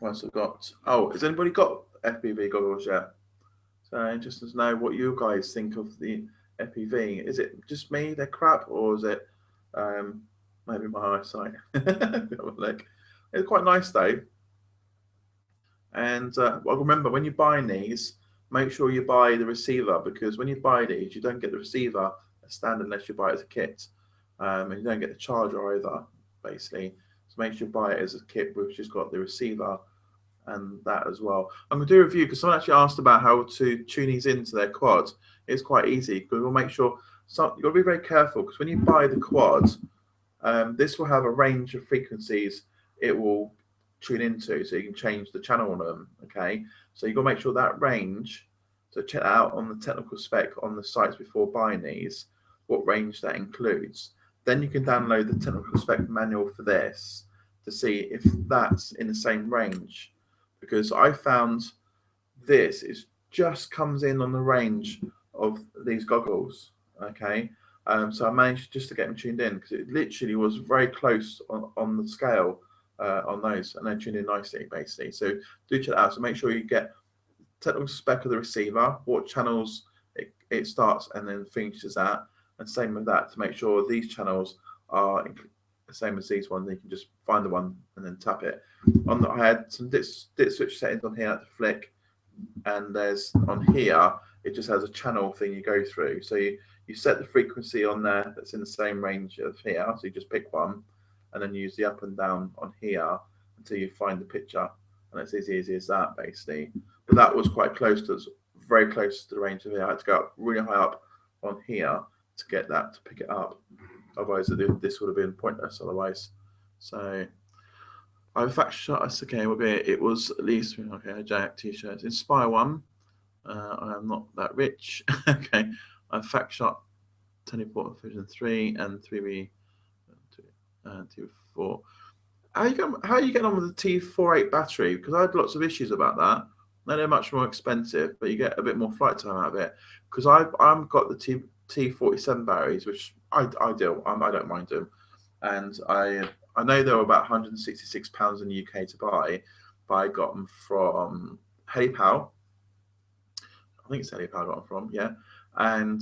else I've got? Oh, has anybody got FPV goggles yet? So interested to know what you guys think of the FPV. Is it just me, they're crap, or is it maybe my eyesight? Look, it's quite nice though. And well, remember when you're buying these, make sure you buy the receiver, because when you buy these, you don't get the receiver as standard unless you buy it as a kit, and you don't get the charger either, basically. So make sure you buy it as a kit, which has got the receiver and that as well. I'm going to do a review because someone actually asked about how to tune these into their quad. It's quite easy, because we'll make sure. So you've got to be very careful, because when you buy the quad, this will have a range of frequencies it will tune into, so you can change the channel on them. Okay, so you've got to make sure that range. So check that out on the technical spec on the sites before buying these, what range that includes. Then you can download the technical spec manual for this to see if that's in the same range, because I found this is just comes in on the range of these goggles. Okay, so I managed just to get them tuned in, because it literally was very close on the scale on those, and they're tuned in nicely, basically. So do check that out. So make sure you get technical spec of the receiver, what channels it starts and then finishes at, and same with that, to make sure these channels are the same as these ones. You can just find the one and then tap it. I had some dip switch settings on here to flick, and there's on here it just has a channel thing you go through. So you set the frequency on there that's in the same range of here, so you just pick one, and then use the up and down on here until you find the picture, and it's as easy as that basically. But that was quite close to, very close to the range of it. I had to go up really high up on here to get that to pick it up. Otherwise, this would have been pointless. Otherwise, so I fact shot us again. It was at least okay. Jack t-shirts. Inspire one. I am not that rich. Okay, I fact shot teleport Fusion 3 and 3B 2 4. How are you getting on with the T48 battery? Because I had lots of issues about that. Now they're much more expensive, but you get a bit more flight time out of it. Because I've got the T47 batteries, which I do. I don't mind them, and I know they were about £166 in the UK to buy, but I got them from Helipal. I think it's Helipal I got them from, yeah. And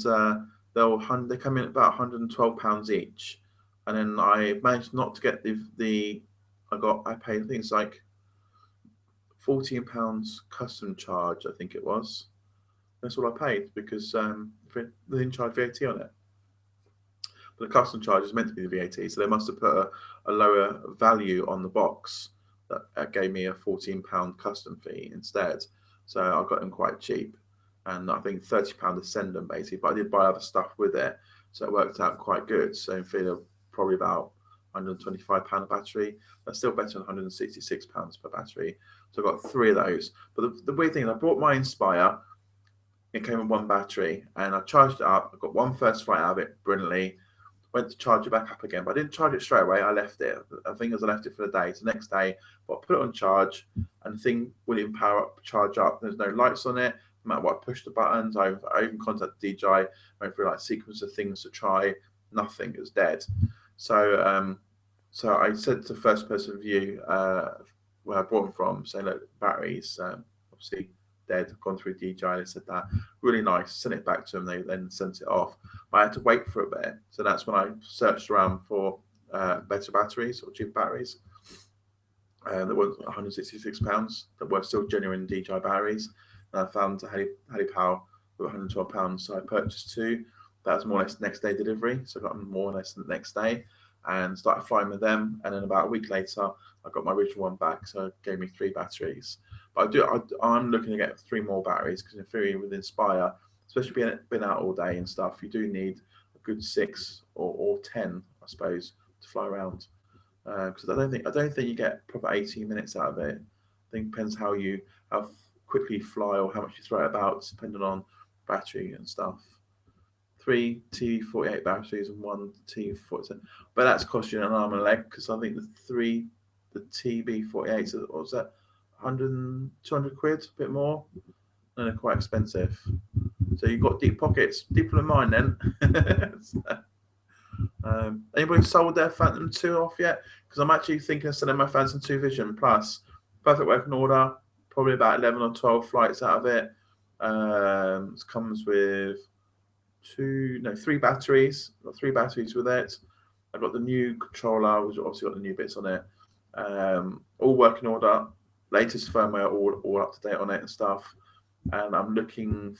they come in at about £112 each. And then I managed not to get I paid, I think it's like £14 custom charge, I think it was. That's all I paid because they didn't charge VAT on it. But the custom charge is meant to be the VAT, so they must have put a lower value on the box that gave me a £14 custom fee instead. So I got them quite cheap, and I think £30 to send them basically. But I did buy other stuff with it, so it worked out quite good. So in theory, probably about £125 a battery. That's still better than £166 per battery. So I got 3 of those. But the weird thing is, I bought my Inspire. It came with 1 battery, and I charged it up. I got 1 first flight out of it brilliantly. Went to charge it back up again, but I didn't charge it straight away. I left it. I think as I left it for the day. So the next day, I put it on charge, and the thing wouldn't even power up, charge up. There's no lights on it. No matter what I pushed the buttons, I even contacted DJI, went through like sequence of things to try. Nothing. It was dead. So so I said to first person view where I bought them from, saying look, batteries obviously dead. I've gone through DJI. They said that really nice. Sent it back to them. They then sent it off. But I had to wait for a bit. So that's when I searched around for better batteries or cheap batteries. That was £166. That were still genuine DJI batteries. And I found a Helipal with £112. So I purchased 2. That was more or less next day delivery. So I got them more or less the next day and started flying with them. And then about a week later, I got my original one back. So it gave me 3 batteries. But I'm looking to get 3 more batteries because in theory with Inspire, especially being out all day and stuff, you do need a good 6 or 10, I suppose, to fly around. Because I don't think you get proper 18 minutes out of it. I think it depends how quickly you fly or how much you throw it about, depending on battery and stuff. 3 T48 batteries and 1 T47, but that's costing you an arm and a leg because I think the TB48s was that 100, 200 quid, a bit more, and they're quite expensive. So you've got deep pockets, deeper than mine then. Anybody sold their Phantom 2 off yet? Because I'm actually thinking of selling my Phantom 2 Vision Plus. Perfect working order, probably about 11 or 12 flights out of it. It comes with 3 batteries. I've got 3 batteries with it. I've got the new controller, which obviously got the new bits on it. All working order, latest firmware, all up to date on it and stuff. And I'm looking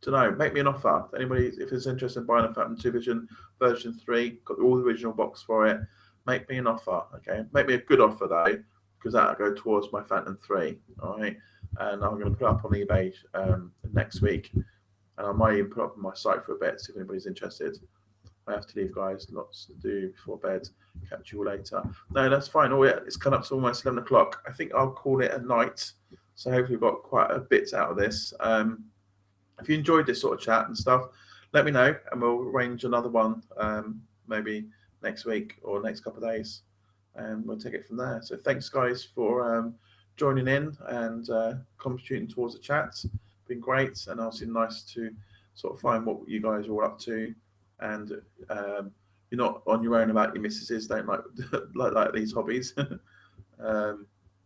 to know, make me an offer. Anybody, if it's interested in buying a Phantom 2 Vision version 3, got all the original box for it. Make me an offer, okay? Make me a good offer though, because that'll go towards my Phantom 3. All right, and I'm going to put it up on eBay next week. And I might even put up on my site for a bit, see if anybody's interested. I have to leave, guys. Lots to do before bed. Catch you all later. No, that's fine. Oh, yeah, it's come up to almost 11 o'clock. I think I'll call it a night. So hopefully we've got quite a bit out of this. If you enjoyed this sort of chat and stuff, let me know, and we'll arrange another one maybe next week or next couple of days, and we'll take it from there. So thanks, guys, for joining in and contributing towards the chat. Been great, and obviously nice to sort of find what you guys are all up to, and you're not on your own about your missuses. Don't like these hobbies. I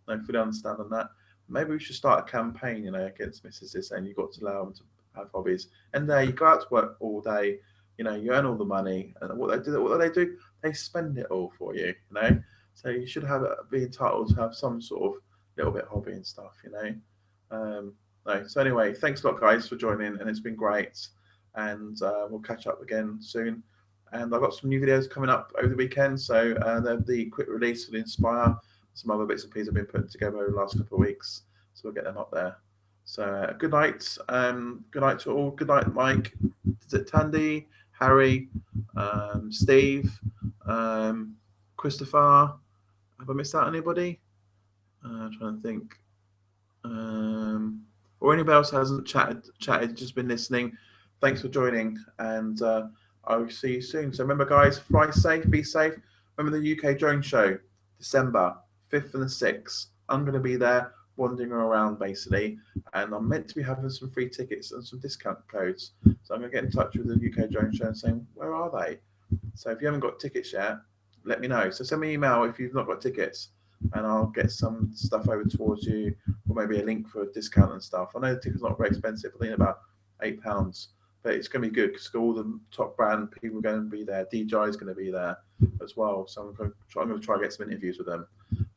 fully understand on that. Maybe we should start a campaign, against missuses, saying you've got to allow them to have hobbies. And you go out to work all day, you earn all the money, and what they do, they spend it all for you, So you should be entitled to have some sort of little bit of hobby and stuff, So anyway, thanks a lot, guys, for joining, and it's been great. And we'll catch up again soon. and I've got some new videos coming up over the weekend. So the quick release will Inspire, some other bits and pieces I've been putting together over the last couple of weeks. So we'll get them up there. So good night. Good night to all. Good night, Mike. Is it Tandy, Harry, Steve, Christopher? Have I missed out anybody? Trying to think. Or anybody else hasn't chatted, just been listening. Thanks for joining, and I'll see you soon. So remember, guys, fly safe, be safe. Remember the UK Drone Show, December 5th and the 6th. I'm going to be there wandering around basically, and I'm meant to be having some free tickets and some discount codes. So I'm going to get in touch with the UK Drone Show and saying, where are they? So if you haven't got tickets yet, let me know. So send me an email if you've not got tickets, and I'll get some stuff over towards you, or maybe a link for a discount and stuff. I know the tickets are not very expensive. I think about £8, but it's going to be good because all the top brand people are going to be there. DJI is going to be there as well. So I'm going to try and get some interviews with them.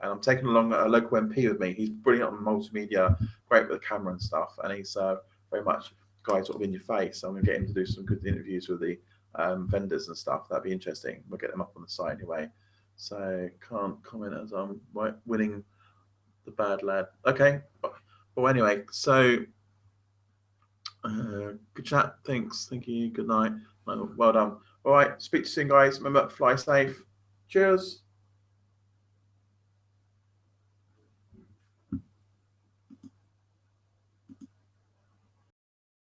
And I'm taking along a local MP with me. He's brilliant on multimedia, great with the camera and stuff, and he's very much guy sort of in your face. So I'm going to get him to do some good interviews with the vendors and stuff. That'd be interesting. We'll get them up on the site anyway. So can't comment as I'm winning the bad lad. Okay. Well, anyway, so good chat. Thanks. Thank you. Good night. Well done. All right. Speak to you soon, guys. Remember, fly safe. Cheers.